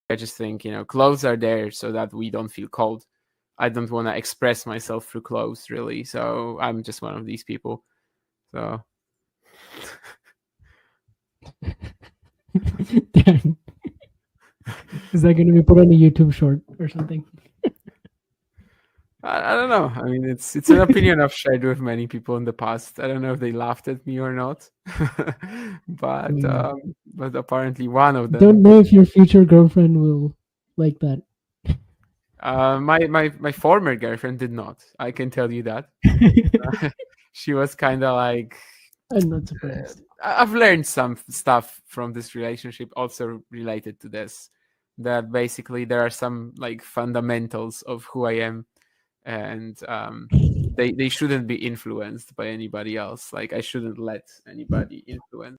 I just think, clothes are there so that we don't feel cold. I don't want to express myself through clothes, really. So I'm just one of these people. So. Damn. Is that going to be put on a YouTube short or something? I don't know. I mean, it's an opinion I've shared with many people in the past. I don't know if they laughed at me or not, but apparently one of them. Don't know if your future girlfriend will like that. My former girlfriend did not. I can tell you that. She was kind of like. I'm not surprised. I've learned some stuff from this relationship, also related to this. That basically there are some like fundamentals of who I am. And they shouldn't be influenced by anybody else. Like, I shouldn't let anybody influence.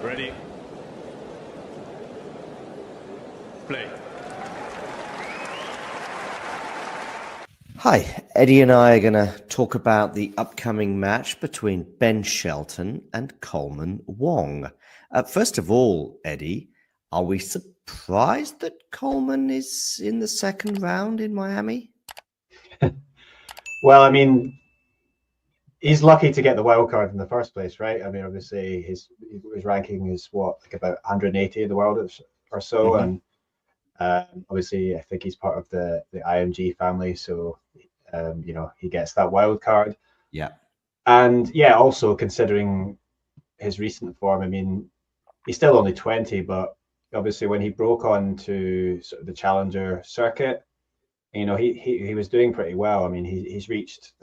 Ready? Play. Hi, Eddie and I are going to talk about the upcoming match between Ben Shelton and Coleman Wong. First of all, Eddie, are we surprised that Coleman is in the second round in Miami? Well, I mean, he's lucky to get the wild card in the first place, right? I mean, obviously his ranking is like about 180 in the world or so, Mhm. and obviously I think he's part of the IMG family, so he gets that wild card. Yeah, and also considering his recent form, I mean, he's still only 20, but obviously when he broke on to sort of the challenger circuit, he was doing pretty well. I mean, he's reached.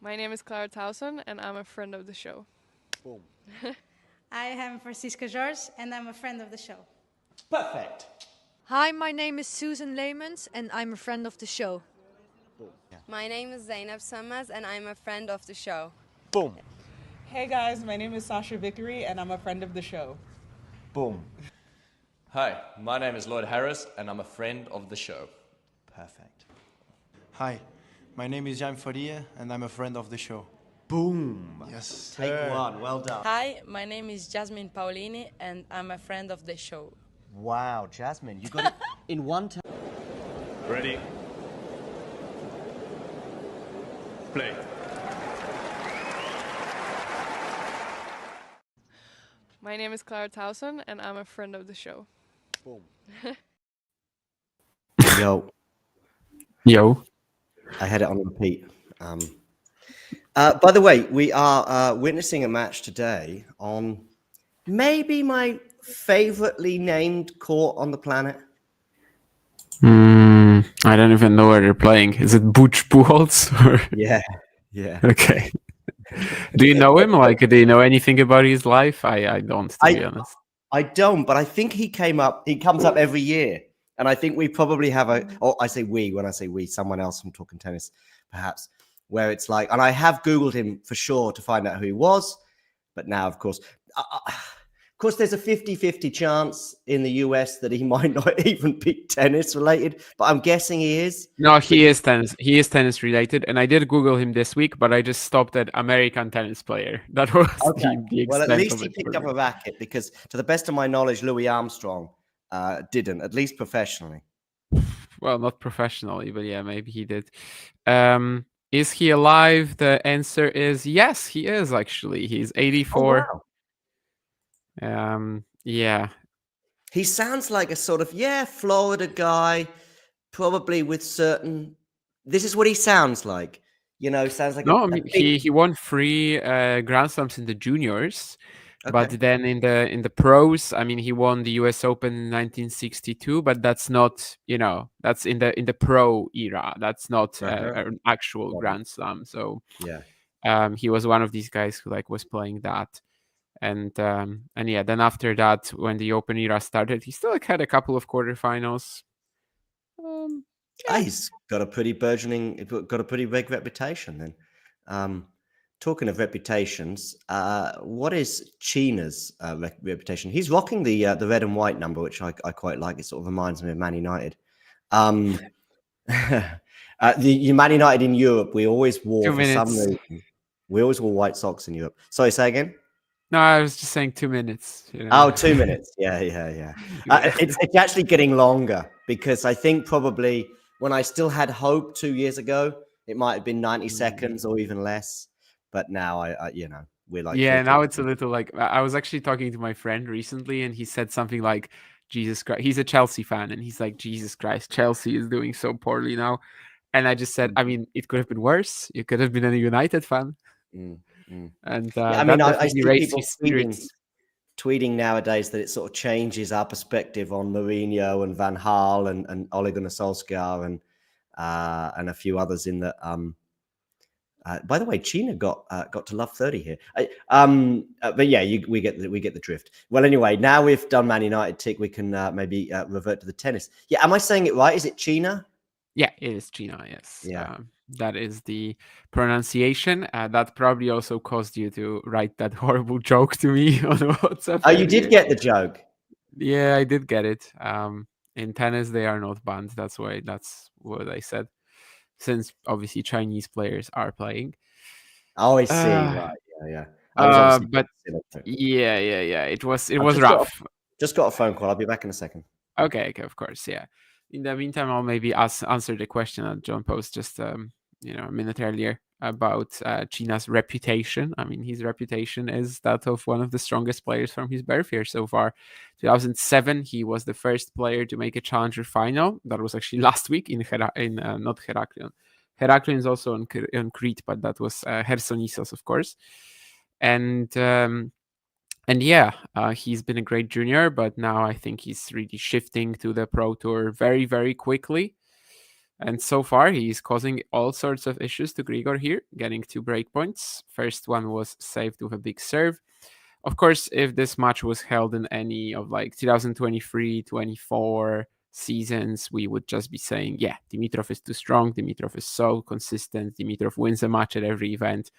My name is Clara Towson, and I'm a friend of the show. Boom. I am Francisca George, and I'm a friend of the show. Perfect. Hi, my name is Susan Leemans, and I'm a friend of the show. Boom. Yeah. My name is Zainab Sammaz, and I'm a friend of the show. Boom. Hey guys, my name is Sasha Vickery, and I'm a friend of the show. Boom. Hi, my name is Lloyd Harris, and I'm a friend of the show. Perfect. Hi, my name is Jan Faria, and I'm a friend of the show. Boom. Yes. Take one. Well done. Hi, my name is Jasmine Paolini, and I'm a friend of the show. Wow, Jasmine, you got it in one time. Ready? Play. My name is Clara Towson, and I'm a friend of the show. Boom. Yo. I had it on repeat. By the way, we are witnessing a match today on maybe my favorably named court on the planet. I don't even know where they're playing. Is it Butch Buchholz? Yeah. Okay. Do you know him? Like, do you know anything about his life? I don't, to be honest. I don't, but I think he comes up every year. And I think we probably have I say we, when I say we, someone else from Talking Tennis, perhaps, where it's like, and I have Googled him for sure to find out who he was. But now, of course, course, there's a 50-50 chance in the US that he might not even be tennis related, but I'm guessing he is. No, he is tennis. He is tennis related, and I did Google him this week, but I just stopped at American tennis player. That was the Well, extent at least of he it picked for up me. a racket because, to the best of my knowledge, Louis Armstrong didn't, at least professionally. Well, not professionally, but yeah, maybe he did. Is he alive? The answer is yes, he is actually. He's 84. Oh, wow. Yeah. He sounds like a sort of, Florida guy, probably with certain. This is what he sounds like. Sounds like No, I a mean big. he won 3 Grand Slams in the juniors, but Okay. then in the pros, I mean he won the US Open in 1962, but that's not, that's in the pro era. That's not an actual Grand Slam. So Yeah. he was one of these guys who was playing that. And yeah, then after that, when the Open era started, he still had a couple of quarterfinals. He's got a pretty big reputation then. Talking of reputations, what is Cina's reputation? He's rocking the red and white number, which I quite like. It sort of reminds me of Man United. The Man United in Europe, we always wore 2 for some minutes. reason. We always wore white socks in Europe. Sorry, say again. No, I was just saying 2 minutes. Oh, 2 minutes. Yeah. It's actually getting longer because I think probably when I still had hope 2 years ago, it might have been 90 seconds or even less. But now we're like, yeah, now it's a little I was actually talking to my friend recently, and he said something like, Jesus Christ. He's a Chelsea fan, and he's like, Jesus Christ, Chelsea is doing so poorly now. And I just said, I mean, it could have been worse. You could have been a United fan. And I mean, I see raised people his spirits. tweeting nowadays that it sort of changes our perspective on Mourinho and Van Gaal and Ole Gunnar Solskjaer and a few others in the. By the way, Cina got to love 30 here. But yeah, we get the drift. Well, anyway, now we've done Man United tick, we can maybe revert to the tennis. Yeah, am I saying it right? Is it Cina? Yeah, it is Cina. Yes. Yeah. That is the pronunciation. That probably also caused you to write that horrible joke to me on WhatsApp. Oh, you did get the joke. Yeah, I did get it. In tennis, they are not banned. That's what I said. Since obviously Chinese players are playing. Oh, I see. Right. Yeah. But yeah. It was rough. Just got a phone call. I'll be back in a second. Okay, of course. Yeah. In the meantime, I'll maybe answer the question that John posed just a minute earlier about Cina's reputation. I mean, his reputation is that of one of the strongest players from his birth year so far. 2007, he was the first player to make a challenger final. That was actually last week in not Heraklion. Heraklion is also on Crete, but that was Chersonissos, of course. And yeah, he's been a great junior, but now I think he's really shifting to the Pro Tour very, very quickly. And so far, he's causing all sorts of issues to Grigor here, getting 2 breakpoints. First one was saved with a big serve. Of course, if this match was held in any of 2023, 24 seasons, we would just be saying, yeah, Dimitrov is too strong. Dimitrov is so consistent. Dimitrov wins a match at every event.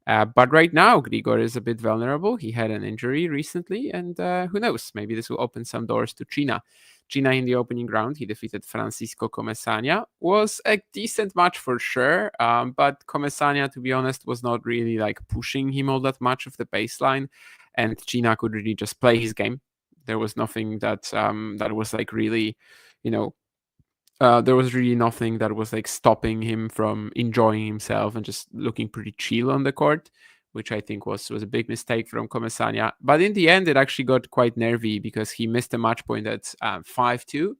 But right now, Grigor is a bit vulnerable. He had an injury recently, and who knows? Maybe this will open some doors to Cina. Cina in the opening round, he defeated Francisco Comesaña. Was a decent match for sure, but Comesaña, to be honest, was not really pushing him all that much of the baseline, and Cina could really just play his game. There was nothing that was really, there was really nothing that was stopping him from enjoying himself and just looking pretty chill on the court, which I think was a big mistake from Comesaña. But in the end, it actually got quite nervy because he missed a match point at 5-2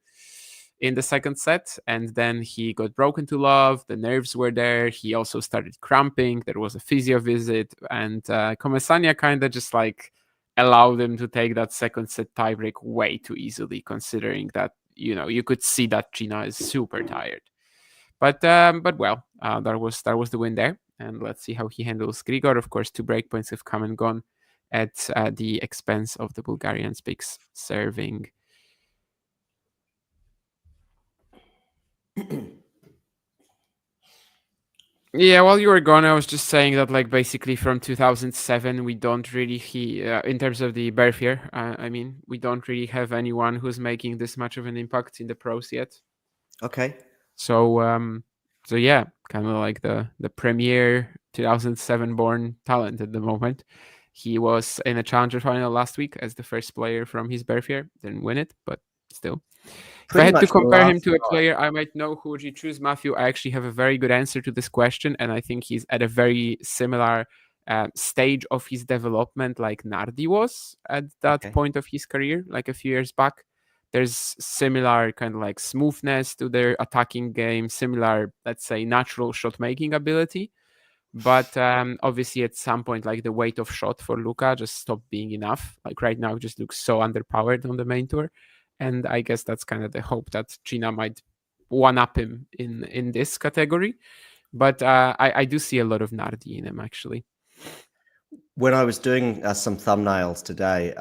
in the second set, and then he got broken to love. The nerves were there. He also started cramping. There was a physio visit, and Comesaña kind of just allowed him to take that second set tiebreak way too easily, considering that you could see that Cina is super tired. But well, that was the win there, and let's see how he handles Grigor. Of course, 2 breakpoints have come and gone at the expense of the Bulgarian's big serving. Yeah, while you were gone, I was just saying that, like, basically from 2007, we don't really, in terms of the birth year, I mean, we don't really have anyone who's making this much of an impact in the pros yet. Okay. So yeah, kind of like the premier 2007 born talent at the moment. He was in a challenger final last week as the first player from his birth year. Didn't win it, but still. If I Pretty had to much compare him last to a night. player, I might know who would you choose, Matthew. I actually have a very good answer to this question, and I think he's at a very similar stage of his development like Nardi was at that Okay. point of his career, like a few years back. There's similar kind of like smoothness to their attacking game, similar, let's say, natural shot making ability. But obviously, at some point, like the weight of shot for Luka just stopped being enough. Like right now, it just looks so underpowered on the main tour. And I guess that's kind of the hope that Cina might one up him in this category. But I do see a lot of Nardi in him, actually. When I was doing some thumbnails today,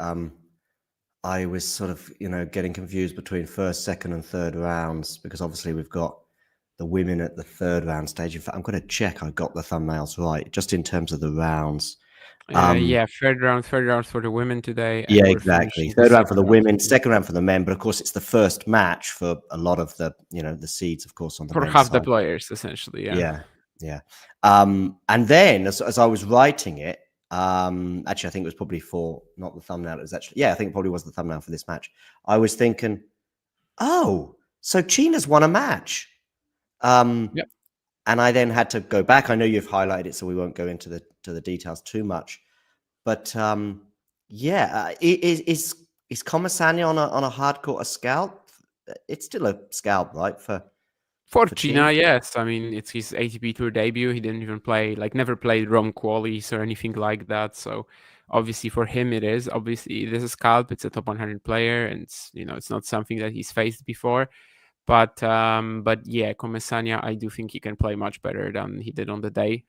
I was sort of, getting confused between first, second, and third rounds because obviously we've got the women at the third round stage. In fact, I'm going to check I got the thumbnails right, just in terms of the rounds. Yeah, third round for the women today. And Yeah, we're exactly. finishing Third the round for the second women, second round for the men. But of course, it's the first match for a lot of the, the seeds, of course, on the for men's half the side. players, essentially. Yeah. And then as I was writing it, actually, I think it was probably for not the thumbnail. It was actually, I think it probably was the thumbnail for this match. I was thinking, oh, so Cina's won a match. Yep. And I then had to go back. I know you've highlighted it, so we won't go into the details too much. But is Comasagna on a hardcore a scalp? It's still a scalp, right? For Cina, yes. I mean, it's his ATP Tour debut. He didn't even play, never played Rome qualies or anything like that. So obviously for him it is. Obviously it is a scalp. It's a top 100 player, and it's not something that he's faced before. But yeah, Comasagna, I do think he can play much better than he did on the day.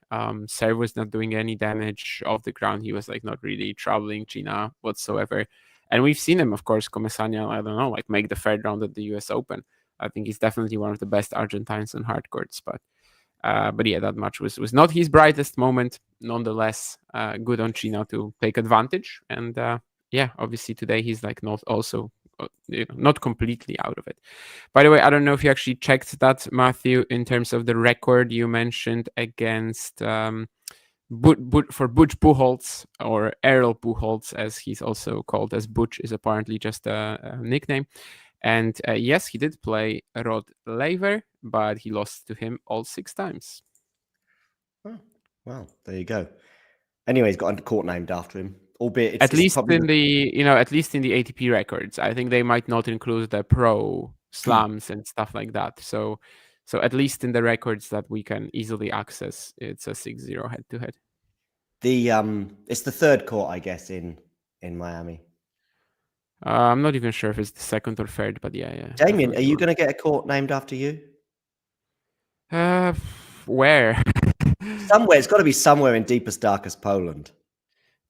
Serve was not doing any damage off the ground. He was not really troubling Cina whatsoever. And we've seen him, of course, Comasagna, I don't know, make the third round at the US Open. I think he's definitely one of the best Argentines on hard courts. But yeah, that match was not his brightest moment. Nonetheless, good on Cina to take advantage. And yeah, obviously today he's not also not completely out of it. By the way, I don't know if you actually checked that, Matthew, in terms of the record you mentioned against for Butch Pujols, or Errol Pujols, as he's also called, as Butch is apparently just a nickname. And yes, he did play Rod Laver, but he lost to him all 6 times. Oh, well, there you go. Anyway, he's got a court named after him, albeit at least in the ATP records. I think they might not include the pro slams and stuff like that. So at least in the records that we can easily access, it's a 6-0 head-to-head. It's the third court, I guess, in Miami. I'm not even sure if it's the second or third, but yeah. Damien, are you going to get a court named after you? Where? Somewhere. It's got to be somewhere in deepest, darkest Poland.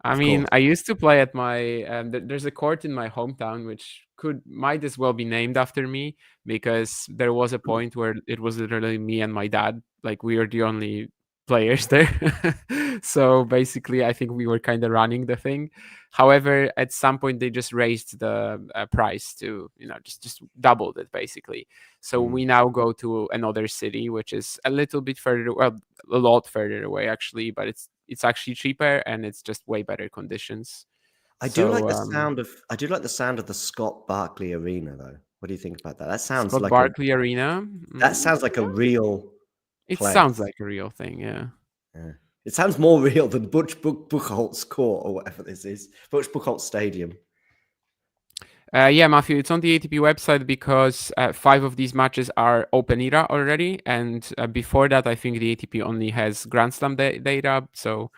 I mean, I used to play at my. There's a court in my hometown which might as well be named after me, because there was a point where it was literally me and my dad. We were the only players there. So basically, I think we were kind of running the thing. However, at some point they just raised the price to just doubled it basically. So we now go to another city, which is a little bit further, well, a lot further away actually, but it's actually cheaper and it's just way better conditions. I do like the sound of the Scott Barkley Arena, though. What do you think about that? That sounds Scott like Barkley Arena. That sounds like a real. It sounds like a real thing, yeah. It sounds more real than Butch Buchholz Court or whatever this is. Butch Buchholz Stadium. Yeah, Matthew, it's on the ATP website because 5 of these matches are Open Era already, and before that, I think the ATP only has Grand Slam data. So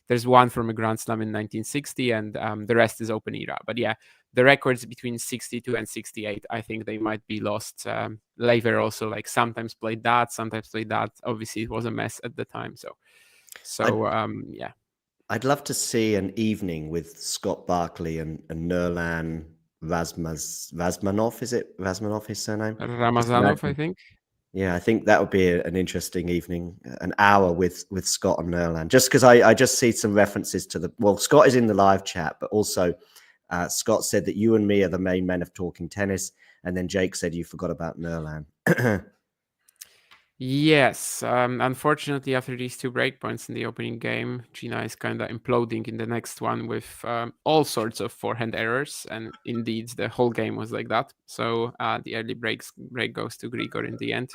there's one from a Grand Slam in 1960, and the rest is Open Era. But yeah, the records between 62 and 68, I think they might be lost. Laver also sometimes played that, sometimes played that. Obviously, it was a mess at the time. So yeah. I'd love to see an evening with Scott Barkley and Nurlan Razmanov. Is it Razmanov, his surname? Ramazanov, I think. Yeah, I think that would be an interesting evening, an hour with Scott and Nerland. Just because I just see some references to Scott is in the live chat, but also Scott said that you and me are the main men of talking tennis, and then Jake said you forgot about Nerland. Yes, unfortunately, after these 2 breakpoints in the opening game, Cina is kind of imploding in the next one with all sorts of forehand errors, and indeed, the whole game was like that. So the early break goes to Grigor in the end.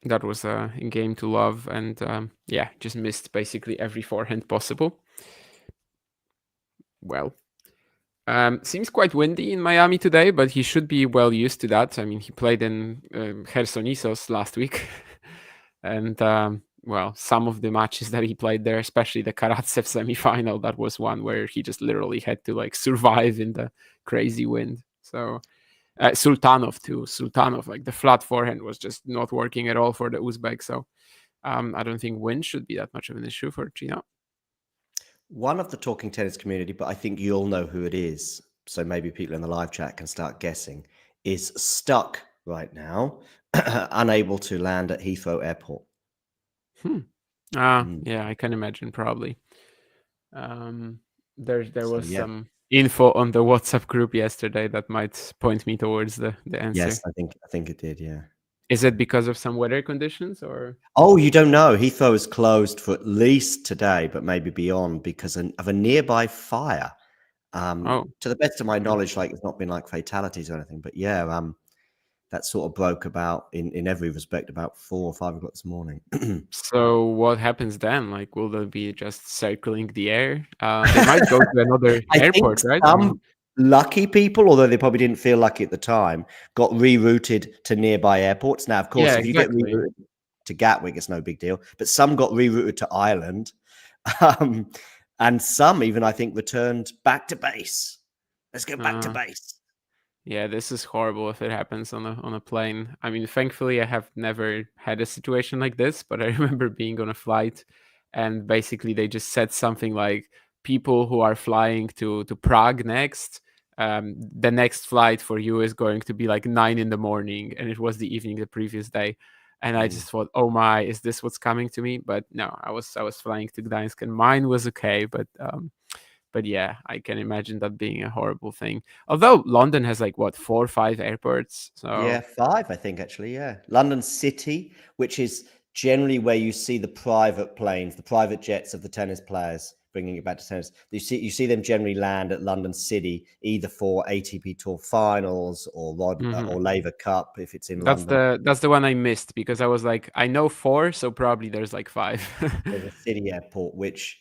That was a game to love, and yeah, just missed basically every forehand possible. Well. Seems quite windy in Miami today, but he should be well used to that. I mean, he played in Chersonissos last week. And, well, some of the matches that he played there, especially the Karatsev semifinal, that was one where he just literally had to like survive in the crazy wind. So Sultanov too. Sultanov, like the flat forehand was just not working at all for the Uzbek. So I don't think wind should be that much of an issue for Cina. One of the talking tennis community, but I think you'll know who it is, so maybe people in the live chat can start guessing, is stuck right now, unable to land at Heathrow Airport. Yeah, I can imagine probably. There was some info on the WhatsApp group yesterday that might point me towards the answer. Yes, I think it did, yeah. Is it because of some weather conditions or? Oh, you don't know. Heathrow is closed for at least today, but maybe beyond because of a nearby fire. To the best of my knowledge, like it's not been like fatalities or anything, but yeah, that sort of broke about in every respect about 4 or 5 o'clock this morning. So what happens then? Like, will they be just circling the air? They might go to another airport, right? Some lucky people, although they probably didn't feel lucky at the time, got rerouted to nearby airports. Now, of course, if you get rerouted to Gatwick, it's no big deal. But some got rerouted to Ireland, and some even, I think, returned back to base. Let's go back to base. Yeah, this is horrible if it happens on a plane. I mean, thankfully, I have never had a situation like this, but I remember being on a flight, and basically they just said something like, people who are flying to Prague next, the next flight for you is going to be like 9 in the morning, and it was the evening the previous day. And I just thought, oh my, is this what's coming to me? But no, I was flying to Gdańsk, and mine was okay, but yeah, I can imagine that being a horrible thing. Although London has like what, 4 or 5 airports. So yeah, 5, I think actually. Yeah, London City, which is generally where you see the private planes, the private jets of the tennis players. Bringing it back to tennis, you see them generally land at London City either for ATP Tour finals or or Laver Cup if it's in London. That's the one I missed because I was like, I know 4, so probably there's like 5. There's a city airport which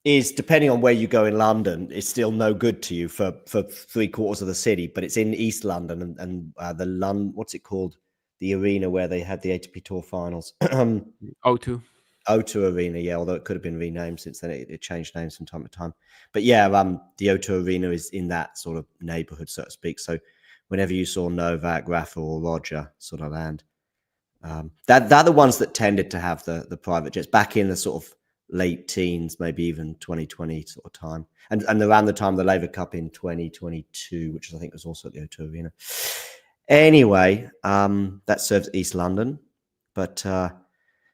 is, depending on where you go in London, is still no good to you for 3/4 of the city, but it's in East London and the London, what's it called? The arena where they had the ATP Tour finals. O2. O2 Arena, yeah, although it could have been renamed since then. It changed names from time to time. But yeah, the O2 Arena is in that sort of neighborhood, so to speak. So whenever you saw Novak, Rafa, or Roger sort of land, they're the ones that tended to have the private jets back in the sort of late teens, maybe even 2020 sort of time. And around the time of the Laver Cup in 2022, which I think was also at the O2 Arena. Anyway, that serves East London. But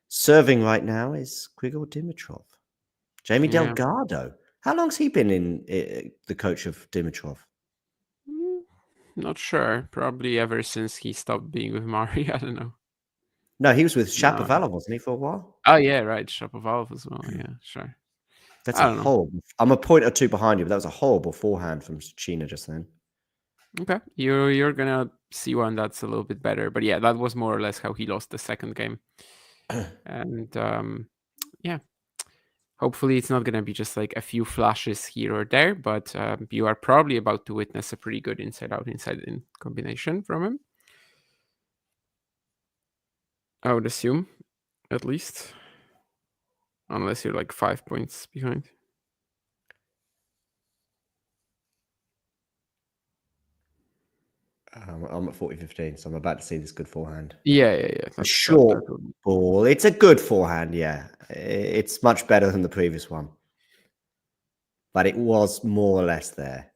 serving right now is Grigor Dimitrov. Jamie Delgado. How long's he been in the coach of Dimitrov? Not sure. Probably ever since he stopped being with Mari. I don't know. No, he was with Shapovalov, wasn't he, for a while? Oh, yeah, right. Shapovalov as well. Yeah, sure. That's a horrible... I'm a point or two behind you, but that was a horrible forehand from Cina just then. Okay. You're going to see one that's a little bit better. But yeah, that was more or less how he lost the second game. And yeah, hopefully it's not going to be just like a few flashes here or there, but you are probably about to witness a pretty good inside-out, inside-in combination from him. I would assume, at least. Unless you're like 5 points behind. I'm at 40-15, so I'm about to see this good forehand. Yeah. A short ball. It's a good forehand, yeah. It's much better than the previous one. But it was more or less there.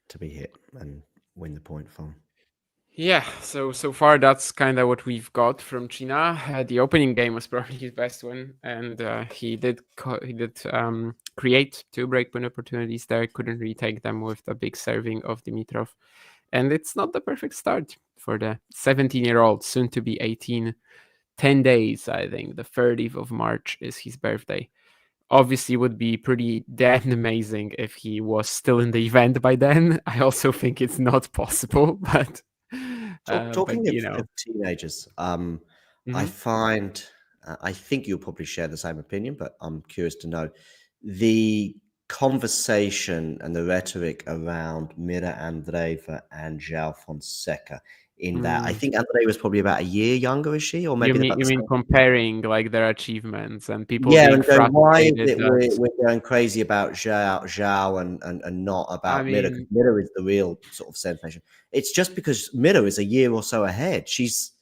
to be hit and win the point from. Yeah, so far that's kind of what we've got from Cina. The opening game was probably his best one, and he did create 2 breakpoint opportunities there. Couldn't retake them with the big serving of Dimitrov, and it's not the perfect start for the 17-year-old, soon to be 18. 10 days, I think. The 30th of March is his birthday. Obviously, would be pretty damn amazing if he was still in the event by then. I also think it's not possible, but. Talking But, you know. of teenagers, I Mhm. find, I think you'll probably share the same opinion, but I'm curious to know the conversation and the rhetoric around Mira Andreeva and João Fonseca. In that, I think Andrei was probably about a year younger, is she, or maybe about You the mean same? comparing like their achievements and people Yeah, being and going, why is frustrated it that we're going crazy about Zhao and not I about Mira? Because mean, Mira is the real sort of sensation. It's just because Mira is a year or so ahead. She's,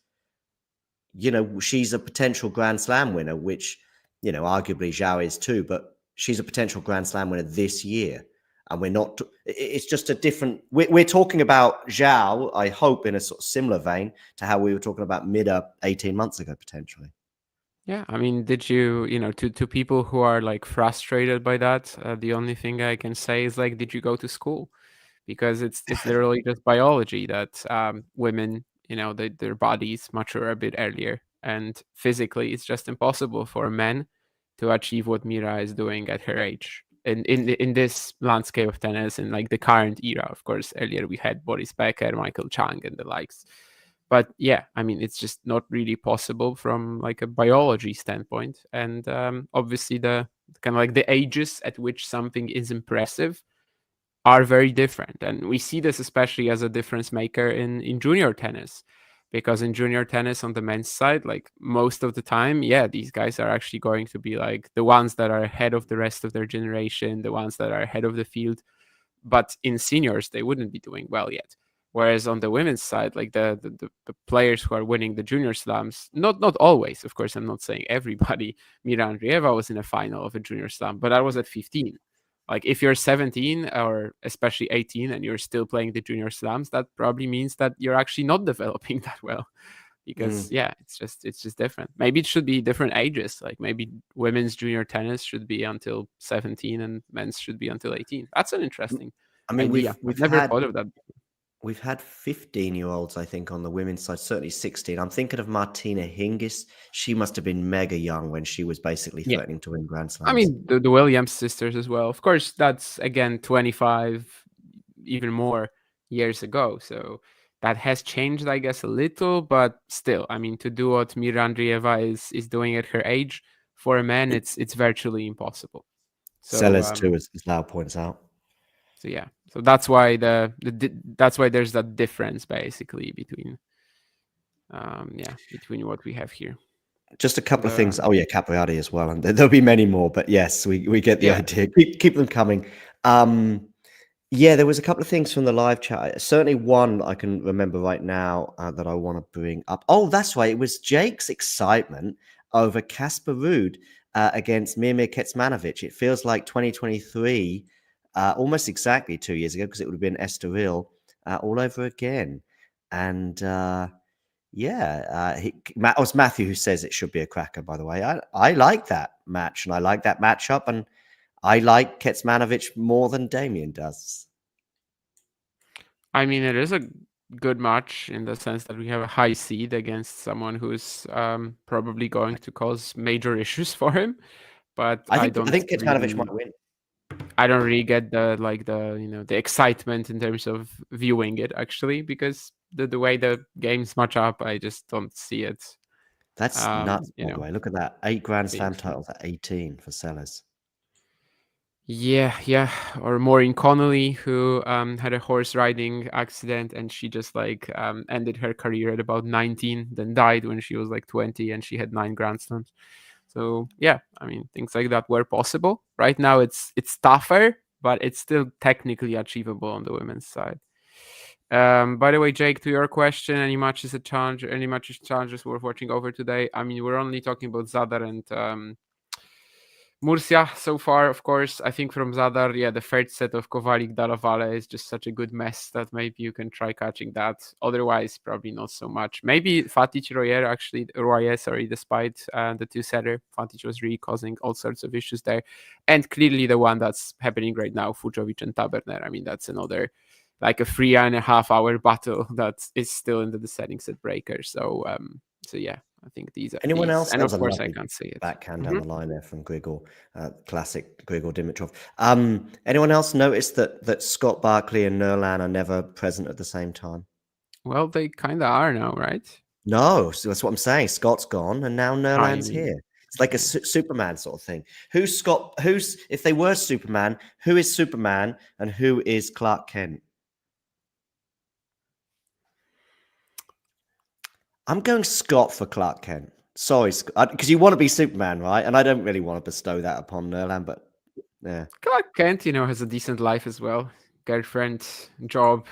you know, she's a potential Grand Slam winner, which, you know, arguably Zhao is too, but she's a potential Grand Slam winner this year. And we're not, it's just a different, we're talking about Zhao, I hope, in a sort of similar vein to how we were talking about Mira 18 months ago, potentially. yeah, I mean, did you, you know, to people who are like frustrated by that, the only thing I can say is like, did you go to school? Because it's literally just biology that women, you know, their bodies mature a bit earlier, and physically, it's just impossible for men to achieve what Mira is doing at her age. In this landscape of tennis, in like the current era, of course, earlier we had Boris Becker, Michael Chang, and the likes. But yeah, I mean, it's just not really possible from like a biology standpoint. And obviously, the kind of like the ages at which something is impressive are very different. And we see this especially as a difference maker in junior tennis. Because in junior tennis on the men's side, like most of the time, yeah, these guys are actually going to be like the ones that are ahead of the rest of their generation, the ones that are ahead of the field. But in seniors, they wouldn't be doing well yet. Whereas on the women's side, like the players who are winning the junior slams, not always, of course, I'm not saying everybody. Mira Andreeva was in a final of a junior slam, but that was at 15. Like if you're 17 or especially 18 and you're still playing the junior slams, that probably means that you're actually not developing that well. Because yeah, it's just different. Maybe it should be different ages. Like maybe women's junior tennis should be until 17 and men's should be until 18. That's an interesting I mean, idea. we've I've never had thought of that. We've had 15-year-olds, I think, on the women's side, certainly 16. I'm thinking of Martina Hingis. She must have been mega young when she was basically Yeah. threatening to win Grand Slams. I mean, the Williams sisters as well. Of course, that's again 25, even more years ago. So that has changed, I guess, a little, but still, I mean, to do what Mira Andreeva is doing at her age for a man, it's virtually impossible. So Sellers too, as Lau points out. So yeah, so that's why that's why there's that difference basically between between what we have here. Just a couple of things. Oh yeah, Capriati as well, and there'll be many more. But yes, we get the idea. Keep them coming. Yeah, there was a couple of things from the live chat. Certainly one I can remember right now that I want to bring up. Oh, that's right. It was Jake's excitement over Casper Ruud against Mirmir Kecmanovic. It feels like 2023, almost exactly 2 years ago, because it would have been Estoril all over again. And it was Matthew who says it should be a cracker, by the way. I like that match, and I like that matchup, and I like Kecmanovic more than Damien does. I mean, it is a good match in the sense that we have a high seed against someone who's probably going to cause major issues for him. But I think Kecmanovic might win. I don't really get the excitement in terms of viewing it actually, because the way the games match up, I just don't see it. That's nuts, by the way. Look at that. 8 Grand Slam titles at 18 for Sellers. Yeah. Or Maureen Connolly, who had a horse riding accident, and she just ended her career at about 19, then died when she was like 20, and she had 9 Grand Slams. So yeah, I mean, things like that were possible. Right now, it's tougher, but it's still technically achievable on the women's side. By the way, Jake, to your question, any matches challenges worth watching over today? I mean, we're only talking about Zadar and Murcia so far, of course. I think from Zadar, yeah, the third set of Kovalik Dalavale is just such a good mess that maybe you can try catching that. Otherwise, probably not so much. Maybe Fatic Royer, actually, despite the two-setter. Fatic was really causing all sorts of issues there. And clearly the one that's happening right now, Fujovic and Taberner. I mean, that's another like a 3.5 hour battle that is still in the deciding set breaker. So yeah, I think these are Anyone else? and That of was a course I lovely can't say it. backhand down the line there from Grigor, classic Grigor Dimitrov. Anyone else notice that Scott Barkley and Nerlan are never present at the same time? Well, they kind of are now, right? No, so that's what I'm saying. Scott's gone, and now Nerlan's here. It's like a Superman sort of thing. Who's Scott? If they were Superman, who is Superman, and who is Clark Kent? I'm going Scott for Clark Kent. Sorry, because you want to be Superman, right? And I don't really want to bestow that upon Nerlan, but yeah. Clark Kent, has a decent life as well. Girlfriend, job,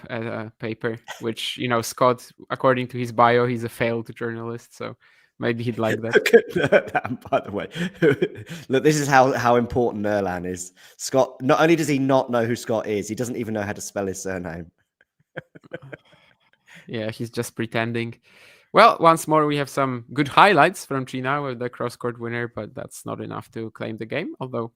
paper, which, Scott, according to his bio, he's a failed journalist. So maybe he'd like that. Look at Nerlan, by the way. Look, this is how important Nerlan is. Scott, not only does he not know who Scott is, he doesn't even know how to spell his surname. Yeah, he's just pretending. Well, once more, we have some good highlights from Cina with the cross-court winner, but that's not enough to claim the game. Although,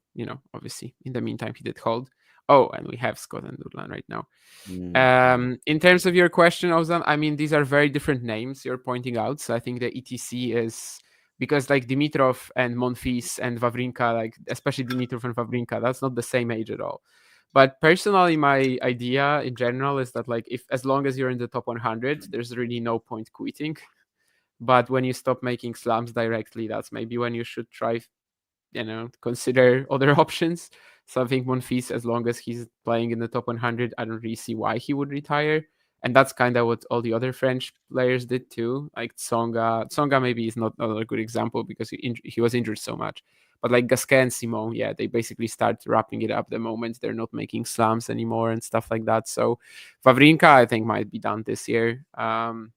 obviously, in the meantime, he did hold. Oh, and we have Scott and Nurlan right now. In terms of your question, Ozan, I mean, these are very different names you're pointing out. So I think the ETC is because like Dimitrov and Monfils and Wawrinka, like especially Dimitrov and Wawrinka, that's not the same age at all. But personally, my idea in general is that like as long as you're in the top 100, there's really no point quitting. But when you stop making slams directly, that's maybe when you should try, consider other options. So I think Monfils, as long as he's playing in the top 100, I don't really see why he would retire. And that's kind of what all the other French players did too. Like Tsonga. Tsonga maybe is not a good example because he was injured so much. But like Gasquet and Simon, yeah, they basically start wrapping it up the moment they're not making slams anymore and stuff like that. So Wawrinka, I think, might be done this year. Well,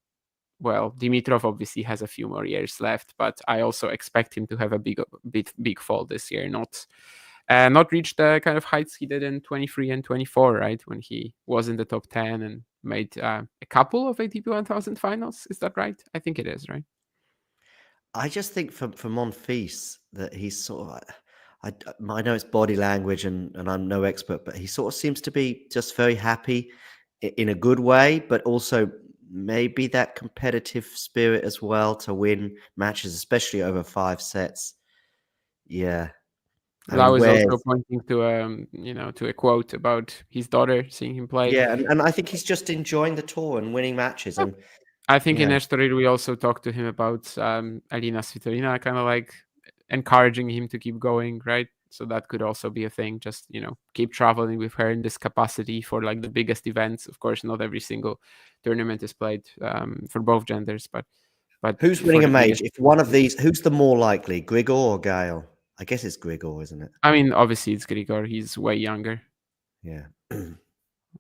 Dimitrov obviously has a few more years left, but I also expect him to have a big fall this year, not reach the kind of heights he did in 23 and 24, right? When he was in the top 10 and made a couple of ATP 1000 finals. Is that right? I think it is, right? I just think for Monfils that he's sort of, I know it's body language and I'm no expert, but he sort of seems to be just very happy in a good way, but also maybe that competitive spirit as well to win matches, especially over 5 sets. Yeah. I was also pointing to to a quote about his daughter seeing him play. Yeah, and I think he's just enjoying the tour and winning matches. And I think in Estoril we also talked to him about Alina Svitolina, kind of like encouraging him to keep going, right? So that could also be a thing. Just keep traveling with her in this capacity for like the biggest events. Of course, not every single tournament is played for both genders, but who's winning a major? If one of these, who's the more likely, Grigor or Gael? I guess it's Grigor, isn't it? I mean, obviously it's Grigor. He's way younger. Yeah.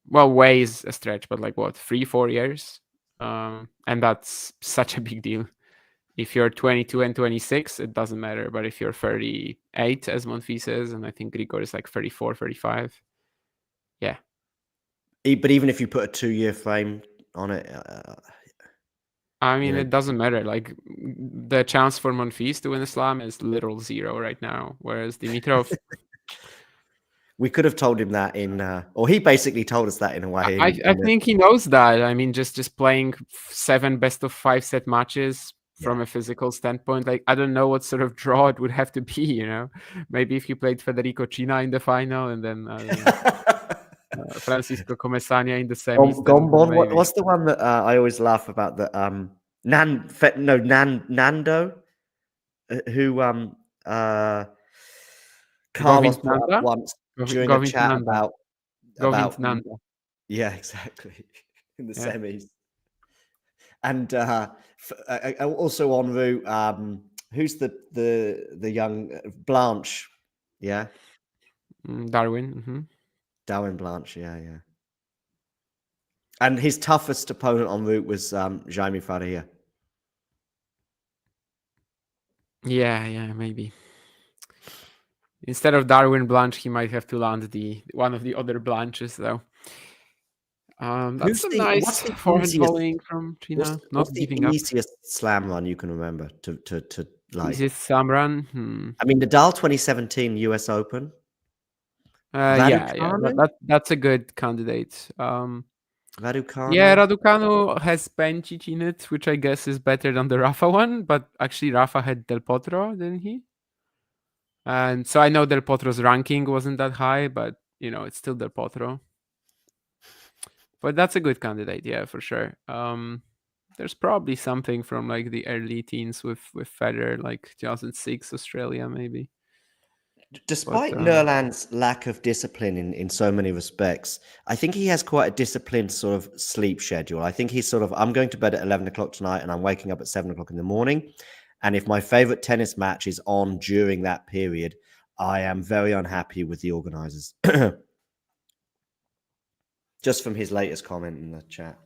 Well, way is a stretch, but like what, 3-4 years? And that's such a big deal. If you're 22 and 26, it doesn't matter. But if you're 38, as Monfils is, and I think Grigor is like 34, 35. Yeah. But even if you put a 2-year frame on it, I mean, it doesn't matter. Like the chance for Monfils to win a slam is literal 0 right now, whereas Dimitrov. We could have told him that or he basically told us that in a way. I think he knows that. I mean, just playing 7 best of 5 set matches from a physical standpoint, like I don't know what sort of draw it would have to be. Maybe if he played Federico Cina in the final and then Francisco Comesania in the semis. Gombon, what's the one that I always laugh about? That Nando, who Carlos put up once during a chat about Nanda. Yeah, exactly, in the semis. And also en route, who's the young Blanche? Yeah, Darwin. Mm-hmm. Darwin Blanche. Yeah. And his toughest opponent en route was Jaime Faria. Yeah, maybe. Instead of Darwin Blanche, he might have to land one of the other Blanches, though. That's a nice forehand volleying from Cina. What's Not the giving up. easiest slam run you can remember to like? Easiest slam run? I mean, Nadal 2017 US Open. Yeah, that's a good candidate. Raducanu? Yeah, Raducanu has Benčić in it, which I guess is better than the Rafa one, but actually Rafa had Del Potro, didn't he? And so I know Del Potro's ranking wasn't that high, but it's still Del Potro. But that's a good candidate, yeah, for sure. There's probably something from like the early teens with Federer, like 2006 Australia, maybe. Despite Nerland's lack of discipline in so many respects, I think he has quite a disciplined sort of sleep schedule. I think he's sort of, I'm going to bed at 11 o'clock tonight and I'm waking up at 7 o'clock in the morning. And if my favorite tennis match is on during that period, I am very unhappy with the organizers. Just from his latest comment in the chat.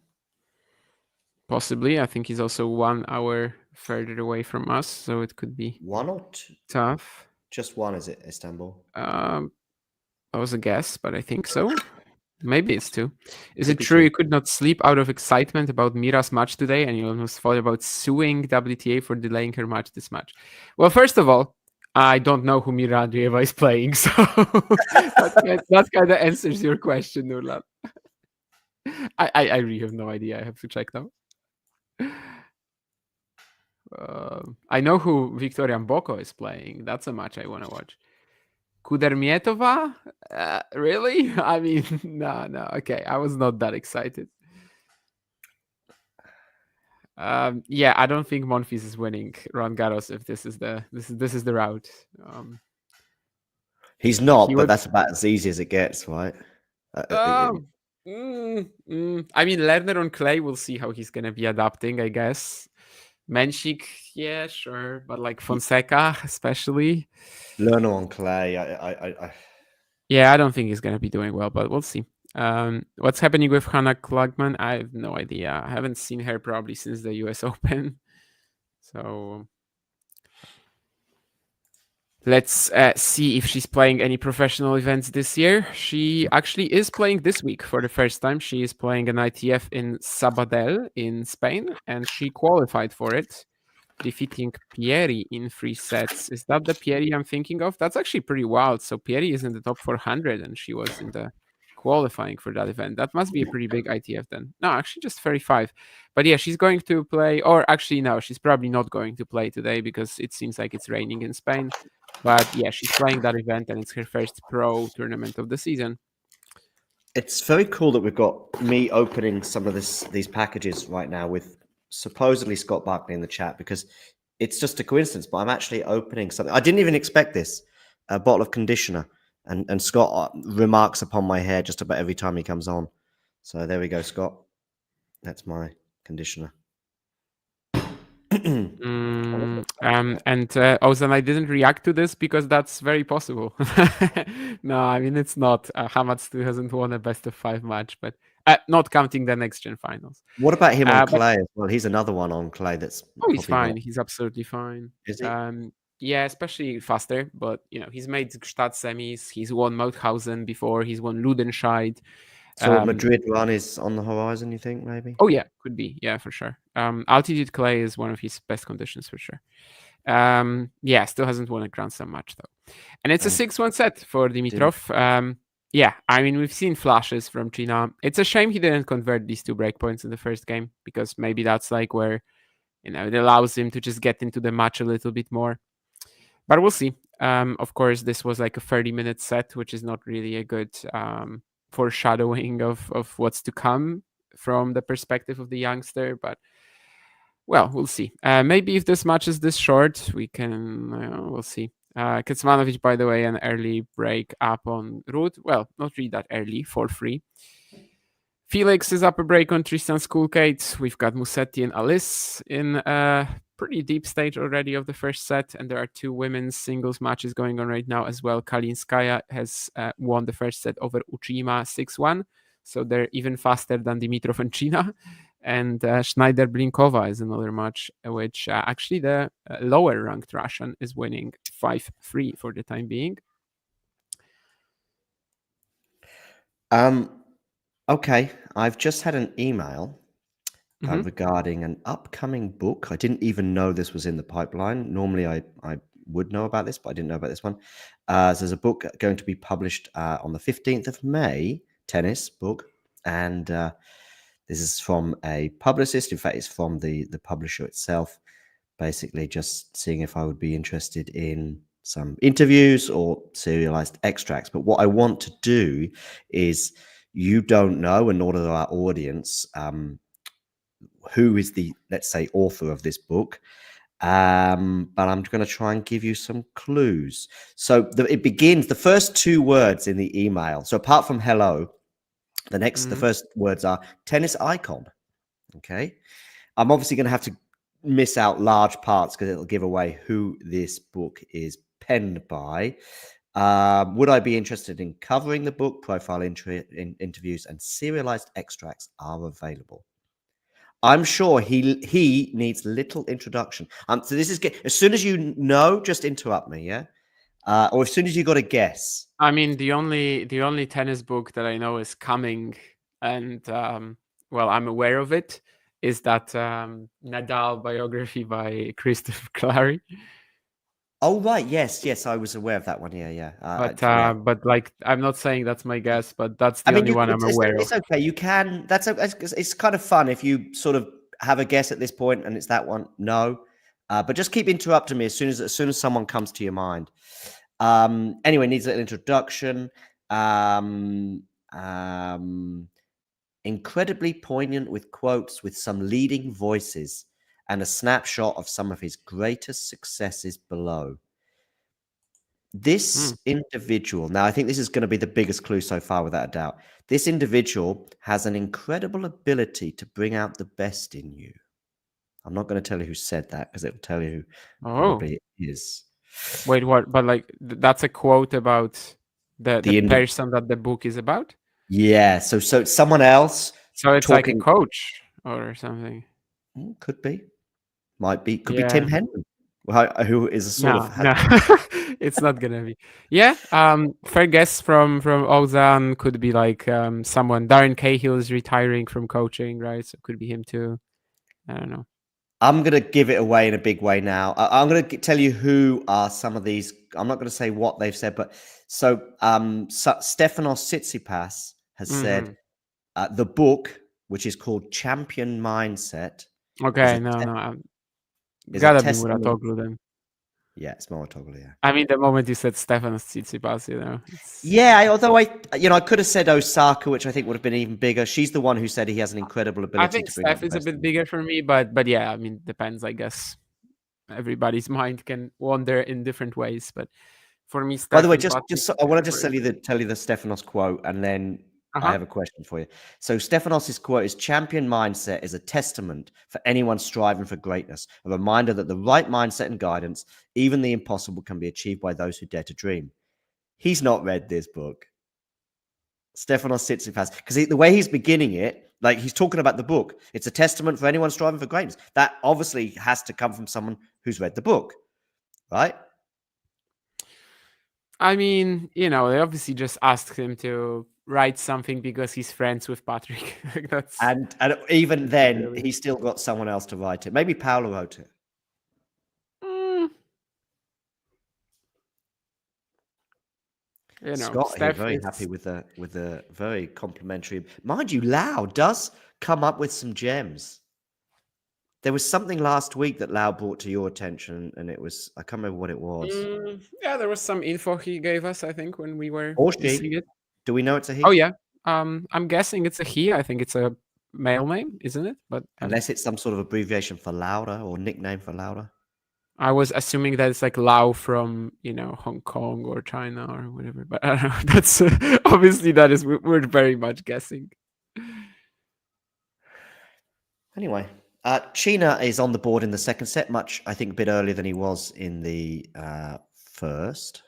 Possibly. I think he's also 1 hour further away from us, so it could be one or two. Tough. Just one, is it, Istanbul? That was a guess, but I think so. Maybe it's 2. Is it true you could not sleep out of excitement about Mira's match today and you almost thought about suing WTA for delaying her match this match? Well, first of all, I don't know who Mira Andreeva is playing, so that kind of answers your question, Nurlan. I really have no idea. I have to check now. I know who Victoria Mboko is playing. That's a match I want to watch. Kudermetova? Really? I mean, no. Okay, I was not that excited. Yeah, I don't think Monfils is winning Roland Garros if this is the route. He's not, but that's about as easy as it gets, right? I mean, Lerner on clay, we'll see how he's gonna be adapting, I guess. Menchik, yeah, sure, but like Fonseca, especially. Lerner on clay, Yeah, I don't think he's gonna be doing well, but we'll see. What's happening with Hannah Klugman? I have no idea. I haven't seen her probably since the US Open. So let's see if she's playing any professional events this year. She actually is playing this week for the first time. She is playing an ITF in Sabadell in Spain, and she qualified for it, defeating Pieri in 3 sets. Is that the Pieri I'm thinking of? That's actually pretty wild. So Pieri is in the top 400, and she was in the qualifying for that event. That must be a pretty big ITF then. No, actually just 35. But yeah, she's going to play, or actually no, she's probably not going to play today because it seems like it's raining in Spain. But yeah, she's playing that event and it's her first pro tournament of the season. It's very cool that we've got me opening some of these packages right now with supposedly Scott Barkley in the chat, because it's just a coincidence, but I'm actually opening something. I didn't even expect this, a bottle of conditioner. And Scott remarks upon my hair just about every time he comes on. So there we go, Scott. That's my conditioner. And Ozan, I didn't react to this because that's very possible. No, I mean, it's not. Hamad still hasn't won a best of 5 match, but not counting the next gen finals. What about him on clay as well? He's another one on clay that's... Oh, he's fine. He's absolutely fine. Is he? Yeah, especially faster, but he's made Gstaad semis. He's won Mauthausen before. He's won Ludenscheid. So Madrid run is on the horizon, you think, maybe? Oh yeah, could be. Yeah, for sure. Altitude clay is one of his best conditions for sure. Yeah, still hasn't won a Grand Slam match though. And it's a 6-1 set for Dimitrov. Yeah, I mean, we've seen flashes from Cina. It's a shame he didn't convert these 2 breakpoints in the first game, because maybe that's like where, it allows him to just get into the match a little bit more. But we'll see. Of course, this was like a 30-minute set, which is not really a good foreshadowing of what's to come from the perspective of the youngster. But, well, we'll see. Maybe if this match is this short, we can... we'll see. Kecmanovic, by the way, an early break up on Ruud. Well, not really that early, 4-3. Felix is up a break on Tristan Skulkate. We've got Musetti and Alice in a pretty deep stage already of the first set, and there are 2 women's singles matches going on right now as well. Kalinskaya has won the first set over Uchima 6-1, so they're even faster than Dimitrov and Cina. And Schneider-Blinkova is another match, which actually the lower-ranked Russian is winning 5-3 for the time being. Okay, I've just had an email Mhm. regarding an upcoming book. I didn't even know this was in the pipeline. Normally, I would know about this, but I didn't know about this one. So there's a book going to be published on the 15th of May, tennis book, and this is from a publicist. In fact, it's from the publisher itself. Basically, just seeing if I would be interested in some interviews or serialized extracts. But what I want to do is, you don't know, and nor do our audience, who is the, let's say, author of this book. But I'm going to try and give you some clues. So it begins, the first two words in the email. So apart from hello, the first words are tennis icon. Okay. I'm obviously going to have to miss out large parts because it'll give away who this book is penned by. Would I be interested in covering the book? Profile interviews and serialized extracts are available. I'm sure he needs little introduction. So this is as soon as you know, just interrupt me, yeah? Or as soon as you got a guess. I mean, the only tennis book that I know is coming, and well, I'm aware of it, is that Nadal biography by Christopher Clary. Oh right, yes, I was aware of that one. Yeah. But like, I'm not saying that's my guess, but that's the I mean, only one I'm aware of. It's okay. You can. It's kind of fun if you sort of have a guess at this point, and it's that one. No, but just keep interrupting me as soon as someone comes to your mind. Anyway, needs a little introduction. Incredibly poignant with quotes with some leading voices and a snapshot of some of his greatest successes below. This individual, now I think this is going to be the biggest clue so far, without a doubt. This individual has an incredible ability to bring out the best in you. I'm not going to tell you who said that because it will tell you who probably it is. Wait, what? But like, that's a quote about the person that the book is about? Yeah, so it's someone else. So it's like a coach or something. Could be. Might be. Could be Tim Henry, who is a sort of... No. It's not gonna be. Yeah, fair guess from Ozan. Could be like someone. Darren Cahill is retiring from coaching, right? So it could be him too. I don't know. I'm going to give it away in a big way now. I'm going to tell you who are some of these. I'm not going to say what they've said, but so Stefanos Tsitsipas has said the book, which is called Champion Mindset. Okay, no. Gotta be Muratoglu then. Yeah, it's Muratoglu, yeah. I mean, the moment you said Stefanos Tsitsipas, you know. Yeah, although I could have said Osaka, which I think would have been even bigger. She's the one who said he has an incredible ability. I think Steph is a bit bigger for me, but yeah, I mean, depends, I guess. Everybody's mind can wander in different ways, but for me, Steph. By the way, just I want to just tell you the Stefanos quote, and then I have a question for you. So Stefanos' quote is, "Champion mindset is a testament for anyone striving for greatness, a reminder that the right mindset and guidance, even the impossible, can be achieved by those who dare to dream." He's not read this book. Stefanos Tsitsipas, because the way he's beginning it, like he's talking about the book. It's a testament for anyone striving for greatness. That obviously has to come from someone who's read the book, right? I mean, they obviously just asked him to write something because he's friends with Patrick. That's and even then, he still got someone else to write it. Maybe Paolo wrote it. Scott here, very happy with a very complimentary. Mind you, Lau does come up with some gems. There was something last week that Lau brought to your attention, and it was, I can't remember what it was. Yeah, there was some info he gave us, I think, when we were seeing it. Do we know it's a he? Oh yeah, I'm guessing it's a he. I think it's a male name, isn't it? But unless it's some sort of abbreviation for Laura or nickname for Laura. I was assuming that it's like Lau from, Hong Kong or China or whatever. But I don't know. That's obviously we're very much guessing. Anyway, Cina is on the board in the second set, I think, a bit earlier than he was in the first.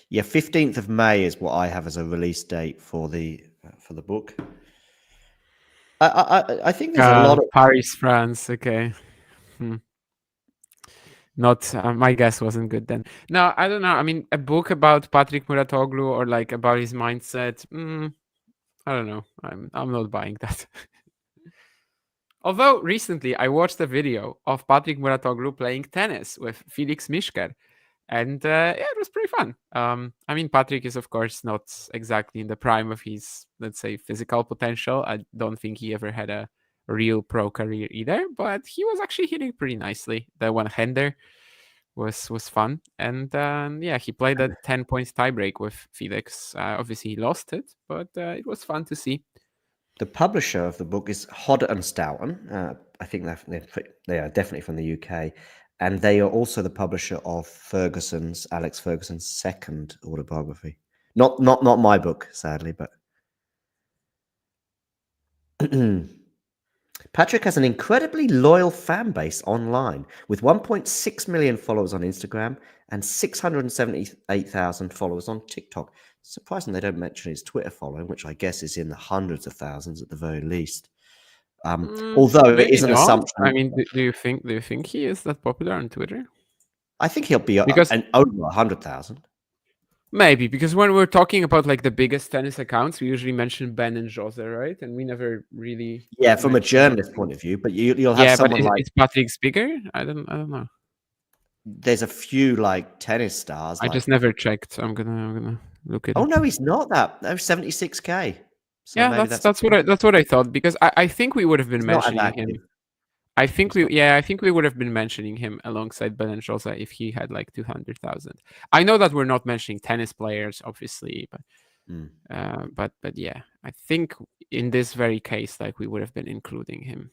Yeah, 15th of May is what I have as a release date for the book. I think there's a lot of Paris, France. Okay. Not my guess wasn't good then. No, I don't know. I mean, a book about Patrick Muratoglu or like about his mindset. I don't know. I'm not buying that. Although recently I watched a video of Patrick Muratoglu playing tennis with Felix Mischker, and yeah, it was pretty fun. I mean, Patrick is of course not exactly in the prime of his, let's say, physical potential. I don't think he ever had a real pro career either, but he was actually hitting pretty nicely. The one-hander was fun, and yeah, he played a 10 points tiebreak with Felix. Obviously, he lost it, but it was fun to see. The publisher of the book is Hodder and Stoughton. I think they are definitely from the UK, and they are also the publisher of Alex Ferguson's second autobiography. Not my book, sadly, but Patrick has an incredibly loyal fan base online, with 1.6 million followers on Instagram and 678,000 followers on TikTok. Surprising they don't mention his Twitter following, which I guess is in the hundreds of thousands at the very least. Although it is an assumption. I mean, do you think he is that popular on Twitter? I think he'll be over 100,000. Maybe, because when we're talking about like the biggest tennis accounts, we usually mention Ben and Jose, right? And we never really from a journalist point of view. But you'll have someone like is Patrick's bigger? I don't know. There's a few like tennis stars. I just never checked. I'm gonna look at it. Oh no, he's not that. No, 76K. So yeah, that's what I thought, because I think we would have been mentioning him. I think we would have been mentioning him alongside Ben and Jose if he had like 200,000. I know that we're not mentioning tennis players, obviously, but yeah, I think in this very case, like we would have been including him.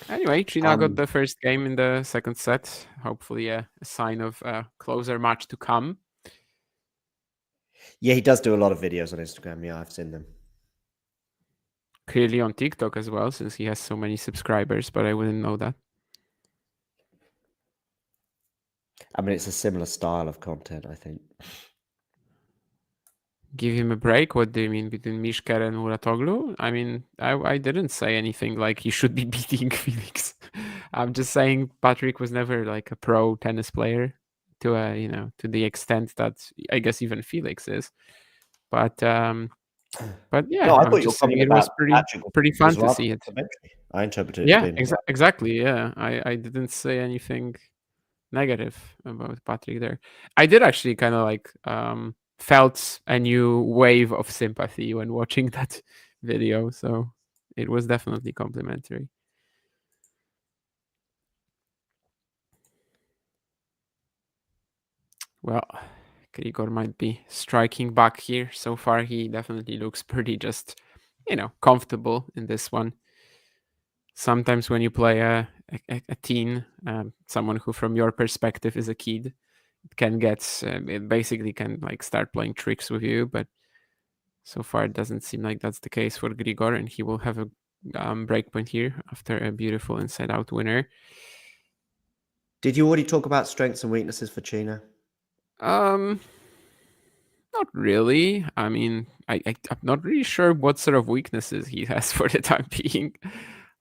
Anyway, Cina got the first game in the second set. Hopefully, a sign of a closer match to come. Yeah, he does do a lot of videos on Instagram. Yeah, I've seen them. Clearly on TikTok as well, since he has so many subscribers, but I wouldn't know that. I mean, it's a similar style of content, I think. Give him a break? What do you mean between Mischker and Muratoglu? I mean, I didn't say anything like he should be beating Felix. I'm just saying Patrick was never like a pro tennis player to to the extent that I guess even Felix is. But yeah, no, I I'm just saying it was pretty fun to see it. I interpreted it. Yeah, exactly. Yeah, I didn't say anything negative about Patrick there. I did actually kind of like felt a new wave of sympathy when watching that video, so it was definitely complimentary. Well, Grigor might be striking back here. So far, he definitely looks pretty just, comfortable in this one. Sometimes when you play a teen, someone who from your perspective is a kid, it basically can like start playing tricks with you, but so far it doesn't seem like that's the case for Grigor, and he will have a breakpoint here after a beautiful inside-out winner. Did you already talk about strengths and weaknesses for Cina? Not really. I mean, I'm not really sure what sort of weaknesses he has for the time being.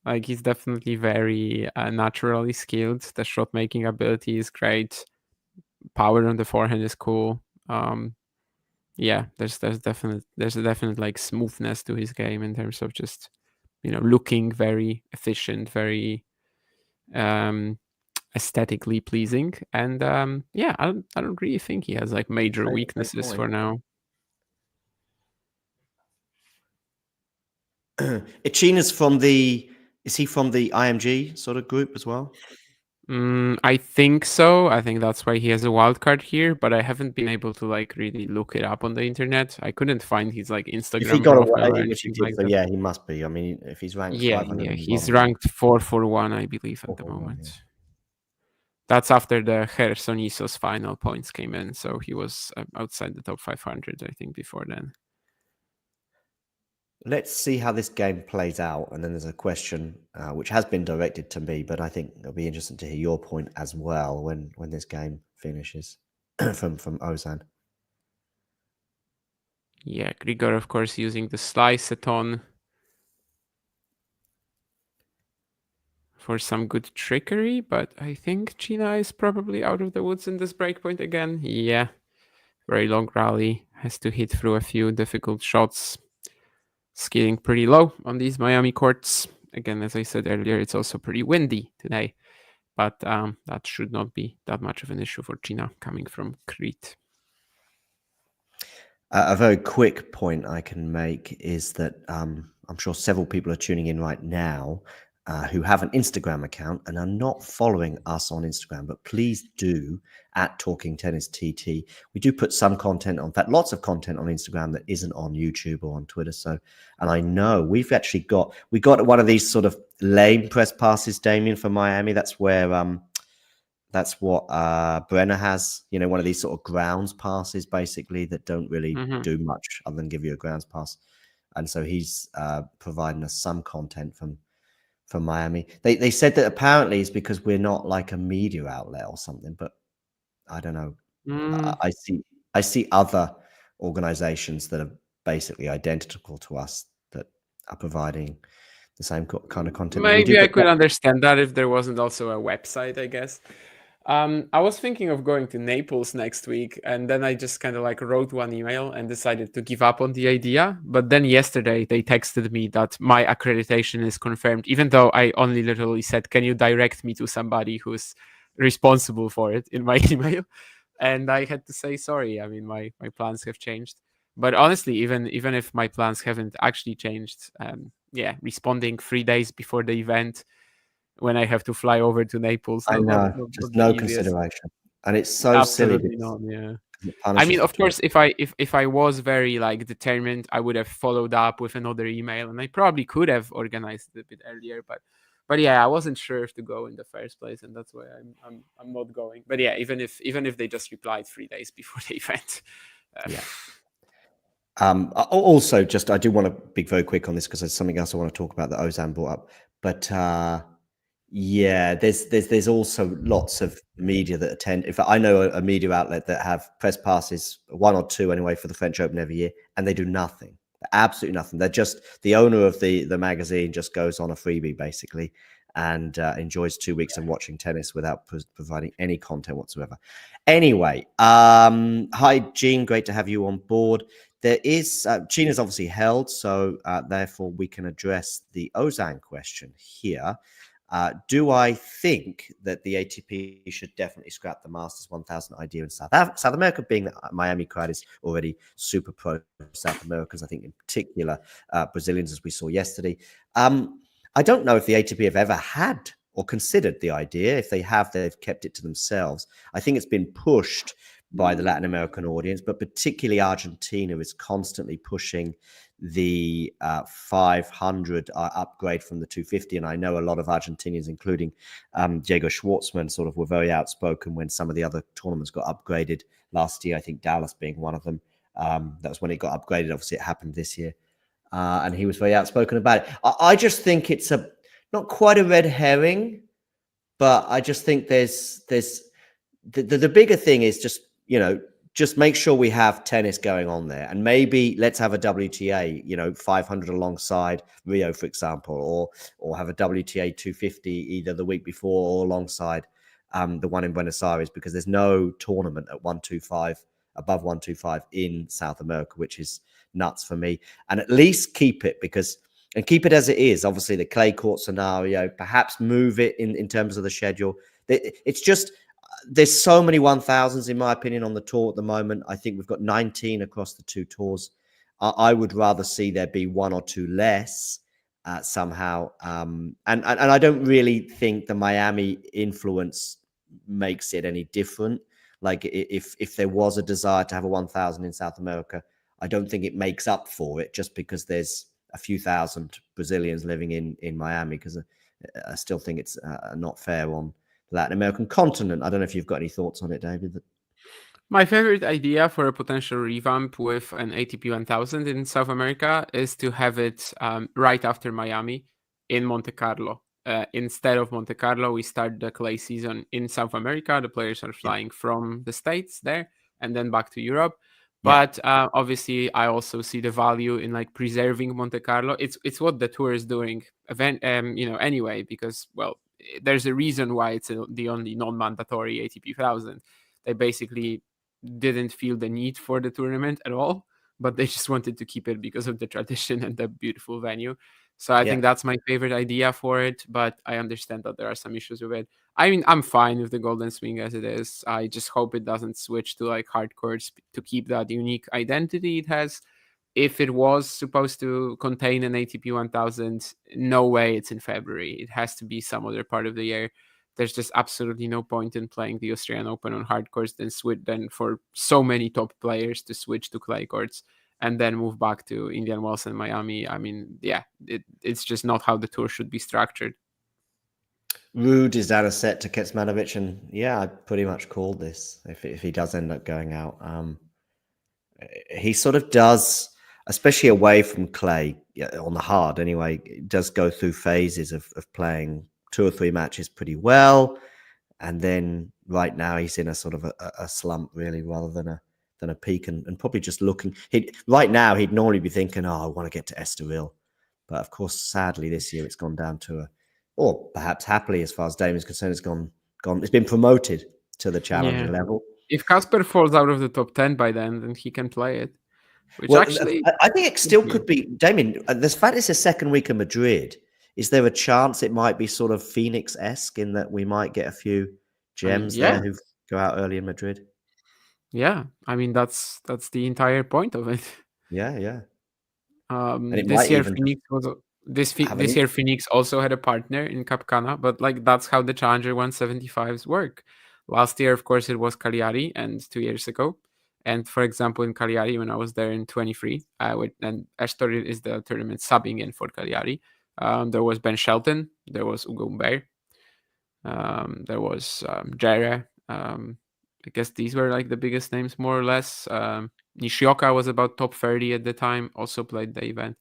Like, he's definitely very naturally skilled. The shot making ability is great. Power on the forehand is cool. Yeah, there's a definite like smoothness to his game in terms of just looking very efficient, very aesthetically pleasing, and yeah, I don't really think he has like major weaknesses for now. Cina's is he from the IMG sort of group as well? I think so. I think that's why he has a wild card here, but I haven't been able to like really look it up on the internet. I couldn't find his like Instagram. If he got away, which he did, so yeah, he must be. I mean, if he's ranked, yeah, he's ranked 441, I believe, at the moment. Yeah. That's after the Chersonisos final points came in, so he was outside the top 500, I think, before then. Let's see how this game plays out, and then there's a question which has been directed to me, but I think it'll be interesting to hear your point as well when this game finishes from Ozan. Yeah, Grigor, of course, using the slice-a-ton. for some good trickery, but I think Cina is probably out of the woods in this breakpoint again. Yeah, very long rally, has to hit through a few difficult shots, skiing pretty low on these Miami courts. Again, as I said earlier, it's also pretty windy today, but that should not be that much of an issue for Cina coming from Crete. A very quick point I can make is that I'm sure several people are tuning in right now who have an Instagram account and are not following us on Instagram, but please do at Talking Tennis TT. We do put some content on, in fact, lots of content on Instagram that isn't on YouTube or on Twitter. So, and I know we've actually we got one of these sort of lame press passes, Damien, for Miami. That's where that's what Brenner has, one of these sort of grounds passes, basically, that don't really do much other than give you a grounds pass. And so he's providing us some content from Miami. They said that apparently it's because we're not like a media outlet or something, but I don't know. I see other organizations that are basically identical to us that are providing the same kind of content. Maybe I could understand that if there wasn't also a website, I guess. I was thinking of going to Naples next week, and then I just kind of like wrote one email and decided to give up on the idea. But then yesterday they texted me that my accreditation is confirmed, even though I only literally said, "Can you direct me to somebody who's responsible for it?" in my email. And I had to say sorry. I mean, my plans have changed. But honestly, even if my plans haven't actually changed, responding 3 days before the event, when I have to fly over to Naples. I know, just no consideration. And it's so Absolutely silly. Not, yeah. I mean, of course, if I was very like determined, I would have followed up with another email, and I probably could have organized it a bit earlier. But yeah, I wasn't sure if to go in the first place, and that's why I'm not going. But yeah, even if they just replied 3 days before the event. Also, just I do want to be very quick on this because there's something else I want to talk about that Ozan brought up. But yeah, there's also lots of media that attend. In fact, I know a media outlet that have press passes, 1 or 2 anyway, for the French Open every year, and they do nothing, absolutely nothing. They're just the owner of the magazine just goes on a freebie basically and enjoys 2 weeks of watching tennis without providing any content whatsoever. Anyway, hi Gene, great to have you on board. There is Cina's obviously held, so therefore we can address the Ozan question here. Do I think that the ATP should definitely scrap the Masters 1000 idea in South America, being that Miami crowd is already super pro South Americans, I think in particular Brazilians, as we saw yesterday. I don't know if the ATP have ever had or considered the idea. If they have, they've kept it to themselves. I think it's been pushed by the Latin American audience, but particularly Argentina is constantly pushing the 500 upgrade from the 250. And I know a lot of Argentinians, including Diego Schwartzman, sort of were very outspoken when some of the other tournaments got upgraded last year. I think Dallas being one of them. That was when it got upgraded. Obviously, it happened this year. And he was very outspoken about it. I just think it's not quite a red herring, but I just think there's the bigger thing is just make sure we have tennis going on there, and maybe let's have a WTA, 500 alongside Rio, for example, or have a WTA 250 either the week before or alongside the one in Buenos Aires, because there's no tournament at 125 above 125 in South America, which is nuts for me. And at least keep it keep it as it is. Obviously, the clay court scenario, perhaps move it in terms of the schedule. It's just. There's so many 1000s, in my opinion, on the tour at the moment. I think we've got 19 across the 2 tours. I would rather see there be 1 or 2 less somehow. And I don't really think the Miami influence makes it any different. Like if there was a desire to have a 1000 in South America, I don't think it makes up for it just because there's a few thousand Brazilians living in Miami, because I still think it's not fair on Latin American continent. I don't know if you've got any thoughts on it, David. My favorite idea for a potential revamp with an ATP 1000 in South America is to have it right after Miami in Monte Carlo. Instead of Monte Carlo, we start the clay season in South America. The players are flying from the States there and then back to Europe. But obviously, I also see the value in like preserving Monte Carlo. It's what the tour is doing, anyway, because there's a reason why it's the only non-mandatory ATP 1000. They basically didn't feel the need for the tournament at all, but they just wanted to keep it because of the tradition and the beautiful venue. So I think that's my favorite idea for it, but I understand that there are some issues with it. I mean, I'm fine with the Golden Swing as it is. I just hope it doesn't switch to like hard courts to keep that unique identity it has. If it was supposed to contain an ATP 1000, no way it's in February. It has to be some other part of the year. There's just absolutely no point in playing the Australian Open on hard courts then for so many top players to switch to clay courts and then move back to Indian Wells and Miami. I mean, yeah, it's just not how the tour should be structured. Ruud is down a set to Kecmanovic, and yeah, I pretty much called this if he does end up going out. He sort of does, especially away from clay, on the hard anyway, does go through phases of playing 2 or 3 matches pretty well, and then right now he's in a sort of a slump really, rather than a peak, and probably just looking. Right now he'd normally be thinking, oh, I want to get to Estoril, but of course, sadly this year it's gone down to or perhaps happily, as far as Dame is concerned, it's gone. It's been promoted to the challenger level. If Casper falls out of the top 10 by then he can play it. Which well, actually, I think it still could be. Damien, the fact it's the second week of Madrid. Is there a chance it might be sort of Phoenix-esque in that we might get a few gems there who go out early in Madrid? Yeah, I mean that's the entire point of it. Yeah. This year Phoenix was this year Phoenix also had a partner in Capcana, but like that's how the Challenger 175s work. Last year, of course, it was Cagliari, and 2 years ago. And for example, in Cagliari, when I was there in 23, and Estoril is the tournament subbing in for Cagliari. There was Ben Shelton, there was Ugo Humbert, there was Jere. I guess these were like the biggest names, more or less. Nishioka was about top 30 at the time, also played the event.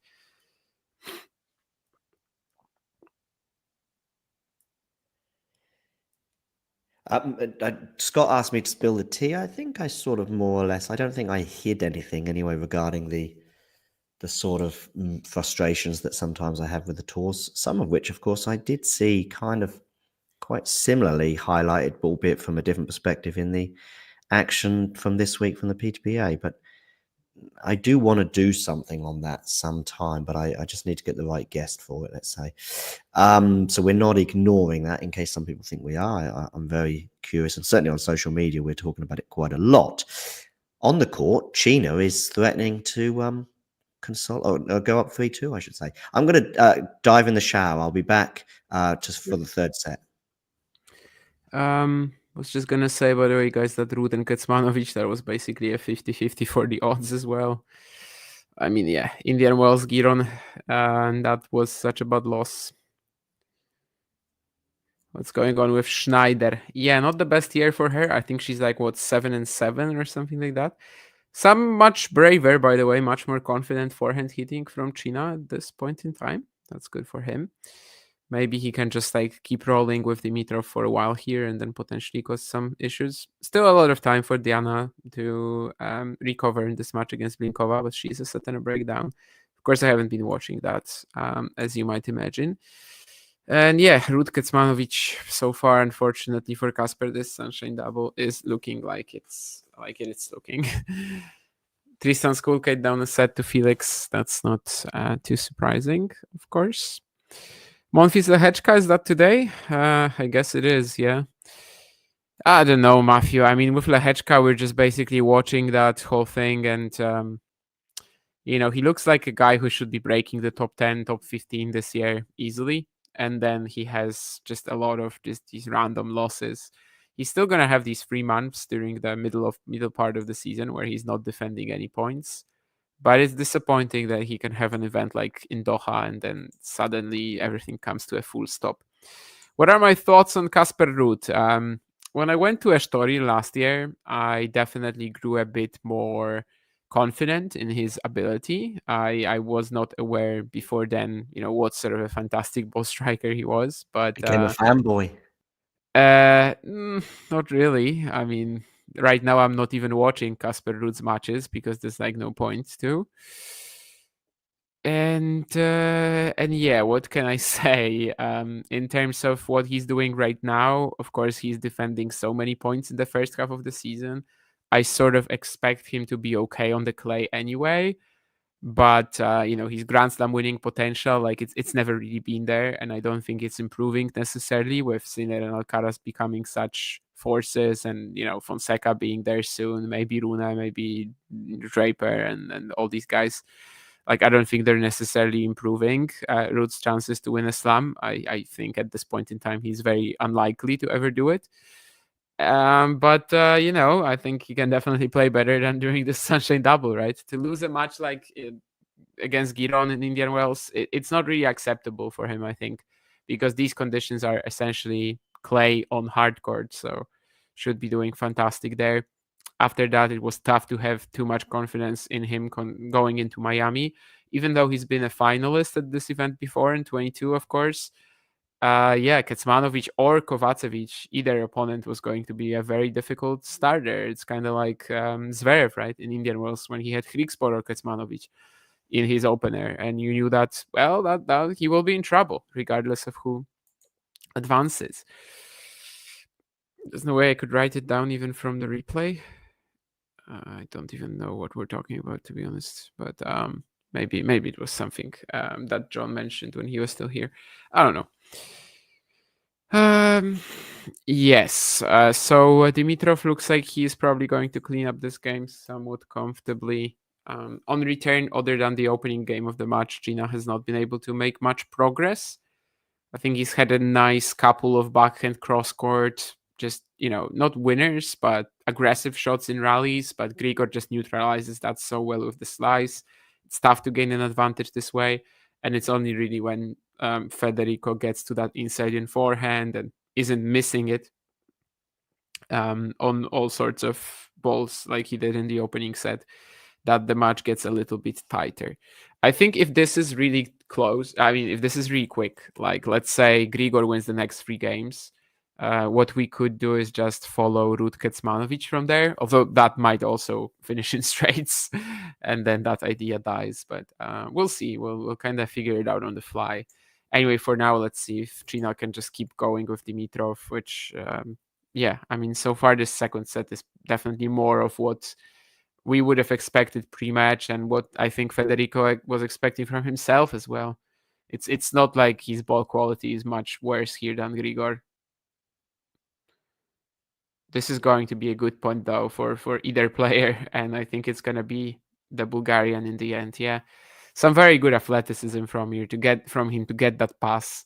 Scott asked me to spill the tea. I think I sort of more or less, I don't think I hid anything anyway regarding the sort of frustrations that sometimes I have with the tours, some of which, of course, I did see kind of quite similarly highlighted, albeit from a different perspective in the action from this week from the PTPA. But I do want to do something on that sometime, but I just need to get the right guest for it, let's say. So we're not ignoring that in case some people think we are. I'm very curious, and certainly on social media, we're talking about it quite a lot. On the court, Cina is threatening to go up 3-2, I should say. I'm going to dive in the shower. I'll be back just for the third set. Was just gonna say, by the way, guys, that Ruud and Kecmanovic, that was basically a 50-50 for the odds as well. I mean, yeah, Indian Wells, Giron, and that was such a bad loss. What's going on with Schneider? Yeah, not the best year for her. I think she's like, 7-7 or something like that. Some much braver, by the way, much more confident forehand hitting from Cina at this point in time. That's good for him. Maybe he can just like keep rolling with Dimitrov for a while here and then potentially cause some issues. Still a lot of time for Diana to recover in this match against Blinkova, but she's a set and a breakdown. Of course, I haven't been watching that, as you might imagine. And yeah, Ruud Kecmanovic so far, unfortunately for Casper, this Sunshine Double is looking like it's looking. Tristan Skulkate down a set to Felix. That's not too surprising, of course. Monfils Lehechka, is that today? I guess it is, yeah. I don't know, Matthew. I mean, with Lehechka, we're just basically watching that whole thing, and he looks like a guy who should be breaking the top 10, top 15 this year easily, and then he has just a lot of these random losses. He's still going to have these 3 months during the middle part of the season where he's not defending any points. But it's disappointing that he can have an event like in Doha and then suddenly everything comes to a full stop. What are my thoughts on Casper Ruud? When I went to Estoril last year, I definitely grew a bit more confident in his ability. I was not aware before then, what sort of a fantastic ball striker he was. But became a fanboy. Not really. I mean, right now I'm not even watching Casper Ruud's matches because there's like no point to. And yeah, what can I say? In terms of what he's doing right now, of course, he's defending so many points in the first half of the season. I sort of expect him to be okay on the clay anyway. But his Grand Slam winning potential, like it's never really been there, and I don't think it's improving necessarily with Sinner and Alcaraz becoming such forces, and Fonseca being there soon, maybe Rune, maybe Draper, and all these guys. Like, I don't think they're necessarily improving Ruud's chances to win a slam. I think at this point in time he's very unlikely to ever do it. But I think he can definitely play better than during the Sunshine Double, right? To lose a match like against Giron in Indian Wells, it's not really acceptable for him, I think, because these conditions are essentially clay on hard court, so should be doing fantastic there. After that, it was tough to have too much confidence in him going into Miami, even though he's been a finalist at this event before in 22, of course. Kecmanovic or Kovacevic, either opponent was going to be a very difficult starter. It's kind of like Zverev, right, in Indian Wells when he had Grigor or Kecmanovic in his opener, and you knew that, well, that he will be in trouble regardless of who advances. There's no way I could write it down even from the replay. I don't even know what we're talking about, to be honest, but maybe it was something that John mentioned when he was still here. I don't know. Yes. So Dimitrov looks like he's probably going to clean up this game somewhat comfortably. On return, other than the opening game of the match, Cina has not been able to make much progress. I think he's had a nice couple of backhand cross court, just, not winners, but aggressive shots in rallies. But Grigor just neutralizes that so well with the slice. It's tough to gain an advantage this way. And it's only really when Federico gets to that inside in forehand and isn't missing it on all sorts of balls like he did in the opening set, that the match gets a little bit tighter. I think if this is really close, if this is really quick, like let's say Grigor wins the next 3 games, what we could do is just follow Ruud Kecmanovic from there, although that might also finish in straights and then that idea dies. But we'll see. We'll kind of figure it out on the fly. Anyway, for now, let's see if Cina can just keep going with Dimitrov, which, so far this second set is definitely more of what we would have expected pre-match and what I think Federico was expecting from himself as well. It's not like his ball quality is much worse here than Grigor. This is going to be a good point though for either player, and I think it's gonna be the Bulgarian in the end. Yeah, some very good athleticism from him to get that pass.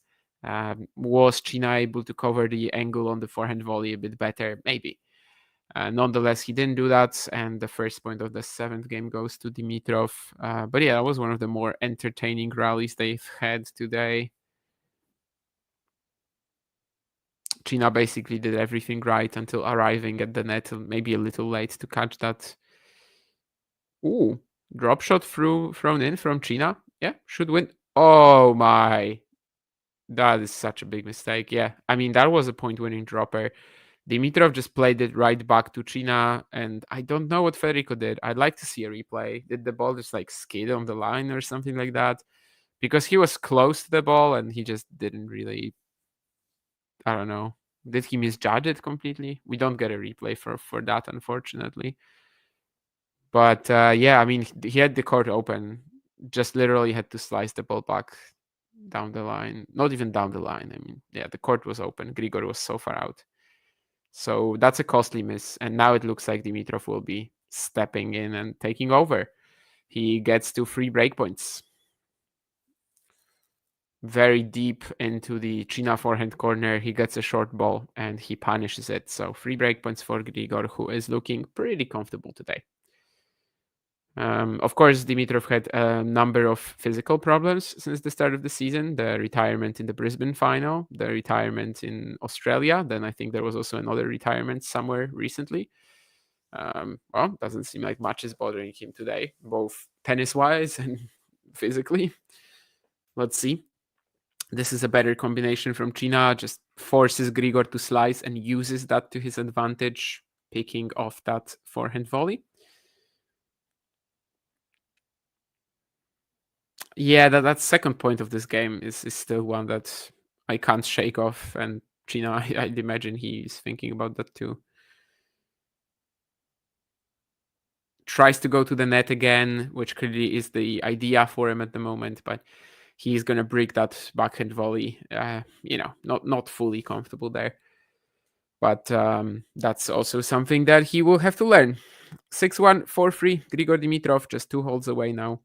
Was Cina able to cover the angle on the forehand volley a bit better? Maybe. Nonetheless, he didn't do that, and the first point of the 7th game goes to Dimitrov. But yeah, that was one of the more entertaining rallies they've had today. Cina basically did everything right until arriving at the net, maybe a little late to catch that. Ooh, drop shot thrown in from Cina. Yeah, should win. Oh my. That is such a big mistake. Yeah, that was a point-winning dropper. Dimitrov just played it right back to Cina, and I don't know what Federico did. I'd like to see a replay. Did the ball just skid on the line or something like that? Because he was close to the ball and he just didn't really, I don't know. Did he misjudge it completely? We don't get a replay for that, unfortunately. But he had the court open. Just literally had to slice the ball back down the line. Not even down the line. The court was open. Grigor was so far out. So that's a costly miss. And now it looks like Dimitrov will be stepping in and taking over. He gets to 3 breakpoints. Very deep into the Cina forehand corner. He gets a short ball and he punishes it. So 3 breakpoints for Grigor, who is looking pretty comfortable today. Of course, Dimitrov had a number of physical problems since the start of the season. The retirement in the Brisbane final, the retirement in Australia. Then I think there was also another retirement somewhere recently. Doesn't seem like much is bothering him today, both tennis-wise and physically. Let's see. This is a better combination from Cina. Just forces Grigor to slice and uses that to his advantage, picking off that forehand volley. Yeah, that second point of this game is still one that I can't shake off, and Cina, I'd imagine he's thinking about that too. Tries to go to the net again, which clearly is the idea for him at the moment, but he's gonna break that backhand volley. Not fully comfortable there, but that's also something that he will have to learn. 6-1, 4-3. Grigor Dimitrov just 2 holes away now.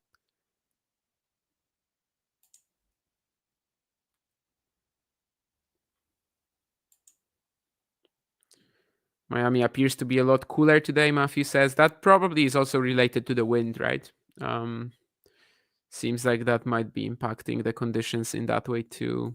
Miami appears to be a lot cooler today, Matthew says. That probably is also related to the wind, right? Seems like that might be impacting the conditions in that way too.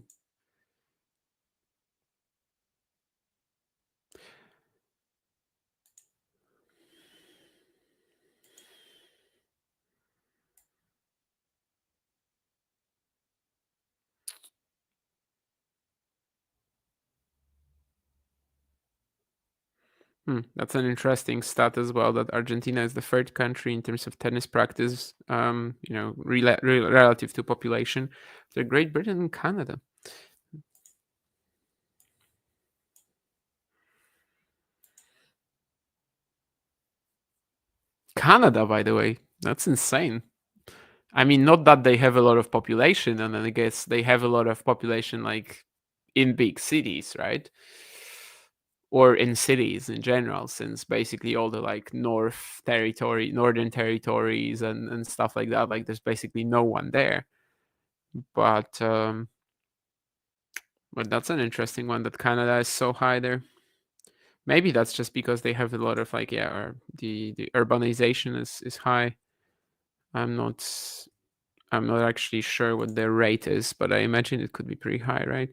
That's an interesting stat as well, that Argentina is the third country in terms of tennis practice, relative to population. They're Great Britain and Canada. Canada, by the way, that's insane. I mean, not that they have a lot of population, and then I guess they have a lot of population like in big cities, right? Or in cities in general, since basically all the like northern territories and stuff like that, like there's basically no one there. But that's an interesting one, that Canada is so high there. Maybe that's just because they have a lot of like, the urbanization is high. I'm not actually sure what their rate is, but I imagine it could be pretty high, right?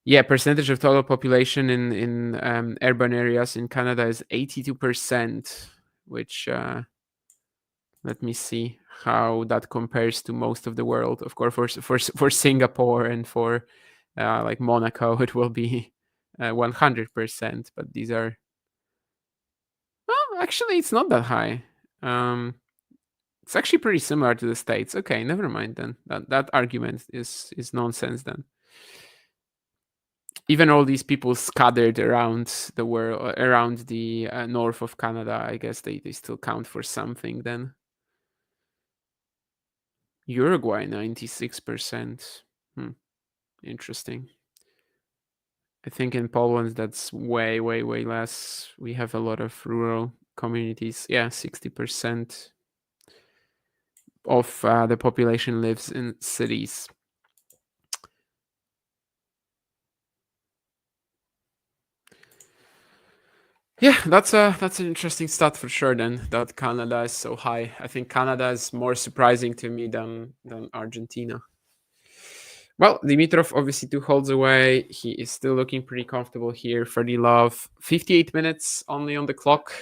Yeah, percentage of total population in urban areas in Canada is 82%, which let me see how that compares to most of the world. Of course, for Singapore and for like Monaco, it will be 100%. But these are, well, actually, it's not that high. It's actually pretty similar to the States. Okay, never mind then. That argument is nonsense then. Even all these people scattered around the world, around the north of Canada, I guess they still count for something then. Uruguay, 96%. Interesting. I think in Poland, that's way, way, way less. We have a lot of rural communities. Yeah, 60% of the population lives in cities. Yeah, that's an interesting stat for sure then, that Canada is so high. I think Canada is more surprising to me than Argentina. Well, Dimitrov obviously 2 holes away. He is still looking pretty comfortable here. Freddie Love, 58 minutes only on the clock.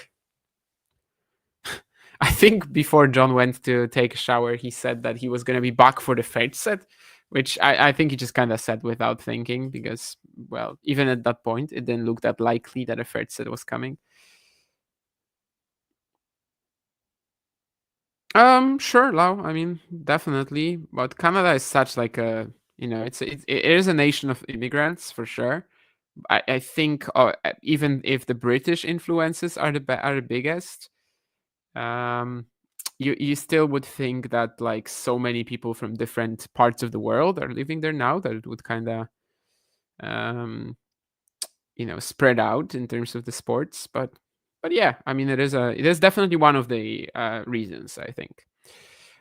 I think before John went to take a shower, he said that he was going to be back for the third set, which I think he just kind of said without thinking, because, well, even at that point, it didn't look that likely that a third set was coming. Sure, Lau. I mean, definitely. But Canada is such like a, it is a nation of immigrants for sure. I think even if the British influences are the biggest, you still would think that like so many people from different parts of the world are living there now, that it would kind of spread out in terms of the sports. But yeah, I mean, it is definitely one of the reasons, I think.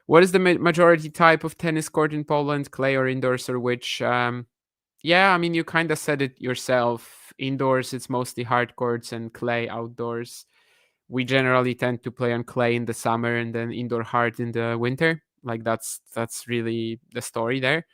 What is the majority type of tennis court in Poland? Clay or indoors, or which? Yeah, I mean, you kind of said it yourself. Indoors, it's mostly hard courts, and clay outdoors. We generally tend to play on clay in the summer and then indoor hard in the winter. Like that's really the story there.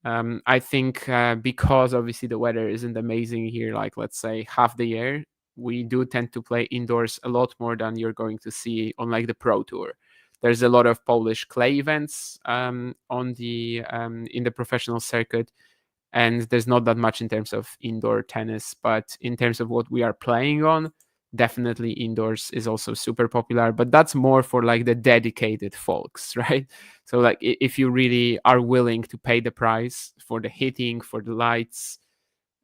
I think because obviously the weather isn't amazing here, like let's say half the year, we do tend to play indoors a lot more than you're going to see on like the Pro Tour. There's a lot of Polish clay events in the professional circuit, and there's not that much in terms of indoor tennis. But in terms of what we are playing on, definitely indoors is also super popular, but that's more for like the dedicated folks, right? So like if you really are willing to pay the price for the hitting, for the lights,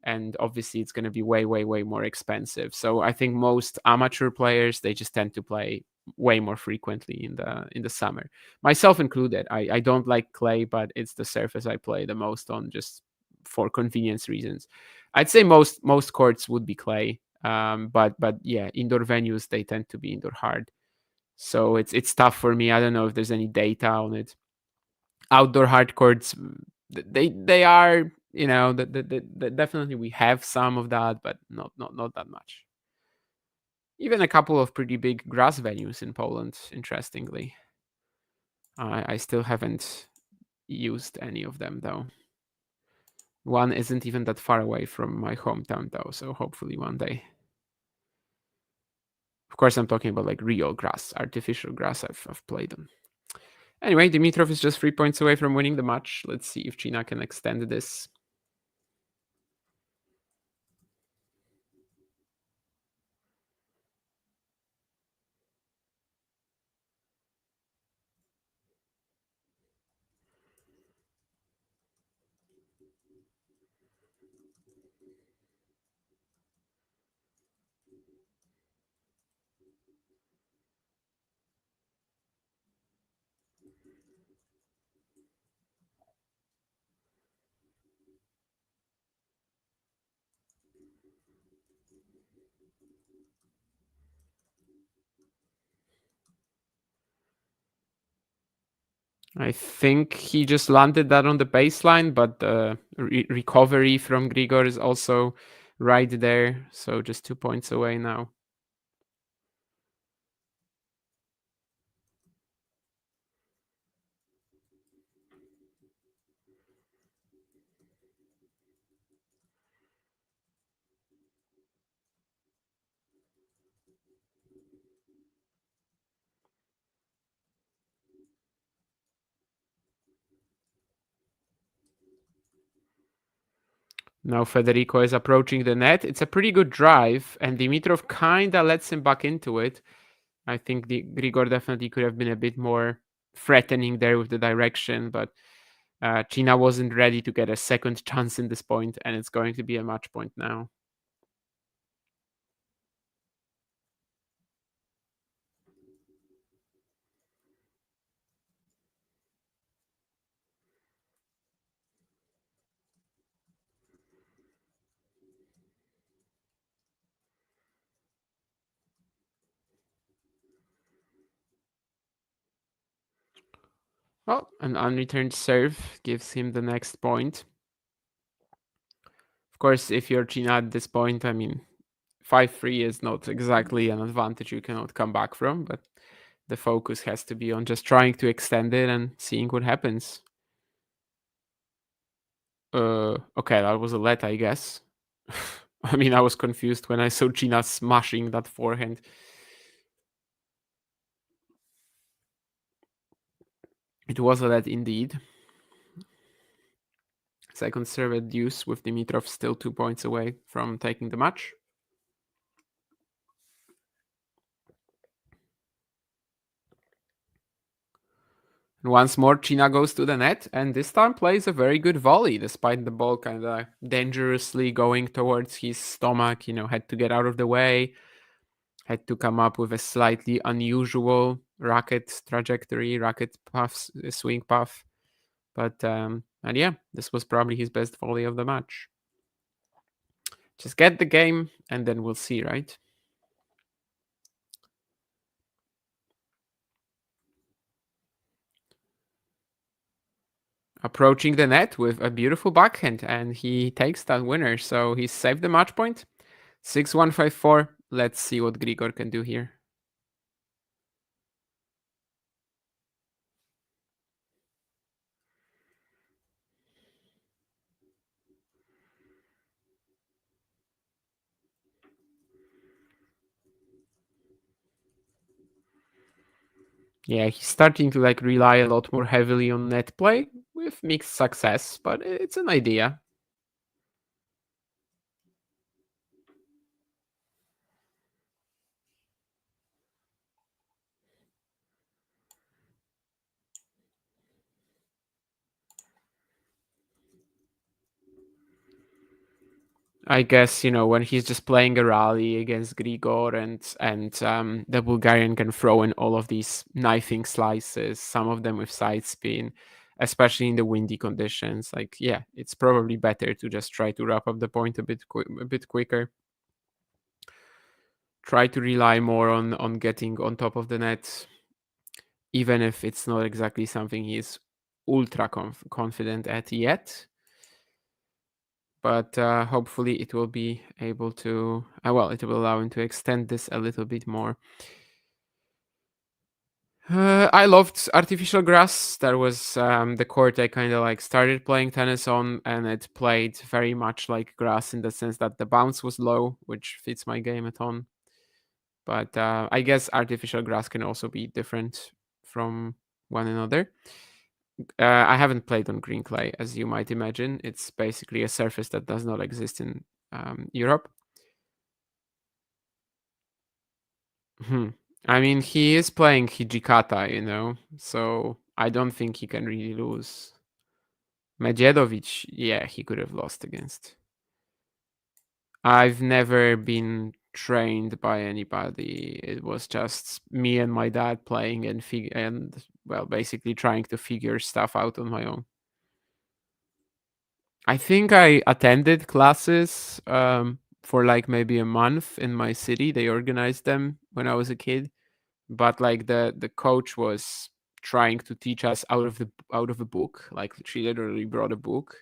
and obviously it's going to be way more expensive. So I think most amateur players, they just tend to play way more frequently in the summer, myself included. I don't like clay, but it's the surface I play the most on, just for convenience reasons. I'd say most courts would be clay, but yeah, indoor venues, they tend to be indoor hard, so it's tough for me. I don't know if there's any data on it. Outdoor hard courts, they are, definitely we have some of that, but not that much. Even a couple of pretty big grass venues in Poland, interestingly. I still haven't used any of them, though. One isn't even that far away from my hometown, though, so hopefully one day. Of course, I'm talking about like real grass, artificial grass. I've played them. Anyway, Dimitrov is just 3 points away from winning the match. Let's see if Cina can extend this. I think he just landed that on the baseline, but the recovery from Grigor is also right there. So just 2 points away now. Now Federico is approaching the net. It's a pretty good drive, and Dimitrov kind of lets him back into it. I think the Grigor definitely could have been a bit more threatening there with the direction, but Cina wasn't ready to get a second chance in this point, and it's going to be a match point now. Well, an unreturned serve gives him the next point. Of course, if you're Cina at this point, I mean, 5-3 is not exactly an advantage you cannot come back from, but the focus has to be on just trying to extend it and seeing what happens. Okay, that was a let, I guess. I mean, I was confused when I saw Cina smashing that forehand. It was a let indeed. Second serve at deuce with Dimitrov still 2 points away from taking the match. And once more, Cina goes to the net, and this time plays a very good volley, despite the ball kind of dangerously going towards his stomach. Had to get out of the way, had to come up with a slightly unusual racket trajectory, racket path, swing path. But, and yeah, this was probably his best volley of the match. Just get the game, and then we'll see, right? Approaching the net with a beautiful backhand, and he takes that winner. So he saved the match point. 6-1, 5-4. Let's see what Grigor can do here. Yeah, he's starting to rely a lot more heavily on net play with mixed success, but it's an idea. I guess, when he's just playing a rally against Grigor and the Bulgarian can throw in all of these knifing slices, some of them with side spin, especially in the windy conditions. Like, yeah, it's probably better to just try to wrap up the point a bit quicker. Try to rely more on getting on top of the net, even if it's not exactly something he's ultra confident at yet. But hopefully it will be able to, it will allow him to extend this a little bit more. I loved artificial grass. That was the court I kind of like started playing tennis on, and it played very much like grass in the sense that the bounce was low, which fits my game a ton. But I guess artificial grass can also be different from one another. I haven't played on green clay, as you might imagine. It's basically a surface that does not exist in Europe. I mean, he is playing Hijikata, so I don't think he can really lose. Medjedovic, yeah, he could have lost against. I've never been trained by anybody. It was just me and my dad playing and basically trying to figure stuff out on my own. I think I attended classes for like maybe a month in my city. They organized them when I was a kid, but like the coach was trying to teach us out of a book. Like she literally brought a book,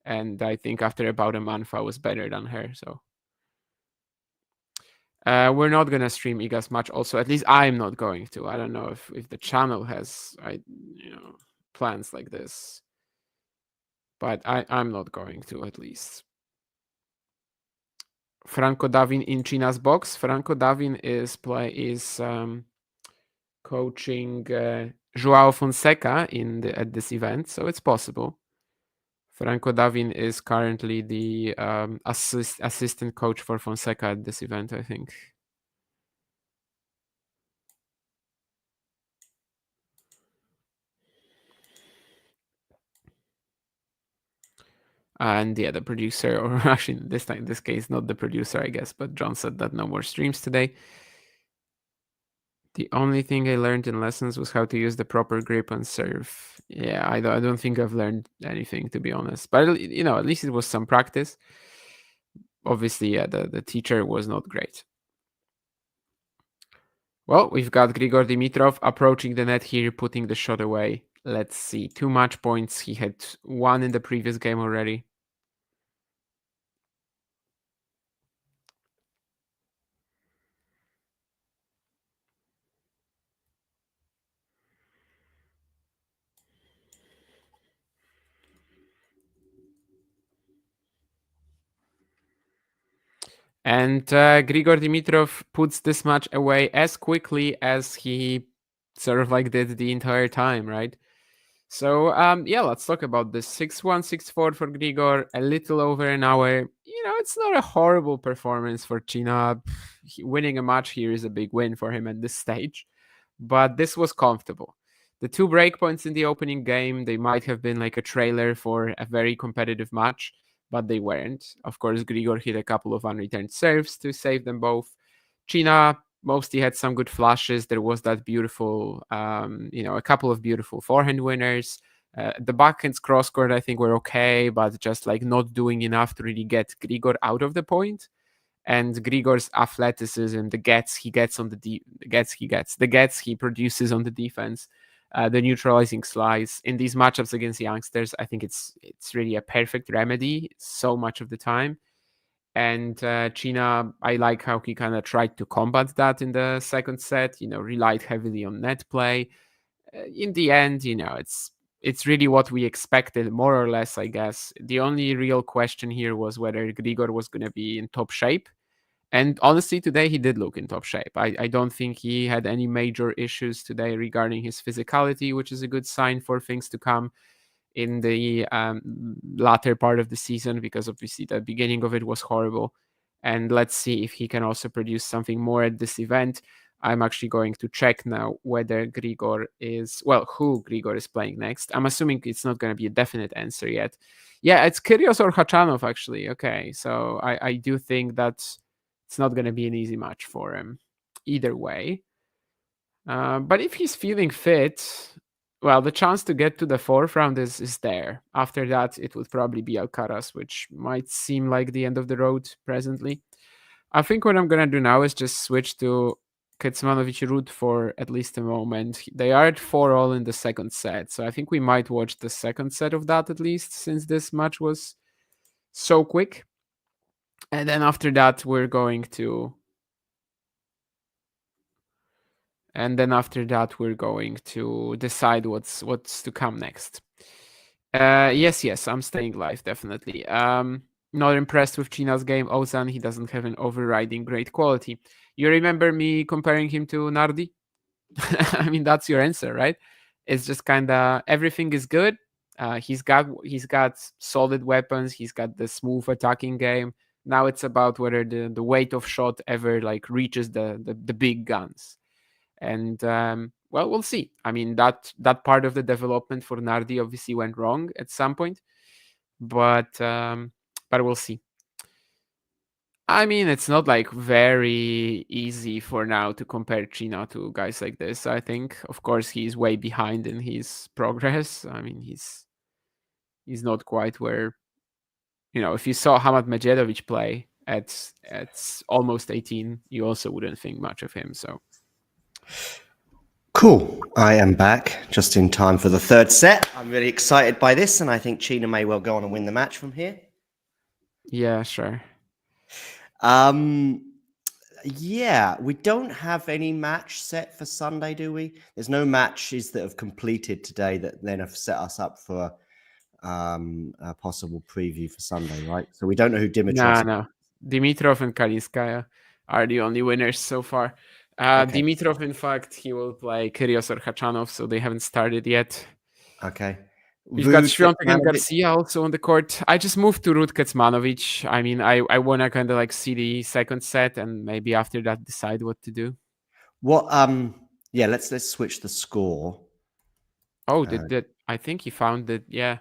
and I think after about a month I was better than her. So we're not gonna stream Iga's match. Also, at least I'm not going to. I don't know if the channel has plans like this, but I'm not going to, at least. Franco Davin in Cina's box. Franco Davin is coaching Joao Fonseca at this event, so it's possible. Franco Davin is currently the assistant coach for Fonseca at this event, I think. And yeah, the producer, or actually in this case, not the producer, I guess, but John said that no more streams today. The only thing I learned in lessons was how to use the proper grip and serve. Yeah, I don't think I've learned anything, to be honest. But at least it was some practice. Obviously, yeah, the teacher was not great. Well, we've got Grigor Dimitrov approaching the net here, putting the shot away. Let's see, too much points. He had one in the previous game already. And Grigor Dimitrov puts this match away as quickly as he sort of like did the entire time, right? So yeah, let's talk about this. 6-1, 6-4 for Grigor, a little over an hour. It's not a horrible performance for Cina. Winning a match here is a big win for him at this stage, but this was comfortable. The 2 breakpoints in the opening game, they might have been like a trailer for a very competitive match, but they weren't. Of course, Grigor hit a couple of unreturned serves to save them both. Cina mostly had some good flashes. There was that beautiful, a couple of beautiful forehand winners. The backhands cross court, I think, were okay, but just like not doing enough to really get Grigor out of the point. And Grigor's athleticism, the gets he produces on the defense, the neutralizing slice in these matchups against youngsters, I think it's really a perfect remedy so much of the time. And Cina, I like how he kind of tried to combat that in the second set, relied heavily on net play. In the end, it's really what we expected, more or less, I guess. The only real question here was whether Grigor was going to be in top shape. And honestly, today he did look in top shape. I don't think he had any major issues today regarding his physicality, which is a good sign for things to come in the latter part of the season, because obviously the beginning of it was horrible. And let's see if he can also produce something more at this event. I'm actually going to check now whether Grigor is, who Grigor is playing next. I'm assuming it's not going to be a definite answer yet. Yeah, it's Kyrgios or Khachanov, actually. Okay, so I do think that it's not going to be an easy match for him either way. But if he's feeling fit, well, the chance to get to the fourth round is there. After that, it would probably be Alcaraz, which might seem like the end of the road presently. I think what I'm going to do now is just switch to Kecmanovic Ruud for at least a moment. They are at 4-all in the second set, so I think we might watch the second set of that at least, since this match was so quick. And then after that, we're going to decide what's to come next. Yes, I'm staying live, definitely. Not impressed with Cina's game. Ozan, he doesn't have an overriding great quality. You remember me comparing him to Nardi? I mean, that's your answer, right? It's just kind of everything is good. He's got solid weapons. He's got the smooth attacking game. Now it's about whether the weight of shot ever like reaches the big guns. And we'll see. I mean, that part of the development for Nardi obviously went wrong at some point, but we'll see. I mean, it's not like very easy for now to compare Cina to guys like this. I think, of course, he's way behind in his progress. I mean, he's not quite where, if you saw Hamad Medjedovic play at almost 18, you also wouldn't think much of him. So. Cool. I am back just in time for the third set. I'm really excited by this, and I think Cina may well go on and win the match from here. Yeah, sure. Yeah, we don't have any match set for Sunday, do we? There's no matches that have completed today that then have set us up for a possible preview for Sunday, right? So we don't know who Dimitrov. No. Dimitrov and Kalinskaya are the only winners so far. Okay. Dimitrov, in fact, he will play Kyrgios or Khachanov, so they haven't started yet. Okay. We've got Swiatek and Garcia also on the court. I just moved to Ruud Kecmanovic. I mean, I want to kind of like see the second set and maybe after that decide what to do. What? Yeah, let's switch the score. Oh, I think he found it. Yeah.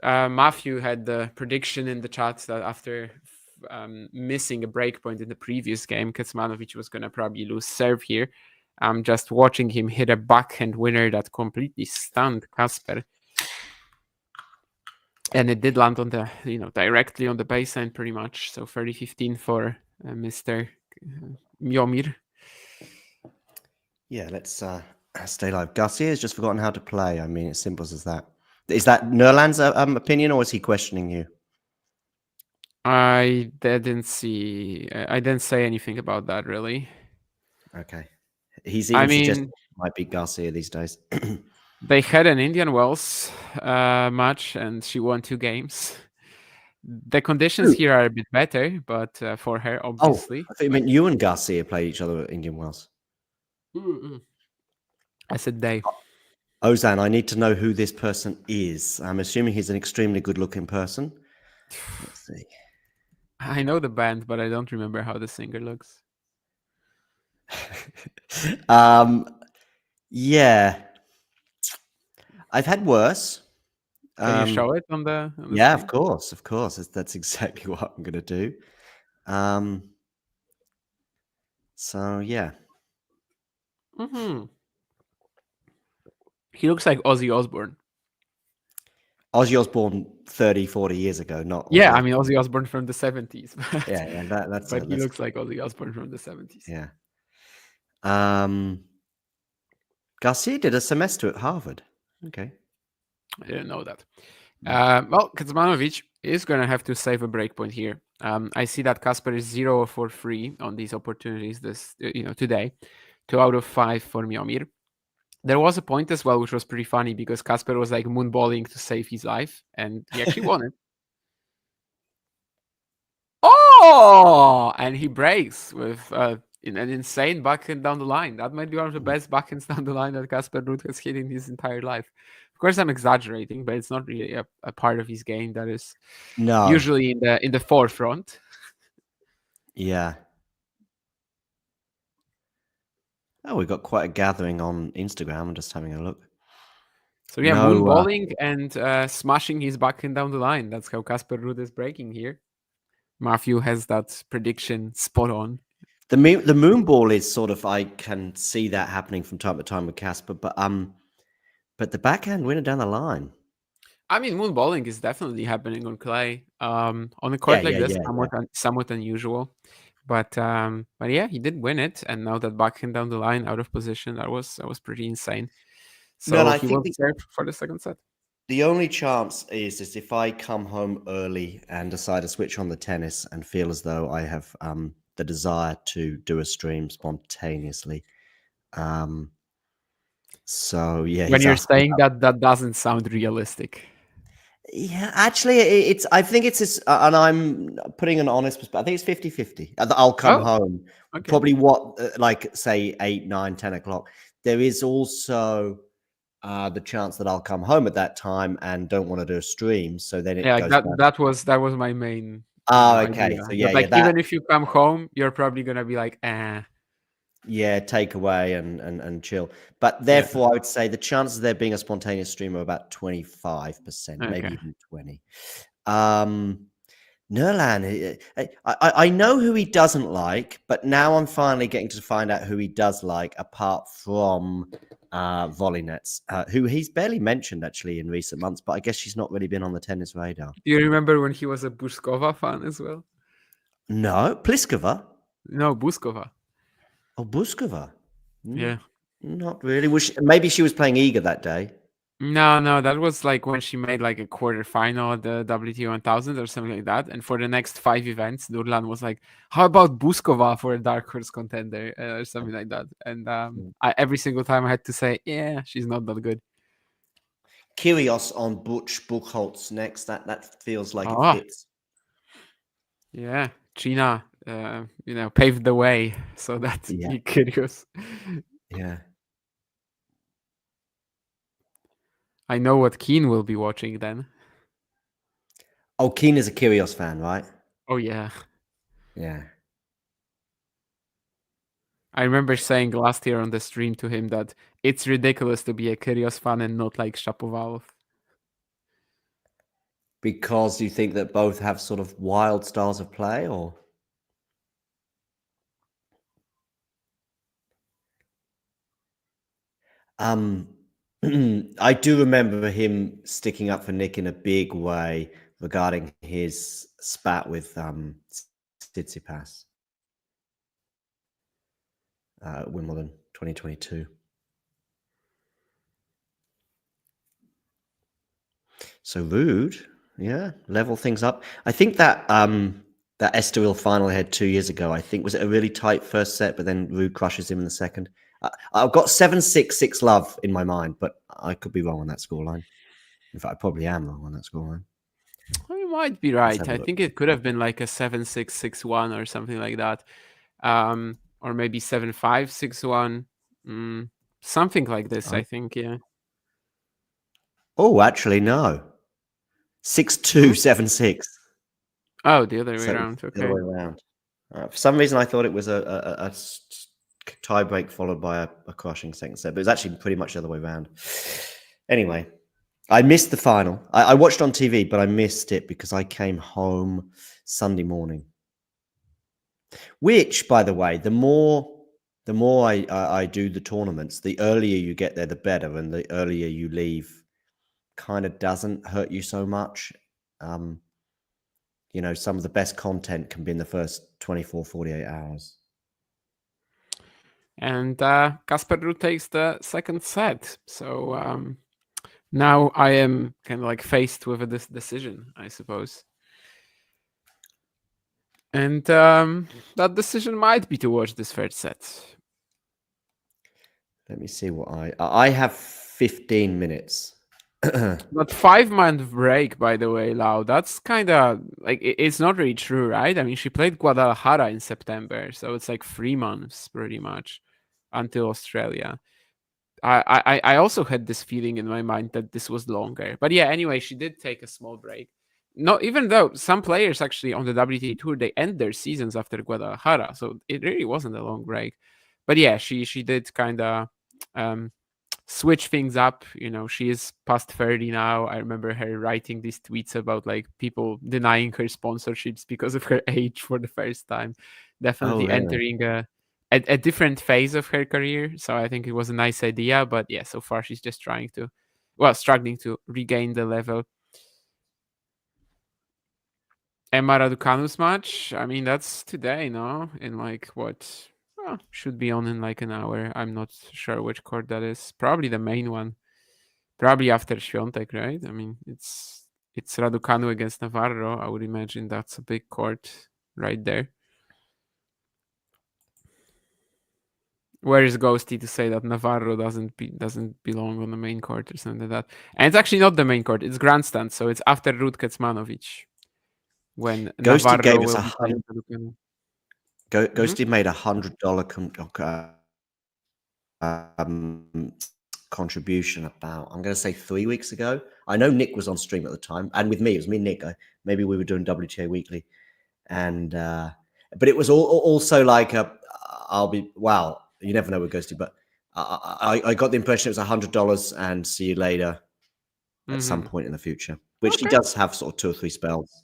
Matthew had the prediction in the chat that after missing a break point in the previous game, Kecmanovic was going to probably lose serve here. I'm just watching him hit a backhand winner that completely stunned Kasper. And it did land on the, directly on the baseline pretty much. So 30-15 for Mr. Miomir. Yeah, let's stay live. Garcia has just forgotten how to play. I mean, it's simple as that. Is that Nerland's opinion, or is he questioning you? I didn't say anything about that, really. Okay. He's even suggested it might be Garcia these days. They had an Indian Wells match, and she won 2 games. The conditions here are a bit better, but for her, obviously. Oh, I thought you meant you and Garcia played each other at Indian Wells. I said they. Ozan, I need to know who this person is. I'm assuming he's an extremely good-looking person. Let's see. I know the band, but I don't remember how the singer looks. Yeah. I've had worse. Can you show it on the yeah, screen? of course. That's exactly what I'm going to do. So, yeah. He looks like Ozzy Osbourne. Ozzy Osbourne 30, 40 years ago, not... Yeah, I mean, Ozzy Osbourne from the 70s. But, yeah, that's... But he looks like Ozzy Osbourne from the 70s. Yeah. Garcia did a semester at Harvard. Okay. I didn't know that. Well, Kecmanovic is going to have to save a breakpoint here. I see that Kasper is 0 for 3 on these opportunities today. 2 out of 5 for Miomir. There was a point as well, which was pretty funny because Kasper was like moonballing to save his life, and he actually won it. Oh! And he breaks with an insane backhand down the line. That might be one of the best backhands down the line that Kasper Ruud has hit in his entire life. Of course, I'm exaggerating, but it's not really a part of his game that is usually in the forefront. Yeah. Oh, we've got quite a gathering on Instagram. I'm just having a look. So yeah, moon bowling and smashing his backhand down the line. That's how Casper Ruud is breaking here. Matthew has that prediction spot on. The moon ball is sort of, I can see that happening from time to time with Casper, but the backhand winner down the line. I mean, moon bowling is definitely happening on clay. On a court like this, somewhat unusual. But yeah, he did win it, and now that backhand down the line, out of position, that was pretty insane. So I he think will serve for the second set. The only chance is if I come home early and decide to switch on the tennis and feel as though I have the desire to do a stream spontaneously. So yeah, when you're saying that doesn't sound realistic. Yeah, actually, I think it's and I'm putting an honest perspective. I think it's 50-50. I'll come home probably like say 8, 9, 10 o'clock. There is also the chance that I'll come home at that time and don't want to do a stream. So then it goes that was my main. Okay. Idea. So yeah, like even if you come home, you're probably gonna be like, Yeah, take away and chill. But therefore, I would say the chances of there being a spontaneous stream are about 25%, maybe even 20. Nurlan, I know who he doesn't like, but now I'm finally getting to find out who he does like, apart from volley nets, who he's barely mentioned actually in recent months, but I guess she's not really been on the tennis radar. Do you remember when he was a Buskova fan as well? No, Pliskova? No, Buskova. Oh, Buskova? Yeah. Not really. Maybe she was playing Iga that day. No, that was like when she made like a quarterfinal at the WTA 1000 or something like that. And for the next 5 events, Nurlan was like, "How about Buskova for a dark horse contender or something like that?" And every single time I had to say, "Yeah, she's not that good." Kyrgios on Butch Buchholz next. That feels like it fits. Yeah, Cina, paved the way so that Kyrgios. Yeah. I know what Keen will be watching then. Oh, Keen is a Kyrgios fan, right? Oh, yeah. Yeah. I remember saying last year on the stream to him that it's ridiculous to be a Kyrgios fan and not like Shapovalov. Because you think that both have sort of wild styles of play, or? I do remember him sticking up for Nick in a big way regarding his spat with Tsitsipas. Wimbledon 2022. So Ruud, level things up. I think that that Estoril final he had 2 years ago, I think, was it a really tight first set, but then Ruud crushes him in the second. I've got 7-6, 6-love in my mind, but I could be wrong on that scoreline. In fact, I probably am wrong on that scoreline. You might be right. I think it could have been like a 7-6, 6-1 or something like that. Or maybe 7-5, 6-1. Something like this, I think, yeah. Oh, actually, no. 6-2, 7-6. Oh, the other way around. Okay. The other way around. For some reason, I thought it was a tie break followed by a crushing second set, but it was actually pretty much the other way around. Anyway, I missed the final. I watched on TV, but I missed it because I came home Sunday morning. Which, by the way, the more I do the tournaments, the earlier you get there, the better, and the earlier you leave kind of doesn't hurt you so much. Some of the best content can be in the first 24, 48 hours. And Casper Ruud takes the second set. So now I am kind of like faced with this decision, I suppose. And that decision might be to watch this third set. Let me see what I have 15 minutes. But 5-month break, by the way, Lau, that's kind of like, it's not really true, right? I mean, she played Guadalajara in September, so it's like 3 months pretty much until Australia. I also had this feeling in my mind that this was longer. But yeah, anyway, she did take a small break. No, even though some players actually on the WTA Tour, they end their seasons after Guadalajara, so it really wasn't a long break. but yeah, she did kind of switch things up. She is past 30 now. I remember her writing these tweets about like people denying her sponsorships because of her age for the first time. Definitely really? entering a different phase of her career. So I think it was a nice idea. But yeah, so far she's just struggling to regain the level. Emma Raducanu's match, I mean, that's today, no? In like what? Should be on in like an hour. I'm not sure which court that is. Probably the main one. Probably after Świątek, right? I mean, it's Raducanu against Navarro. I would imagine that's a big court right there. Where is Ghosty to say that Navarro doesn't belong on the main court or something like that? And it's actually not the main court. It's grandstand, so it's after Ruud Kecmanovic. When Ghosty Navarro gave us will be playing Raducanu. Ghosty made $100 contribution about, I'm going to say 3 weeks ago. I know Nick was on stream at the time, and with me, it was me and Nick. Maybe we were doing WTA Weekly, and but it was also like wow, you never know with Ghosty, but I got the impression it was $100 and see you later at some point in the future, which he does have sort of 2 or 3 spells.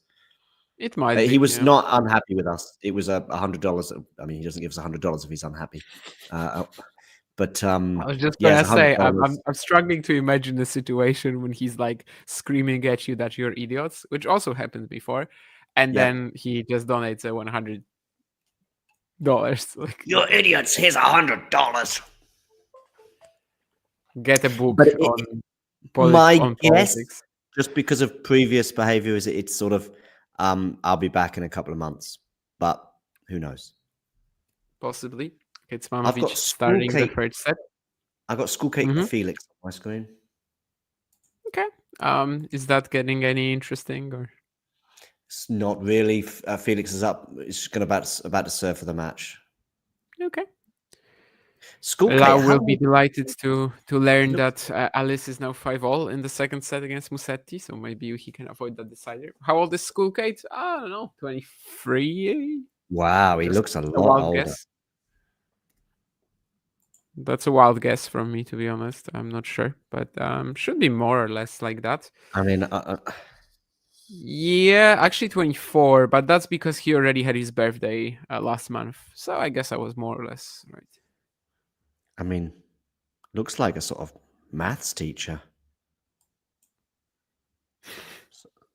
It might be. He was not unhappy with us. It was $100. I mean, he doesn't give us $100 if he's unhappy. But I was just gonna say, I'm struggling to imagine the situation when he's like screaming at you that you're idiots, which also happened before, and then he just donates $100. Like, you're idiots. Here's $100. Get a book on guess, just because of previous behavior, is it's sort of I'll be back in a couple of months, but who knows? Possibly. Kecmanovic starting the third set. I've got School Cake Felix on my screen. Okay. Is that getting any interesting or? It's not really. Felix is up. It's about to serve for the match. Okay. School Cake. I will be delighted to learn that Alice is now 5-all in the second set against Musetti, so maybe he can avoid that decider. How old is School Cake? I don't know, 23. Wow, he looks a lot older. Guess. That's a wild guess from me, to be honest. I'm not sure, but should be more or less like that. I mean, yeah, actually 24, but that's because he already had his birthday last month. So I guess I was more or less right. I mean, looks like a sort of maths teacher.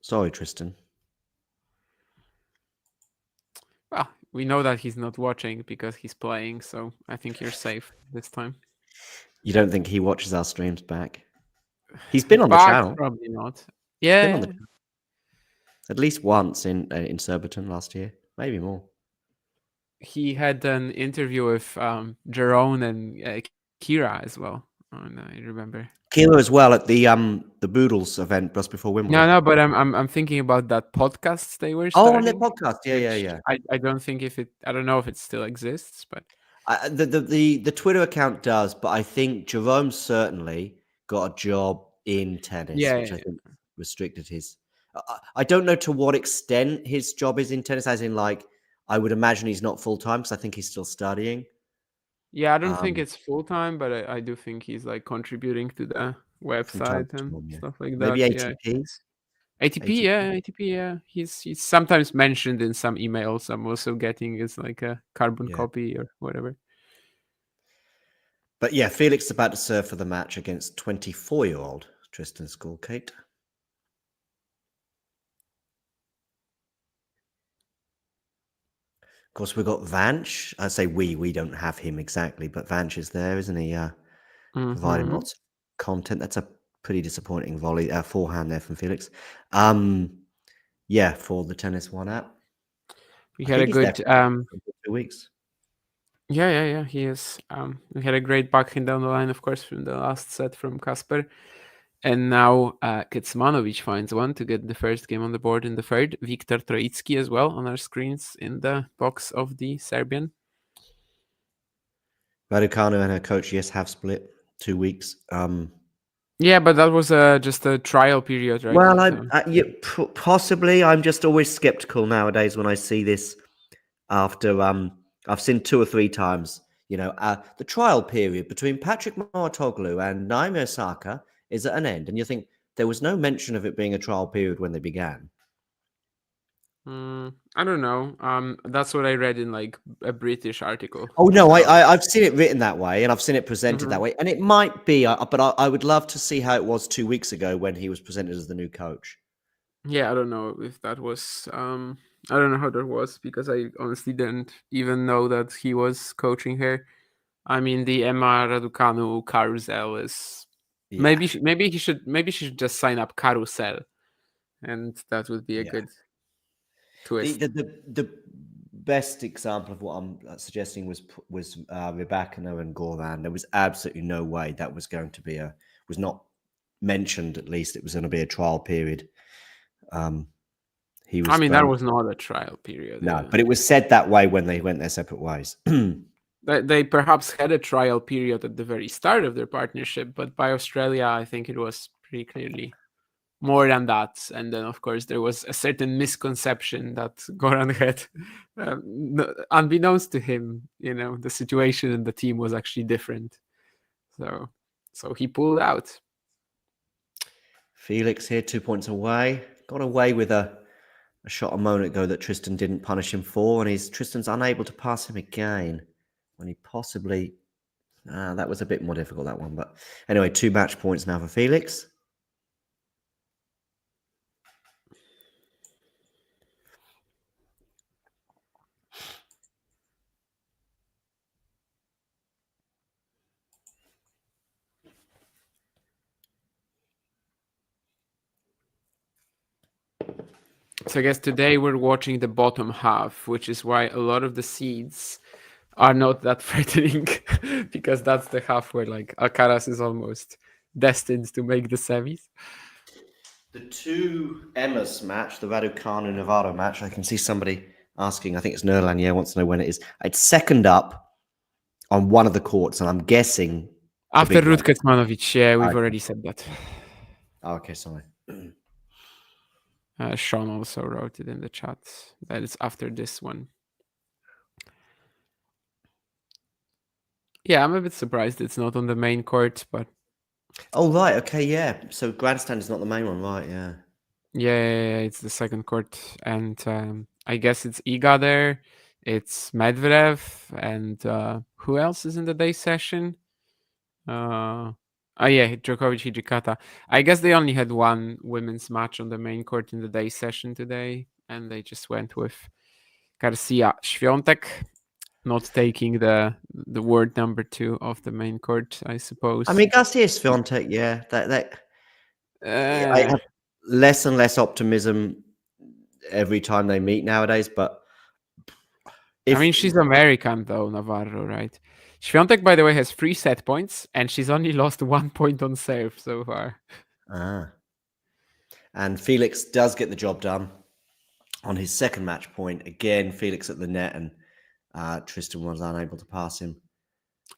Sorry, Tristan. Well, we know that he's not watching because he's playing, so I think you're safe this time. You don't think he watches our streams back? He's been on the channel. Probably not. Yeah. At least once in Surbiton last year, maybe more. He had an interview with Jerome and Kira as well. I remember. Kira as well at the Boodles event just before Wimbledon. No, but I'm thinking about that podcast they were Oh, starting. on their podcast, yeah. I don't think I don't know if it still exists, but the Twitter account does. But I think Jerome certainly got a job in tennis, which I think restricted his. I don't know to what extent his job is in tennis, as in like I would imagine he's not full time because I think he's still studying. Yeah, I don't think it's full time, but I do think he's like contributing to the website and stuff like that. Maybe ATP. ATP, yeah. He's sometimes mentioned in some emails. I'm also getting as like a carbon copy or whatever. But yeah, Felix is about to serve for the match against 24-year-old Tristan Schoolkate. Of course, we've got Vanch. I say we don't have him exactly, but Vanch is there, isn't he? Providing lots of content. That's a pretty disappointing volley, forehand there from Felix. Yeah, for the Tennis One app. We had a good 2 weeks. Yeah, he is. We had a great backhand down the line, of course, from the last set from Kasper. And now Kecmanovic finds one to get the first game on the board in the third. Viktor Troicki as well on our screens in the box of the Serbian. Raducanu and her coach, yes, have split 2 weeks. Yeah, but that was just a trial period, right? Well, possibly. I'm just always skeptical nowadays when I see this after... I've seen 2 or 3 times. the trial period between Patrick Mouratoglou and Naomi Osaka is at an end. And you think there was no mention of it being a trial period when they began. I don't know. That's what I read in like a British article. Oh no, I've seen it written that way, and I've seen it presented that Mhm. way, and it might be, but I would love to see how it was 2 weeks ago when he was presented as the new coach. Yeah, I don't know if that was. I don't know how that was because I honestly didn't even know that he was coaching her. I mean, the Emma Raducanu carousel is maybe she should just sign up carousel, and that would be a good twist. The best example of what I'm suggesting was Rebecca and Goran. There was absolutely no way that was going to be was not mentioned. At least it was going to be a trial period. He was. I mean, that was not a trial period. No, but it was said that way when they went their separate ways. They perhaps had a trial period at the very start of their partnership, but by Australia, I think it was pretty clearly more than that. And then, of course, there was a certain misconception that Goran had. Unbeknownst to him, the situation in the team was actually different. So he pulled out. Felix here, 2 points away. Got away with a shot a moment ago that Tristan didn't punish him for, and Tristan's unable to pass him again when he possibly... that was a bit more difficult, that one. But anyway, 2 match points now for Felix. So I guess today we're watching the bottom half, which is why a lot of the seeds are not that threatening because that's the half where like Alcaraz is almost destined to make the semis. The 2 Emmas match, the Raducanu Navarro match, I can see somebody asking, I think it's Nerlan, wants to know when it is. It's second up on one of the courts, and I'm guessing... After Ruud Kecmanovic, we've already said that. Oh, okay, sorry. Sean also wrote it in the chat that it's after this one. Yeah, I'm a bit surprised it's not on the main court, but... Oh, right, okay, yeah. So grandstand is not the main one, right, yeah. Yeah, it's the second court. And I guess it's Iga there, it's Medvedev, and who else is in the day session? Djokovic, Hijikata. I guess they only had one women's match on the main court in the day session today, and they just went with Garcia Świątek, not taking the word number 2 of the main court, I suppose. I mean, Garcia Świątek, yeah. I have less and less optimism every time they meet nowadays, but... I mean, she's American, though, Navarro, right? Świątek, by the way, has 3 set points, and she's only lost 1 point on serve so far. And Felix does get the job done on his second match point. Again, Felix at the net, and Tristan was unable to pass him.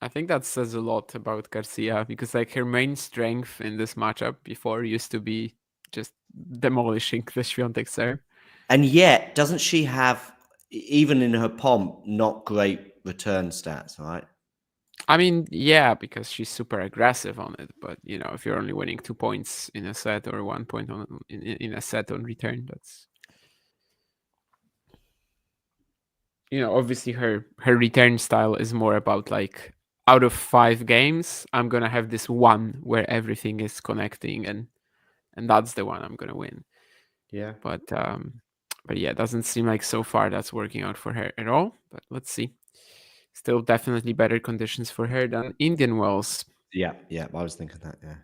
I think that says a lot about Garcia, because like her main strength in this matchup before used to be just demolishing the Świątek serve. And yet, doesn't she have, even in her pomp, not great return stats, right? I mean, yeah, because she's super aggressive on it. But, if you're only winning 2 points in a set or 1 point in a set on return, that's... obviously her return style is more about like, out of 5 games, I'm going to have this one where everything is connecting and that's the one I'm going to win. Yeah. But yeah, it doesn't seem like so far that's working out for her at all. But let's see. Still definitely better conditions for her than Indian Wells. Yeah, I was thinking that, yeah.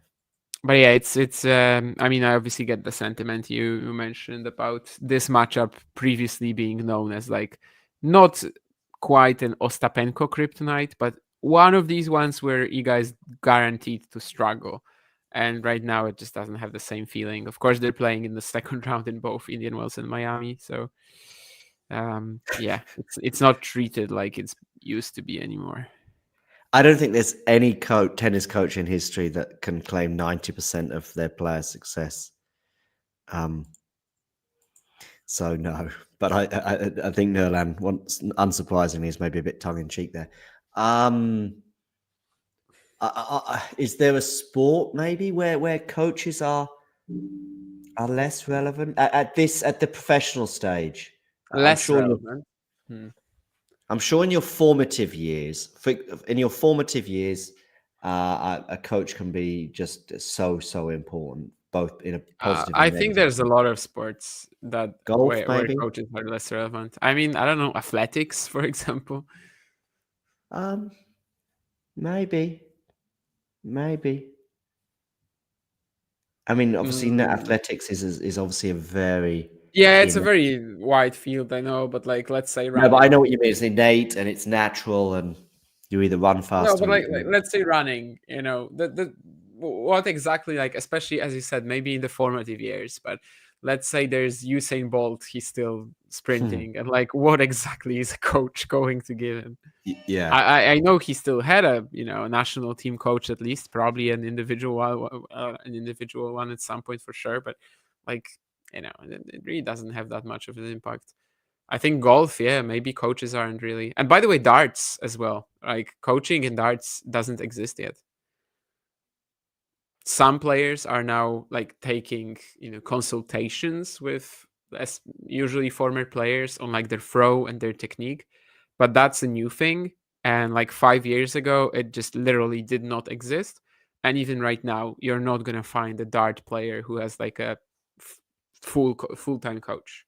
But yeah, it's I mean, I obviously get the sentiment you mentioned about this matchup previously being known as like not quite an Ostapenko kryptonite, but one of these ones where Iga is guaranteed to struggle. And right now it just doesn't have the same feeling. Of course, they're playing in the second round in both Indian Wells and Miami. So yeah, it's not treated like it's used to be anymore. I don't think there's any tennis coach in history that can claim 90% of their players' success. So no, but I think Nerlan, unsurprisingly, is maybe a bit tongue-in-cheek there. Is there a sport maybe where coaches are less relevant at the professional stage? Less relevant. I'm sure in your formative years, a coach can be just so important, both in a positive I and think negative. there's a lot of sports that Golf, where maybe? coaches are less relevant. I mean, I don't know, athletics, for example. Maybe. I mean, obviously, athletics is obviously a very it's a very wide field, I know, but like, let's say running. No, but I know what you mean. It's innate and it's natural, and you either run faster. No, but like let's say running. The what exactly, like, especially as you said, maybe in the formative years, but let's say there's Usain Bolt, he's still sprinting, and like, what exactly is a coach going to give him? Yeah, I know he still had a national team coach, at least, probably an individual one at some point for sure, but like, it really doesn't have that much of an impact. I think golf, maybe coaches aren't really. And by the way, darts as well. Like, coaching in darts doesn't exist yet. Some players are now like taking consultations with usually former players on like their throw and their technique, but that's a new thing. And like 5 years ago, it just literally did not exist. And even right now, you're not gonna find a dart player who has like a full-time coach.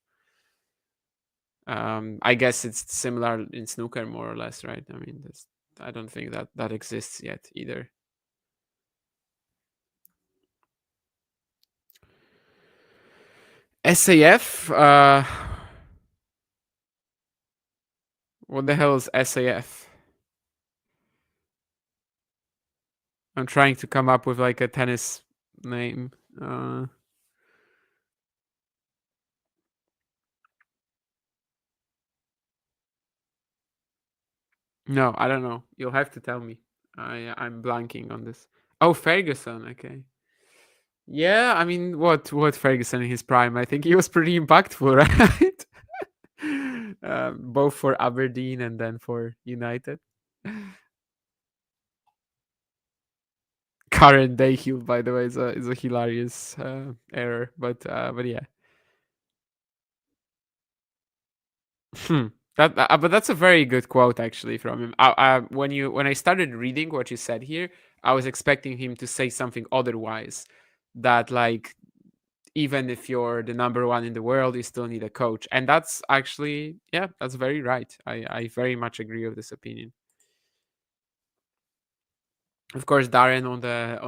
I guess it's similar in snooker, more or less, right? I mean, I don't think that exists yet either. SAF? What the hell is SAF? I'm trying to come up with like a tennis name. No, I don't know. You'll have to tell me. I'm blanking on this. Oh, Ferguson. Okay. Yeah, I mean, what Ferguson in his prime? I think he was pretty impactful, right? Both for Aberdeen and then for United. Karen Dayhill, by the way, is a hilarious error, but yeah. But that's a very good quote actually from him. When I started reading what you said here, I was expecting him to say something otherwise. That like, even if you're the number one in the world, you still need a coach, and that's actually that's very right. I very much agree with this opinion. Of course, Darren on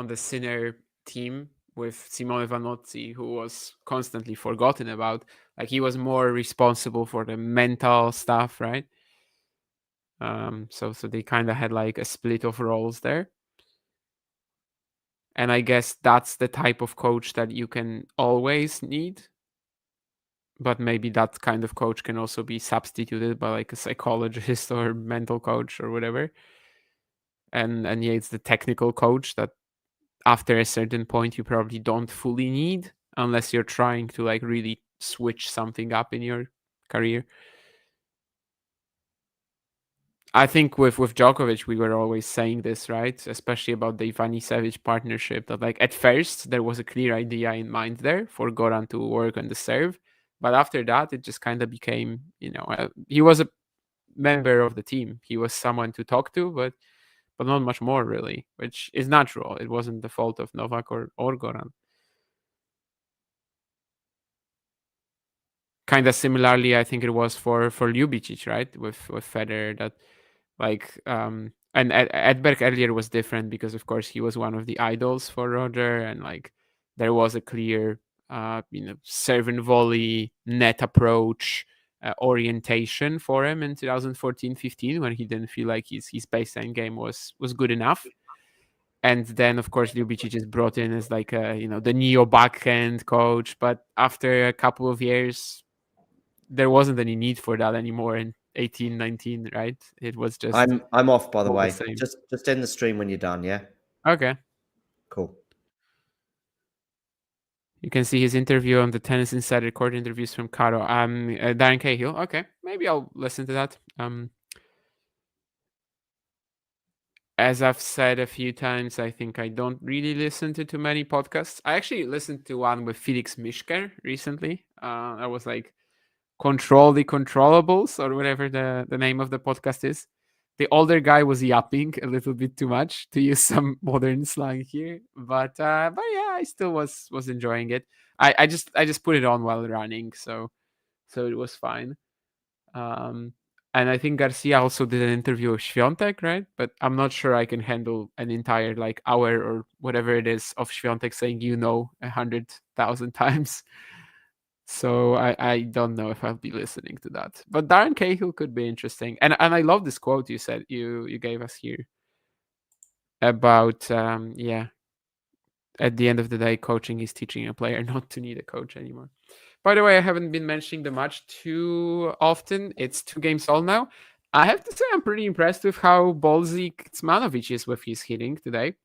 the Sinner team with Simone Vanozzi, who was constantly forgotten about. Like, he was more responsible for the mental stuff, right? So they kind of had like a split of roles there. And I guess that's the type of coach that you can always need. But maybe that kind of coach can also be substituted by like a psychologist or mental coach or whatever. And it's the technical coach that after a certain point you probably don't fully need, unless you're trying to like really switch something up in your career. I think with Djokovic, we were always saying this, right? Especially about the Ivanisevic partnership, that like at first there was a clear idea in mind there for Goran to work on the serve. But after that, it just kind of became, he was a member of the team. He was someone to talk to, but not much more really, which is natural. It wasn't the fault of Novak or Goran. Kind of similarly, I think it was for Ljubicic, right? With Federer, that like and Edberg earlier was different because of course he was one of the idols for Roger, and like there was a clear serve and volley net approach orientation for him in 2014-15 when he didn't feel like his baseline game was good enough. And then of course Ljubicic is brought in as like the neo backhand coach, but after a couple of years there wasn't any need for that anymore in 18-19, right? It was just I'm off, by the way. Same. Just end the stream when you're done, yeah? Okay. Cool. You can see his interview on the Tennis Insider Court interviews from Caro. Darren Cahill. Okay, maybe I'll listen to that. as I've said a few times, I think I don't really listen to too many podcasts. I actually listened to one with Felix Mischker recently. I was like, Control the Controllables, or whatever the name of the podcast is. The older guy was yapping a little bit too much, to use some modern slang here. But yeah, I still was enjoying it. I just put it on while running, so it was fine. And I think Garcia also did an interview with Świątek, right? But I'm not sure I can handle an entire like hour or whatever it is of Świątek saying 100,000 times. So I don't know if I'll be listening to that. But Darren Cahill could be interesting. And I love this quote you said you gave us here about at the end of the day, coaching is teaching a player not to need a coach anymore. By the way, I haven't been mentioning the match too often. It's 2 games all now. I have to say I'm pretty impressed with how ballsy Kecmanovic is with his hitting today.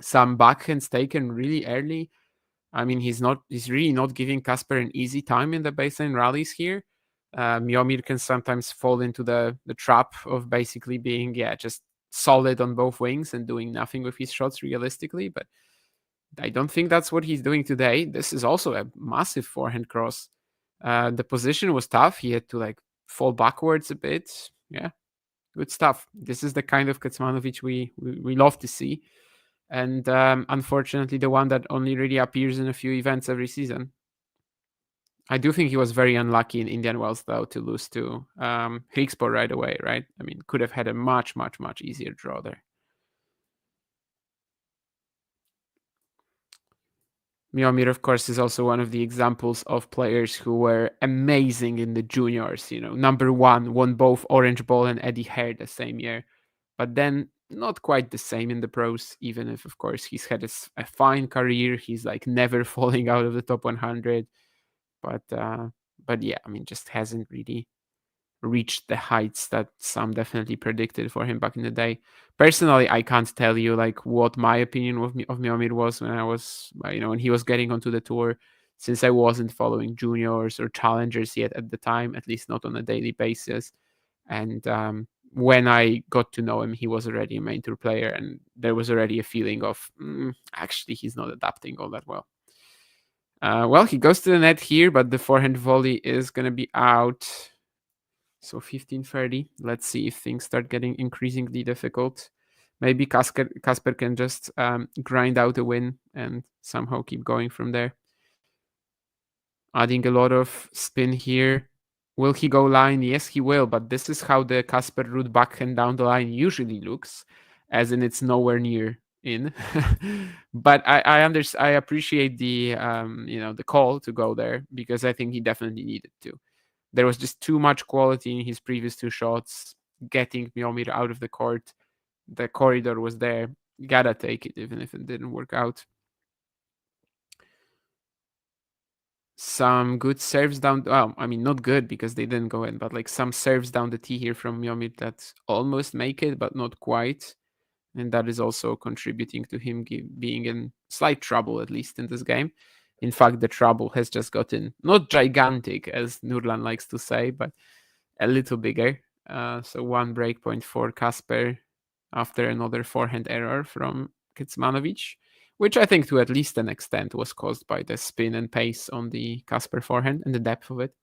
Some backhands taken really early. I mean, he's really not giving Kasper an easy time in the baseline rallies here. Miomir can sometimes fall into the trap of basically being just solid on both wings and doing nothing with his shots realistically, but I don't think that's what he's doing today. This is also a massive forehand cross. The position was tough. He had to like fall backwards a bit. Yeah, good stuff. This is the kind of Kecmanovic we love to see. And unfortunately, the one that only really appears in a few events every season. I do think he was very unlucky in Indian Wells, though, to lose to Grigor right away, right? I mean, could have had a much, much, much easier draw there. Miomir, of course, is also one of the examples of players who were amazing in the juniors. Number 1, won both Orange Ball and Eddie Hare the same year, but then not quite the same in the pros, even if, of course, he's had a fine career. He's like never falling out of the top 100. But yeah, I mean, just hasn't really reached the heights that some definitely predicted for him back in the day. Personally, I can't tell you like what my opinion of Miomir was when I was, when he was getting onto the tour, since I wasn't following juniors or challengers yet at the time, at least not on a daily basis. And when I got to know him, he was already a main tour player, and there was already a feeling of actually he's not adapting all that well. Well, he goes to the net here, but the forehand volley is going to be out. So 15-30. Let's see if things start getting increasingly difficult. Maybe Kasper can just grind out a win and somehow keep going from there. Adding a lot of spin here. Will he go line? Yes, he will. But this is how the Kasper Ruud backhand down the line usually looks, as in it's nowhere near in. But I appreciate the the call to go there, because I think he definitely needed to. There was just too much quality in his previous 2 shots, getting Miomir out of the court. The corridor was there. You gotta take it, even if it didn't work out. Some good serves down. Well, I mean, not good because they didn't go in, but like some serves down the tee here from Miomir that almost make it, but not quite. And that is also contributing to him being in slight trouble, at least in this game. In fact, the trouble has just gotten not gigantic, as Nurlan likes to say, but a little bigger. So 1 breakpoint for Kasper after another forehand error from Kecmanovic, which I think to at least an extent was caused by the spin and pace on the Kasper forehand and the depth of it.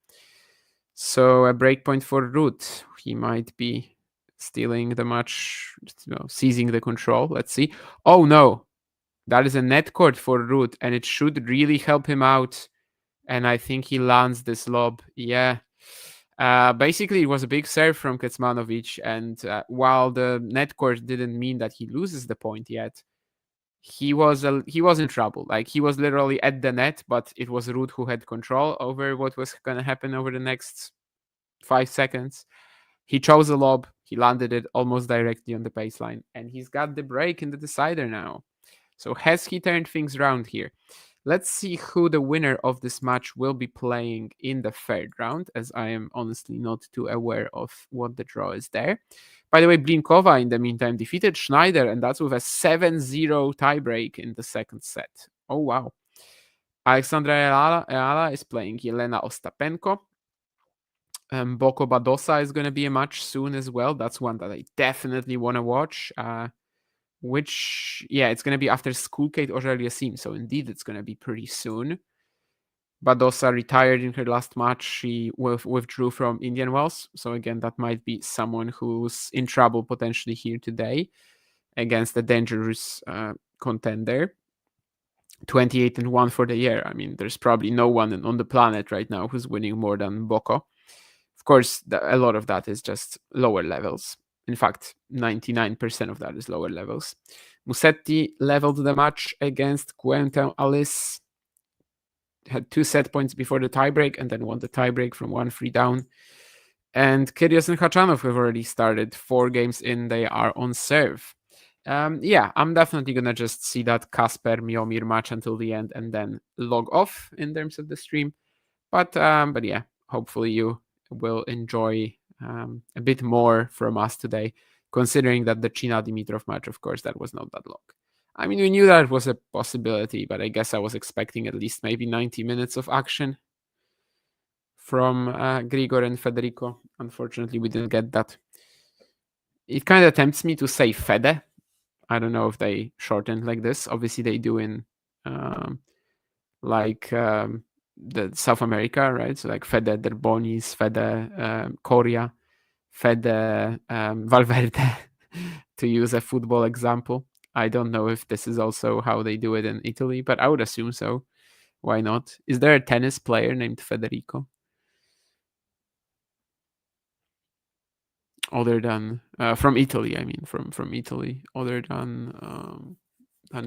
So a breakpoint for Ruud. He might be stealing the match, seizing the control. Let's see. Oh no, that is a net court for Ruud, and it should really help him out. And I think he lands this lob. Yeah. Basically, it was a big serve from Kecmanovic, and while the net court didn't mean that he loses the point yet, he was in trouble. Like, he was literally at the net, but it was Ruud who had control over what was going to happen over the next 5 seconds. He chose a lob. He landed it almost directly on the baseline, and he's got the break in the decider now. So has he turned things around here? Let's see who the winner of this match will be playing in the 3rd round, as I am honestly not too aware of what the draw is there. By the way, Blinkova, in the meantime, defeated Schneider, and that's with a 7-0 tiebreak in the 2nd set. Oh, wow. Alexandra Eala is playing Jelena Ostapenko. Boko Badosa is going to be a match soon as well. That's one that I definitely want to watch. which, yeah, it's going to be after Schoolkate Oželjasim. So indeed, it's going to be pretty soon. Badosa retired in her last match. She withdrew from Indian Wells. So again, that might be someone who's in trouble potentially here today against a dangerous contender. 28-1 for the year. I mean, there's probably no one on the planet right now who's winning more than Boko. Of course, a lot of that is just lower levels. In fact, 99% of that is lower levels. Musetti leveled the match against Quentin Alice. Had 2 set points before the tiebreak and then won the tiebreak from 1-3 down. And Kyrgios and Khachanov have already started. 4 games in, they are on serve. Yeah, I'm definitely going to just see that Kasper Miomir match until the end and then log off in terms of the stream. But yeah, hopefully you will enjoy a bit more from us today, considering that the Cina Dimitrov match, of course, that was not that long. I mean, we knew that it was a possibility, but I guess I was expecting at least maybe 90 minutes of action from Grigor and Federico. Unfortunately, we didn't get that. It kind of tempts me to say Fede. I don't know if they shortened like this. Obviously, they do in the South America, right? So like Fede Derbonis, Fede Coria, Fede Valverde, to use a football example. I don't know if this is also how they do it in Italy, but I would assume so. Why not? Is there a tennis player named Federico? Other than from Italy, I mean, from Italy, other than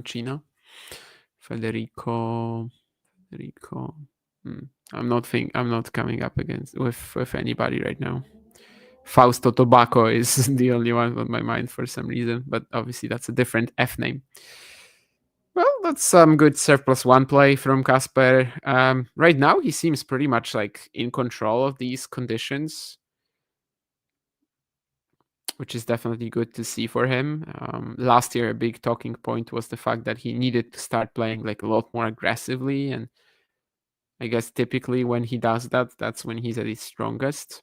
Cina. Federico. I'm not coming up against with anybody right now. Fausto Tobacco is the only one on my mind for some reason, but obviously that's a different F name. Well, that's some good serve +1 play from Kasper. Right now, he seems pretty much like in control of these conditions, which is definitely good to see for him. Last year, a big talking point was the fact that he needed to start playing like a lot more aggressively, and I guess typically when he does that, that's when he's at his strongest.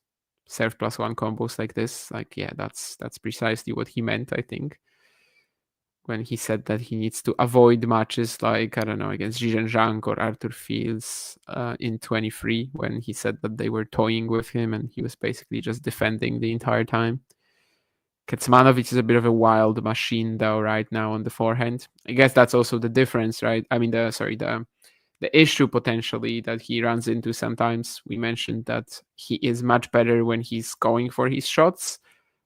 Serve +1 combos like this, like, yeah, that's precisely what he meant, I think, when he said that he needs to avoid matches like, I don't know, against Zhizhen Zhang or Arthur Fields in 23, when he said that they were toying with him and he was basically just defending the entire time. Kecmanovic is a bit of a wild machine, though, right now on the forehand. I guess that's also the difference, right? I mean, the issue potentially that he runs into sometimes. We mentioned that he is much better when he's going for his shots,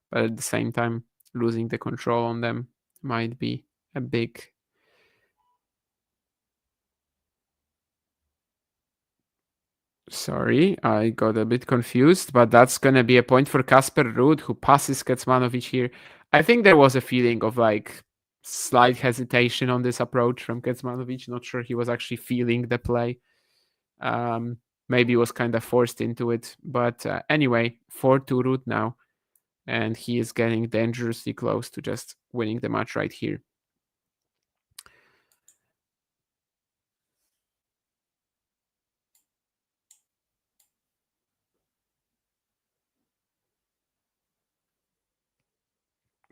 but at the same time, losing the control on them might be a big... Sorry, I got a bit confused, but that's going to be a point for Kasper Ruud, who passes Kecmanovic here. I think there was a feeling of like slight hesitation on this approach from Kecmanovic. Not sure he was actually feeling the play. Maybe was kind of forced into it. But anyway, 4-2 Ruud now. And he is getting dangerously close to just winning the match right here.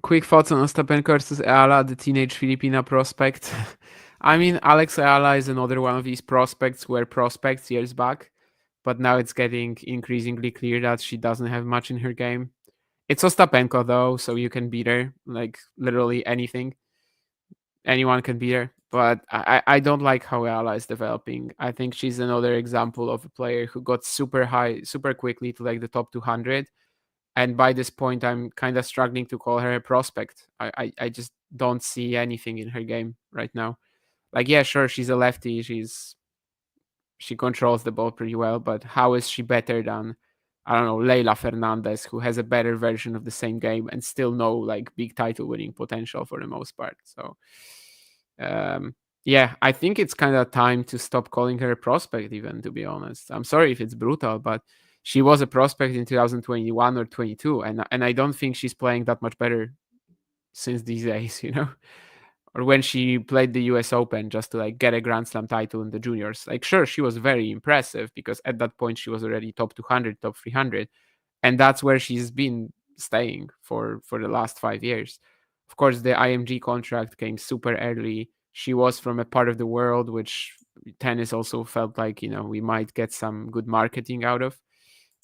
Quick thoughts on Ostapenko versus Eala, the teenage Filipina prospect. I mean, Alex Eala is another one of these prospects who were prospects years back, but now it's getting increasingly clear that she doesn't have much in her game. It's Ostapenko, though, so you can beat her, like literally anything. Anyone can beat her, but I don't like how Eala is developing. I think she's another example of a player who got super high, super quickly to like the top 200. And by this point, I'm kind of struggling to call her a prospect. I just don't see anything in her game right now. Like, yeah, sure, she's a lefty. She controls the ball pretty well, but how is she better than, I don't know, Leila Fernandez, who has a better version of the same game and still no like big title winning potential for the most part? So, yeah, I think it's kind of time to stop calling her a prospect, even, to be honest. I'm sorry if it's brutal, but she was a prospect in 2021 or 22, and I don't think she's playing that much better since these days, you know? Or when she played the US Open just to like get a Grand Slam title in the juniors. Like, sure, she was very impressive because at that point she was already top 200, top 300, and that's where she's been staying for the last 5 years. Of course, the IMG contract came super early. She was from a part of the world which tennis also felt like, we might get some good marketing out of.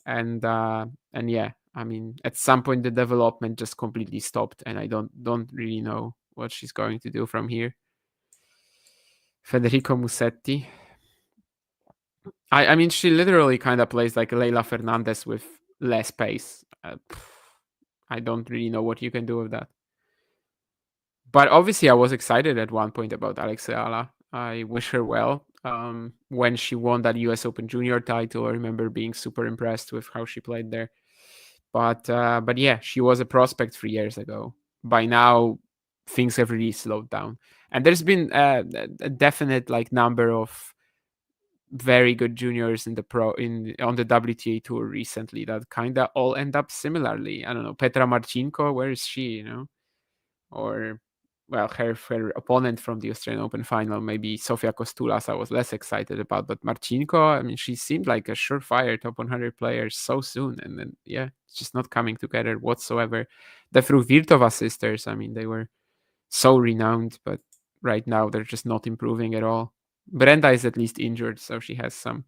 And yeah, I mean, at some point the development just completely stopped, and I don't really know what she's going to do from here. Federico Musetti. I mean, she literally kind of plays like Leila Fernandez with less pace. I don't really know what you can do with that. But obviously, I was excited at one point about Alex Ayala. I wish her well. When she won that US Open Junior title, I remember being super impressed with how she played there. But yeah, she was a prospect 3 years ago. By now, things have really slowed down, and there's been a definite number of very good juniors on the WTA tour recently that kind of all end up similarly. I don't know, Petra Marcinko, where is she? Or well, her opponent from the Australian Open final, maybe Sofia Kostulas, I was less excited about. But Marcinko, I mean, she seemed like a surefire top 100 player so soon, and then yeah, it's just not coming together whatsoever. The Fruhvirtova sisters, I mean, they were so renowned, but right now they're just not improving at all. Brenda is at least injured, so she has some.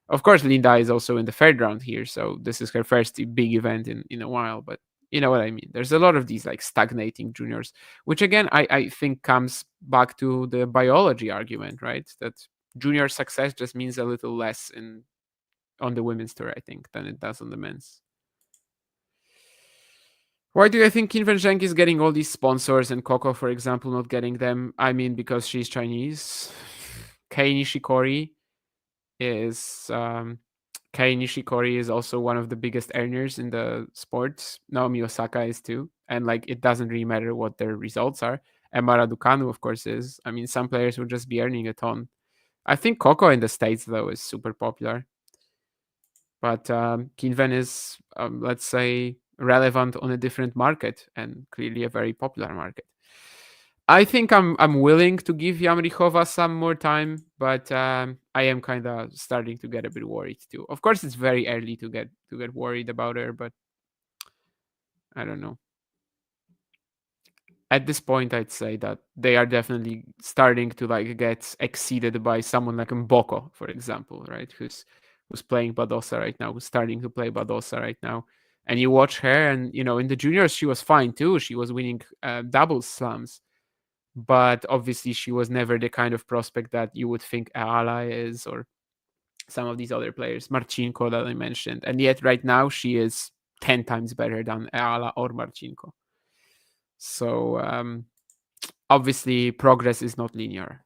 Of course, Linda is also in the third round here, so this is her first big event in a while. But you know what I mean. There's a lot of these stagnating juniors, which again I think comes back to the biology argument, right? That junior success just means a little less on the women's tour, I think, than it does on the men's. Why do I think Qin Zheng is getting all these sponsors and Coco, for example, not getting them? I mean, because she's Chinese. Kei Nishikori is also one of the biggest earners in the sport. Naomi Osaka is too. And it doesn't really matter what their results are. Emma Raducanu, of course, is. I mean, some players will just be earning a ton. I think Coco in the States, though, is super popular. But Qin is, let's say, relevant on a different market and clearly a very popular market. I think I'm willing to give Yamrichova some more time, but I am kind of starting to get a bit worried too. Of course, it's very early to get worried about her, but I don't know. At this point, I'd say that they are definitely starting to get exceeded by someone like Mboko, for example, right? Who's playing Badosa right now, who's starting to play Badosa right now. And you watch her, and in the juniors she was fine too. She was winning doubles slams. But obviously she was never the kind of prospect that you would think Ayala is, or some of these other players, Marcinko that I mentioned. And yet right now she is 10 times better than Ayala or Marcinko. So obviously progress is not linear.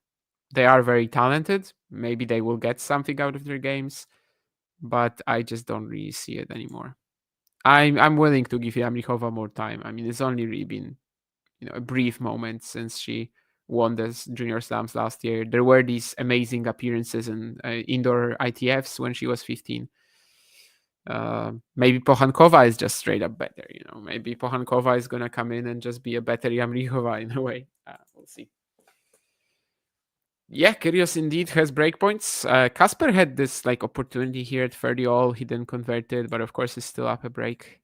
They are very talented. Maybe they will get something out of their games, but I just don't really see it anymore. I'm willing to give Yamrichova more time. I mean, it's only really been a brief moment since she won the junior slams last year. There were these amazing appearances in indoor ITFs when she was 15. Maybe Pohankova is just straight up better. Maybe Pohankova is gonna come in and just be a better Yamrichova in a way. We'll see. Yeah, Kyrgios indeed has breakpoints. Kasper had this opportunity here at 30-all. He didn't convert it, but of course he's still up a break.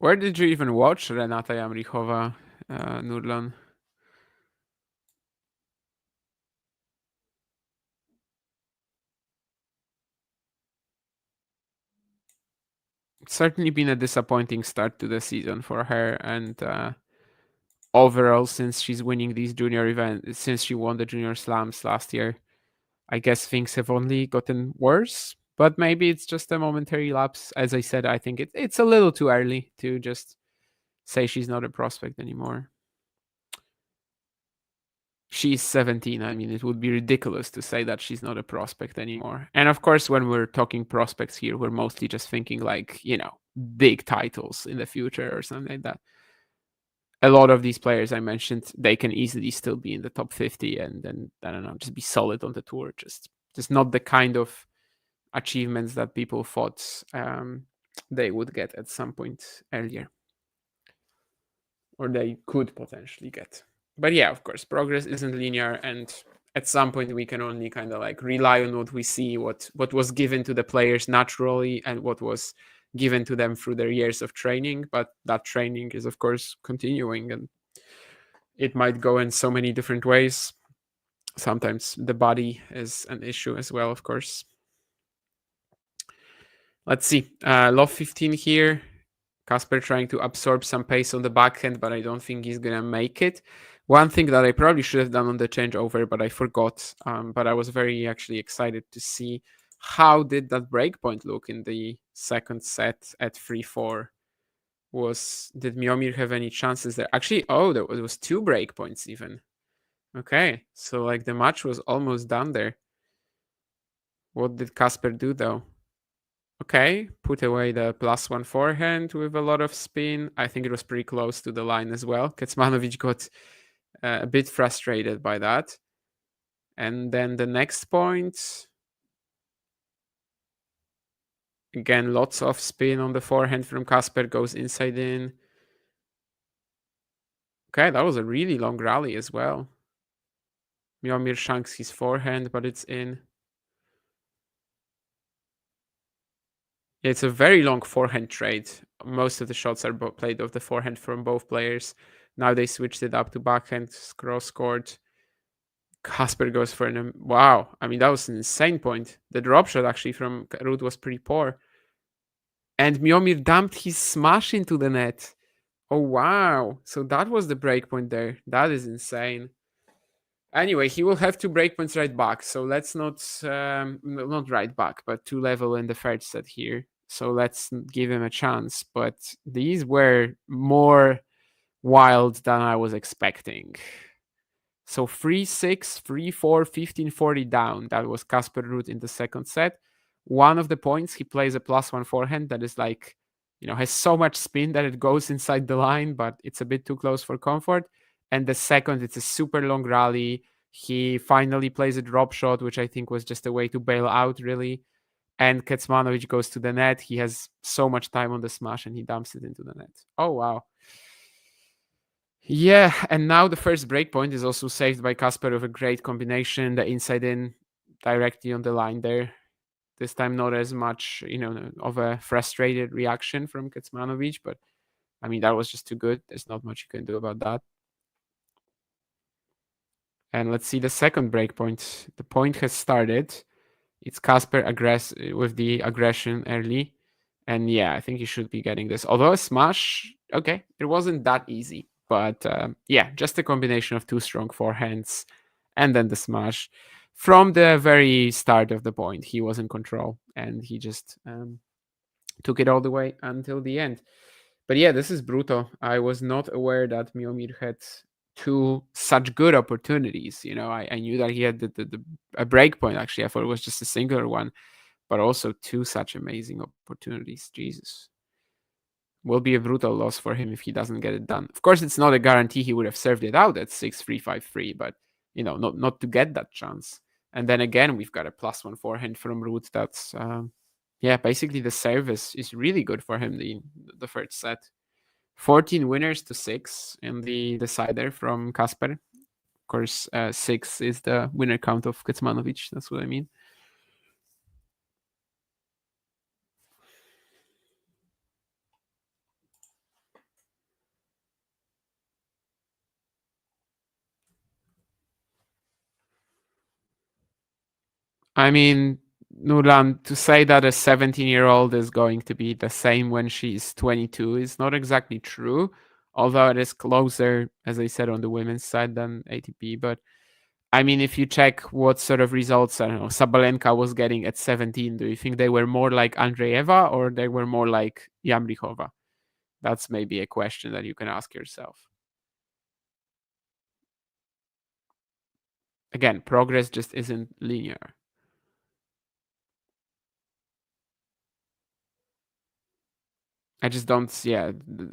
Where did you even watch Renata Yamrichova, Nurlan? It's certainly been a disappointing start to the season for her, and overall, since she's winning these junior events, since she won the junior slams last year, I guess things have only gotten worse. But maybe it's just a momentary lapse. As I said, I think it's a little too early to just say she's not a prospect anymore. She's 17. I mean, it would be ridiculous to say that she's not a prospect anymore. And of course, when we're talking prospects here, we're mostly just thinking big titles in the future or something like that. A lot of these players I mentioned, they can easily still be in the top 50 and then, I don't know, just be solid on the tour. Just not the kind of achievements that people thought they would get at some point earlier. or they could potentially get. But yeah, of course, progress isn't linear, and at some point we can only kind of like rely on what we see, what was given to the players naturally, and what was given to them through their years of training. But that training is, of course, continuing, and it might go in so many different ways. Sometimes the body is an issue as well, of course. Let's see. Love 15 here. Casper trying to absorb some pace on the backhand, but I don't think he's going to make it. One thing that I probably should have done on the changeover, but I forgot. But I was very actually excited to see how did that breakpoint look in the second set at 3-4. Did Miomir have any chances there? Actually, there was 2 breakpoints even. Okay, so like the match was almost done there. What did Casper do though? Okay, put away the +1 forehand with a lot of spin. I think it was pretty close to the line as well. Kecmanovic got a bit frustrated by that. And then the next point. Again, lots of spin on the forehand from Casper, goes inside in. Okay, that was a really long rally as well. Miomir shanks his forehand, but it's in. It's a very long forehand trade. Most of the shots are played off the forehand from both players. Now they switched it up to backhand, cross court. Casper goes for an... Wow, I mean, that was an insane point. The drop shot actually from Ruud was pretty poor. And Miomir dumped his smash into the net. Oh, wow. So that was the break point there. That is insane. Anyway, he will have 2 breakpoints right back. So let's not right back, but 2 level in the third set here. So let's give him a chance. But these were more wild than I was expecting. So 3-6, 3-4, 15-40 down. That was Casper Ruud in the second set. One of the points, he plays a +1 forehand that is like, has so much spin that it goes inside the line, but it's a bit too close for comfort. And the second, it's a super long rally. He finally plays a drop shot, which I think was just a way to bail out, really. And Kecmanovic goes to the net. He has so much time on the smash, and he dumps it into the net. Oh, wow. Yeah, and now the first breakpoint is also saved by Casper with a great combination. The inside in directly on the line there. This time not as much, of a frustrated reaction from Kecmanovic, but I mean, that was just too good. There's not much you can do about that. And let's see the second breakpoint. The point has started. It's Casper with the aggression early. And yeah, I think he should be getting this. Although a smash, okay, it wasn't that easy. But yeah, just a combination of 2 strong forehands and then the smash. From the very start of the point, he was in control and he just took it all the way until the end. But yeah, this is brutal. I was not aware that Miomir had 2 such good opportunities. I knew that he had a break point, actually. I thought it was just a singular one, but also 2 such amazing opportunities. Jesus. Will be a brutal loss for him if he doesn't get it done. Of course, it's not a guarantee he would have served it out at 6-3, 5-3, but not to get that chance. And then again, we've got a +1 forehand from Ruud. That's basically the service is really good for him. The third set, 14 winners to 6 in the decider from Casper. Of course, 6 is the winner count of Kecmanovic. That's what I mean. I mean, Nurlan, to say that a 17-year-old is going to be the same when she's 22 is not exactly true, although it is closer, as I said, on the women's side than ATP. But I mean, if you check what sort of results, I don't know, Sabalenka was getting at 17, do you think they were more like Andreeva or they were more like Yamrichova? That's maybe a question that you can ask yourself. Again, progress just isn't linear. I just don't,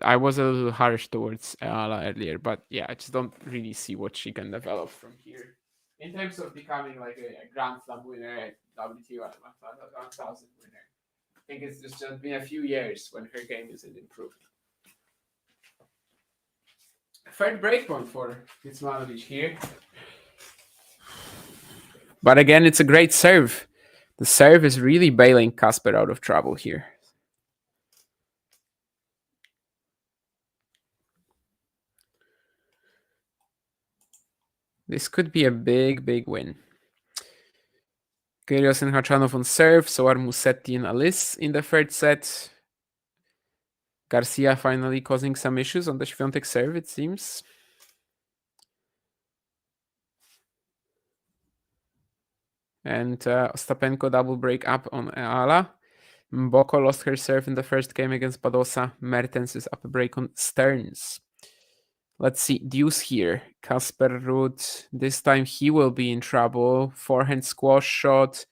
I was a little harsh towards Ala earlier, but yeah, I just don't really see what she can develop from here. In terms of becoming like a Grand Slam winner, at WTA 1000 winner. I think it's just been a few years when her game isn't improved. Third breakpoint for Kecmanovic here. But again, it's a great serve. The serve is really bailing Kasper out of trouble here. This could be a big, big win. Kyrgios and Khachanov on serve, so are Musetti and Alice in the third set. Garcia finally causing some issues on the Świątek serve, it seems. And Ostapenko double break up on Ala. Mboko lost her serve in the first game against Badosa. Mertens is up a break on Stearns. Let's see, deuce here. Kasper Ruud, this time he will be in trouble. Forehand squash shot.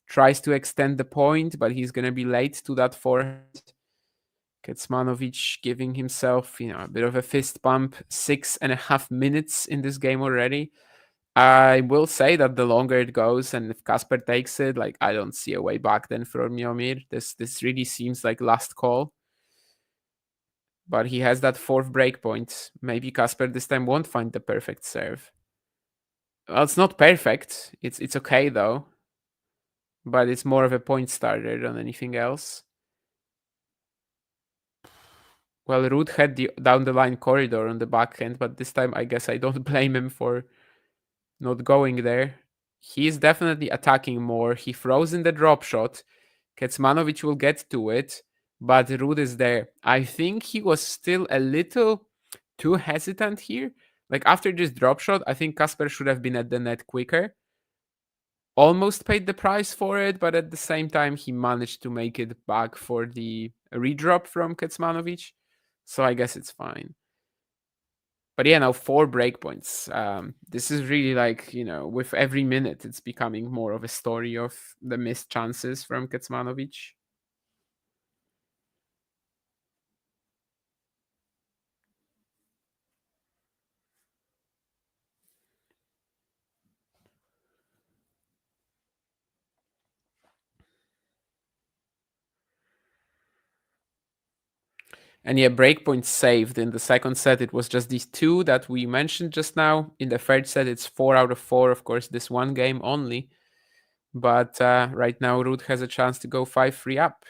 Tries to extend the point, but he's going to be late to that forehand. Kecmanovic giving himself, a bit of a fist bump. 6.5 minutes in this game already. I will say that the longer it goes, and if Kasper takes it, I don't see a way back then for Miomir. This really seems like last call. But he has that fourth break point. Maybe Kasper this time won't find the perfect serve. Well, it's not perfect. It's okay though. But it's more of a point starter than anything else. Well, Ruud had the down the line corridor on the backhand, but this time I guess I don't blame him for not going there. He's definitely attacking more. He throws in the drop shot. Kecmanovic will get to it, but Ruud is there. I think he was still a little too hesitant here. After this drop shot, I think Kasper should have been at the net quicker. Almost paid the price for it, but at the same time, he managed to make it back for the redrop from Kecmanovic. So I guess it's fine. But yeah, now 4 breakpoints. This is really with every minute, it's becoming more of a story of the missed chances from Kecmanovic. And yeah, breakpoints saved. In the second set, it was just these 2 that we mentioned just now. In the third set, it's 4 out of 4. Of course, this one game only. But right now, Ruud has a chance to go 5-3 up.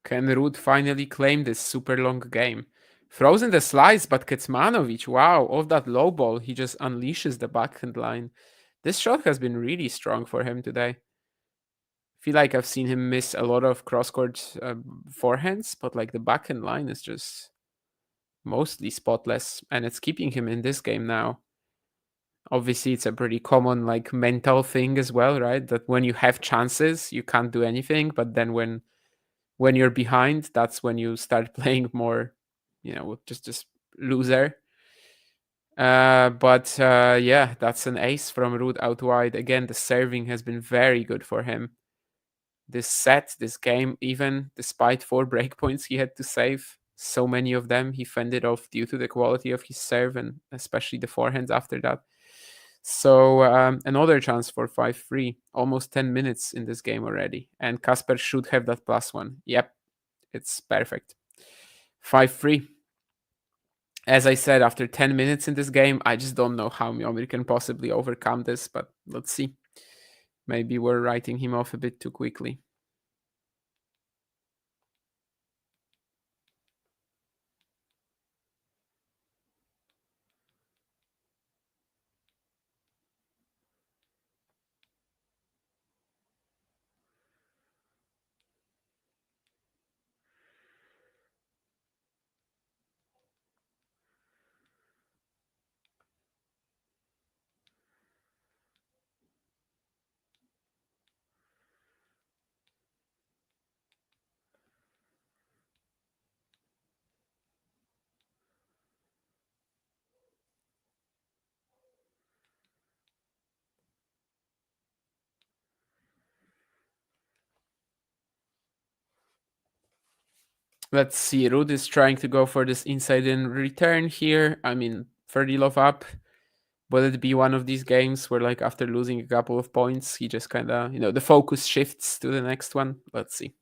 Can Ruud finally claim this super long game? Throws in the slice, but Kecmanovic, wow, off that low ball, he just unleashes the backhand line. This shot has been really strong for him today. I feel like I've seen him miss a lot of cross-court forehands, but the backhand line is just mostly spotless, and it's keeping him in this game now. Obviously, it's a pretty common mental thing as well, right? That when you have chances, you can't do anything, but then when you're behind, that's when you start playing more, just loser. But yeah, that's an ace from Ruud out wide. Again, the serving has been very good for him. This set, this game, even despite 4 breakpoints he had to save, so many of them he fended off due to the quality of his serve and especially the forehands after that. So another chance for 5-3, almost 10 minutes in this game already. And Kasper should have that +1. Yep, it's perfect. 5-3. As I said, after 10 minutes in this game, I just don't know how Miomir can possibly overcome this, but let's see. Maybe we're writing him off a bit too quickly. Let's see. Ruud is trying to go for this inside-in return here. I mean, 30 love up. Will it be one of these games where, like, after losing a couple of points, he just kind of, the focus shifts to the next one? Let's see.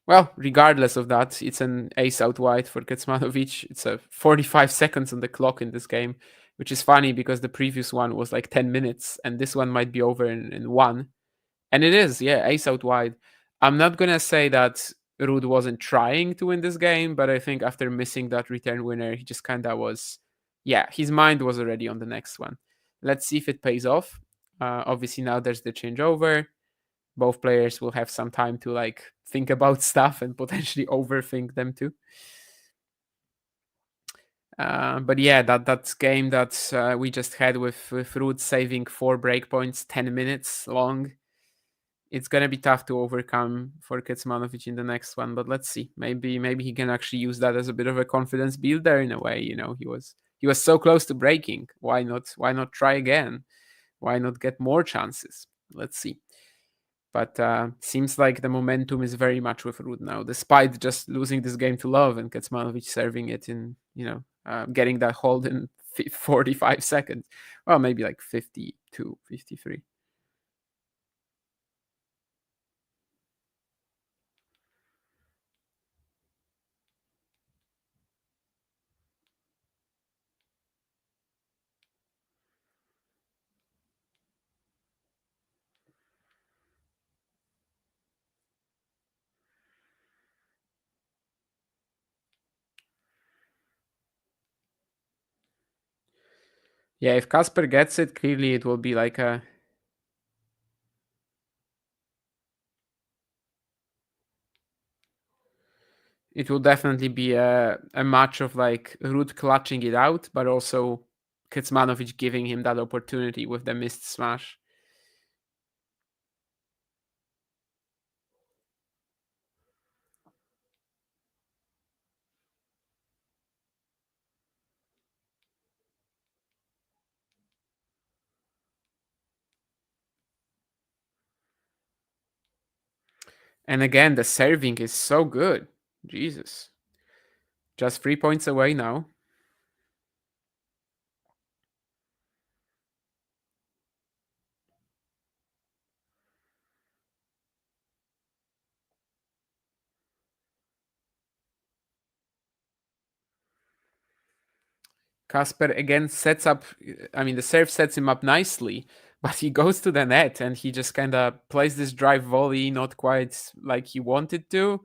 Well, regardless of that, it's an ace out wide for Kecmanovic. It's a 45 seconds on the clock in this game, which is funny because the previous one was like 10 minutes, and this one might be over in one. And it is, yeah, ace out wide. I'm not going to say that Ruud wasn't trying to win this game, but I think after missing that return winner, he just kind of was, his mind was already on the next one. Let's see if it pays off. Obviously, now there's the changeover. Both players will have some time to like think about stuff and potentially overthink them too. But yeah, that game that we just had with Ruud saving 4 breakpoints, 10 minutes long, it's gonna be tough to overcome for Kecmanovic in the next one. But let's see. Maybe he can actually use that as a bit of a confidence builder in a way. He was so close to breaking. Why not try again? Why not get more chances? Let's see. But seems like the momentum is very much with Ruud now, despite just losing this game to Love and Kecmanovic serving it in, getting that hold in 45 seconds. Well, maybe like 52, 53. Yeah, if Kasper gets it, clearly it will be like a... It will definitely be a match of like Ruud clutching it out, but also Kecmanovic giving him that opportunity with the missed smash. And again, the serving is so good. Jesus. Just 3 points away now. Kasper again sets up, the serve sets him up nicely, but he goes to the net and he just kind of plays this drive volley, not quite like he wanted to.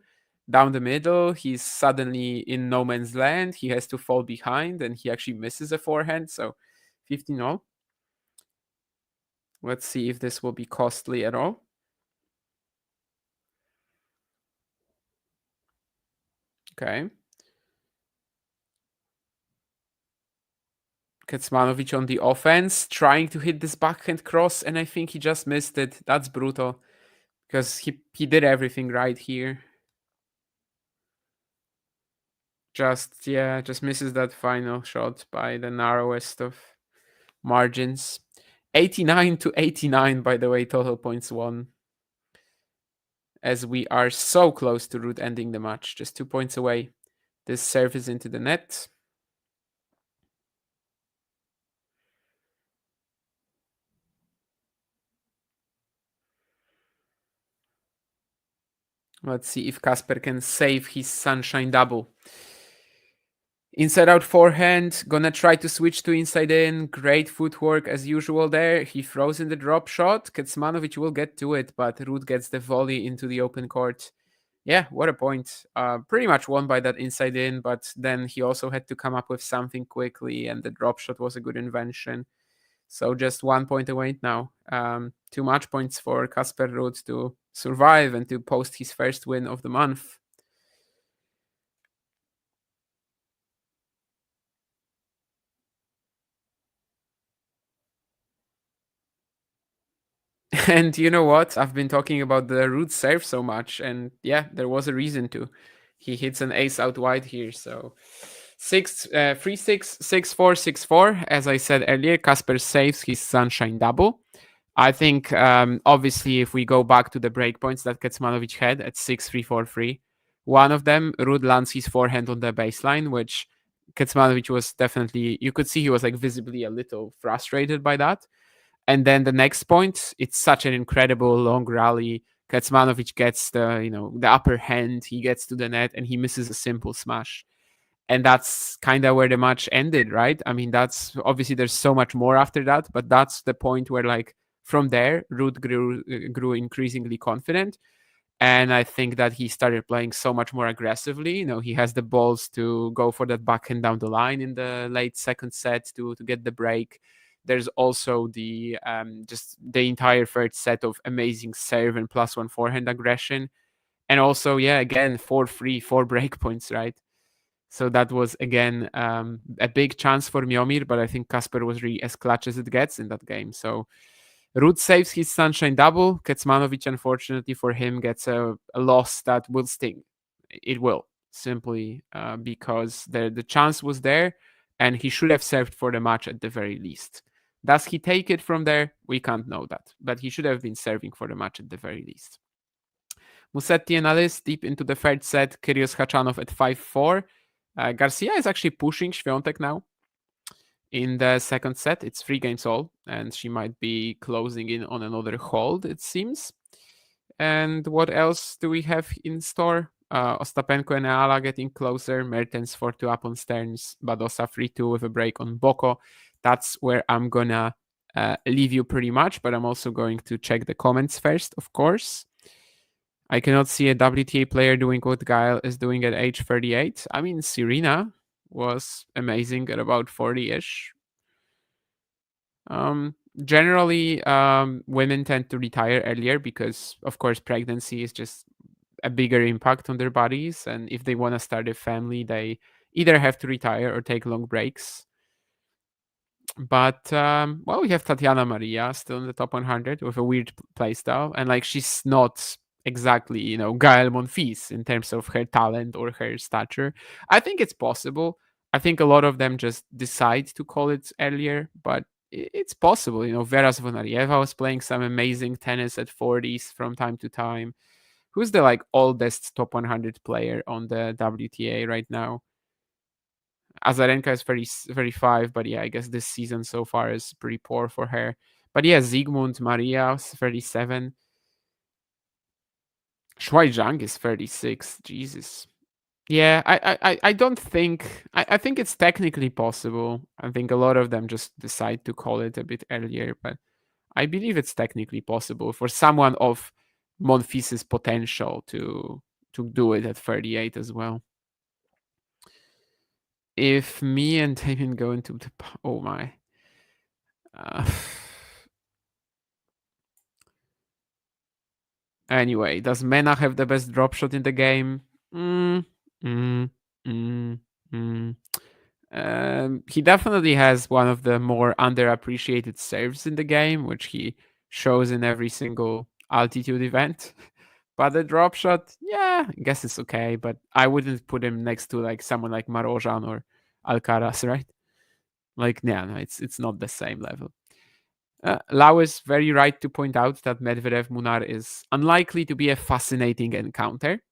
Down the middle, he's suddenly in no man's land. He has to fall behind and he actually misses a forehand. So 15-0. Let's see if this will be costly at all. Okay. Kecmanovic on the offense, trying to hit this backhand cross, and I think he just missed it. That's brutal, because he did everything right here. Just misses that final shot by the narrowest of margins. 89-89, by the way, total points won. As we are so close to Ruud ending the match, just 2 points away. This serve is into the net. Let's see if Kasper can save his sunshine double. Inside out forehand, gonna try to switch to inside in. Great footwork as usual there. He throws in the drop shot. Kecmanovic will get to it, but Ruud gets the volley into the open court. Yeah, what a point. Pretty much won by that inside in, but then he also had to come up with something quickly, and the drop shot was a good invention. So just 1 point away now. Too much points for Kasper Ruud to survive and to post his first win of the month. And you know what? I've been talking about the Ruud serve so much, and yeah, there was a reason to. He hits an ace out wide here, so 3-6, 6-4, 6-4. As I said earlier, Kasper saves his sunshine double. I think, obviously, if we go back to the breakpoints that Kecmanovic had at 6-3, 4-3, one of them, Ruud lands his forehand on the baseline, which Kecmanovic was definitely, you could see he was like visibly a little frustrated by that. And then the next point, it's such an incredible long rally. Kecmanovic gets the upper hand, he gets to the net, and he misses a simple smash. And that's kind of where the match ended, right? I mean, that's obviously there's so much more after that, but that's the point where, like, from there, Ruud grew increasingly confident. And I think that he started playing so much more aggressively. He has the balls to go for that backhand down the line in the late second set to get the break. There's also the just the entire third set of amazing serve and +1 forehand aggression. And also, yeah, again, 4-3, 4 break points, right? So that was, again, a big chance for Miomir, but I think Kasper was really as clutch as it gets in that game. So Ruud saves his Sunshine double. Kecmanovic, unfortunately for him, gets a loss that will sting. It will, simply because the chance was there, and he should have served for the match at the very least. Does he take it from there? We can't know that, but he should have been serving for the match at the very least. Musetti and Alice deep into the third set. Kyrgios Khachanov at 5-4. Garcia is actually pushing Świątek now in the second set. It's 3 games all, and she might be closing in on another hold, it seems. And what else do we have in store? Ostapenko and Eala getting closer. Mertens 4-2 up on Stearns. Badosa 3-2 with a break on Boko. That's where I'm gonna leave you pretty much, but I'm also going to check the comments first, of course. I cannot see a WTA player doing what Gael is doing at age 38. I mean, Serena was amazing at about 40-ish. Generally, women tend to retire earlier because, of course, pregnancy is just a bigger impact on their bodies. And if they want to start a family, they either have to retire or take long breaks. But, well, we have Tatiana Maria still in the top 100 with a weird playstyle. And, like, she's not exactly, Gael Monfils in terms of her talent or her stature. I think it's possible. I think a lot of them just decide to call it earlier, but it's possible. Vera Zvonarieva was playing some amazing tennis at 40s from time to time. Who's the, like, oldest top 100 player on the WTA right now? Azarenka is 35, but yeah, I guess this season so far is pretty poor for her. But yeah, Zygmunt Maria is 37. Shuai Zhang is 36. Jesus. Yeah, I don't think... I think it's technically possible. I think a lot of them just decide to call it a bit earlier, but I believe it's technically possible for someone of Monfils' potential to do it at 38 as well. If me and Damien go into the... Oh my. Anyway, does Mena have the best drop shot in the game? He definitely has one of the more underappreciated serves in the game, which he shows in every single altitude event. But the drop shot, yeah, I guess it's okay, but I wouldn't put him next to, like, someone like Marozsan or Alcaraz, right? Like, no, it's not the same level. Lau is very right to point out that Medvedev Munar is unlikely to be a fascinating encounter.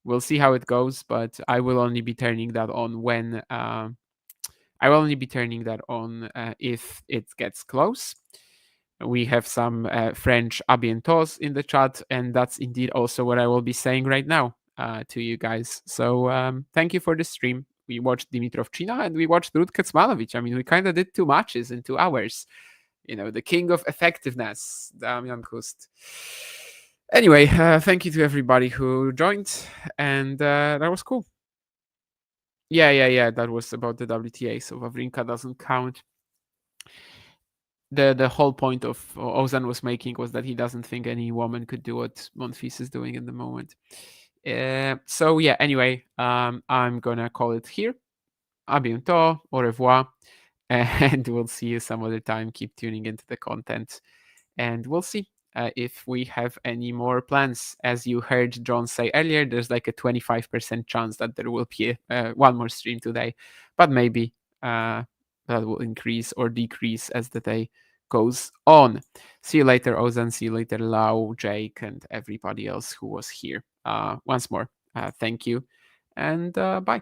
We'll see how it goes, but I will only be turning that on when if it gets close. We have some French à bientôt in the chat, and that's indeed also what I will be saying right now to you guys. So thank you for the stream. We watched Dimitrov Cina and we watched Ruud Kecmanovic. I mean, we kind of did 2 matches in 2 hours. The king of effectiveness, Damian Kust. Anyway, thank you to everybody who joined, and that was cool. Yeah, that was about the WTA, so Wawrinka doesn't count. The whole point of Ozan was making was that he doesn't think any woman could do what Monfils is doing in the moment. So yeah, anyway, I'm gonna call it here. À bientôt, au revoir, and we'll see you some other time. Keep tuning into the content, and we'll see if we have any more plans. As you heard John say earlier, there's like a 25% chance that there will be one more stream today, but maybe that will increase or decrease as the day goes on. See you later, Ozan. See you later, Lau, Jake, and everybody else who was here. Once more, thank you, and bye.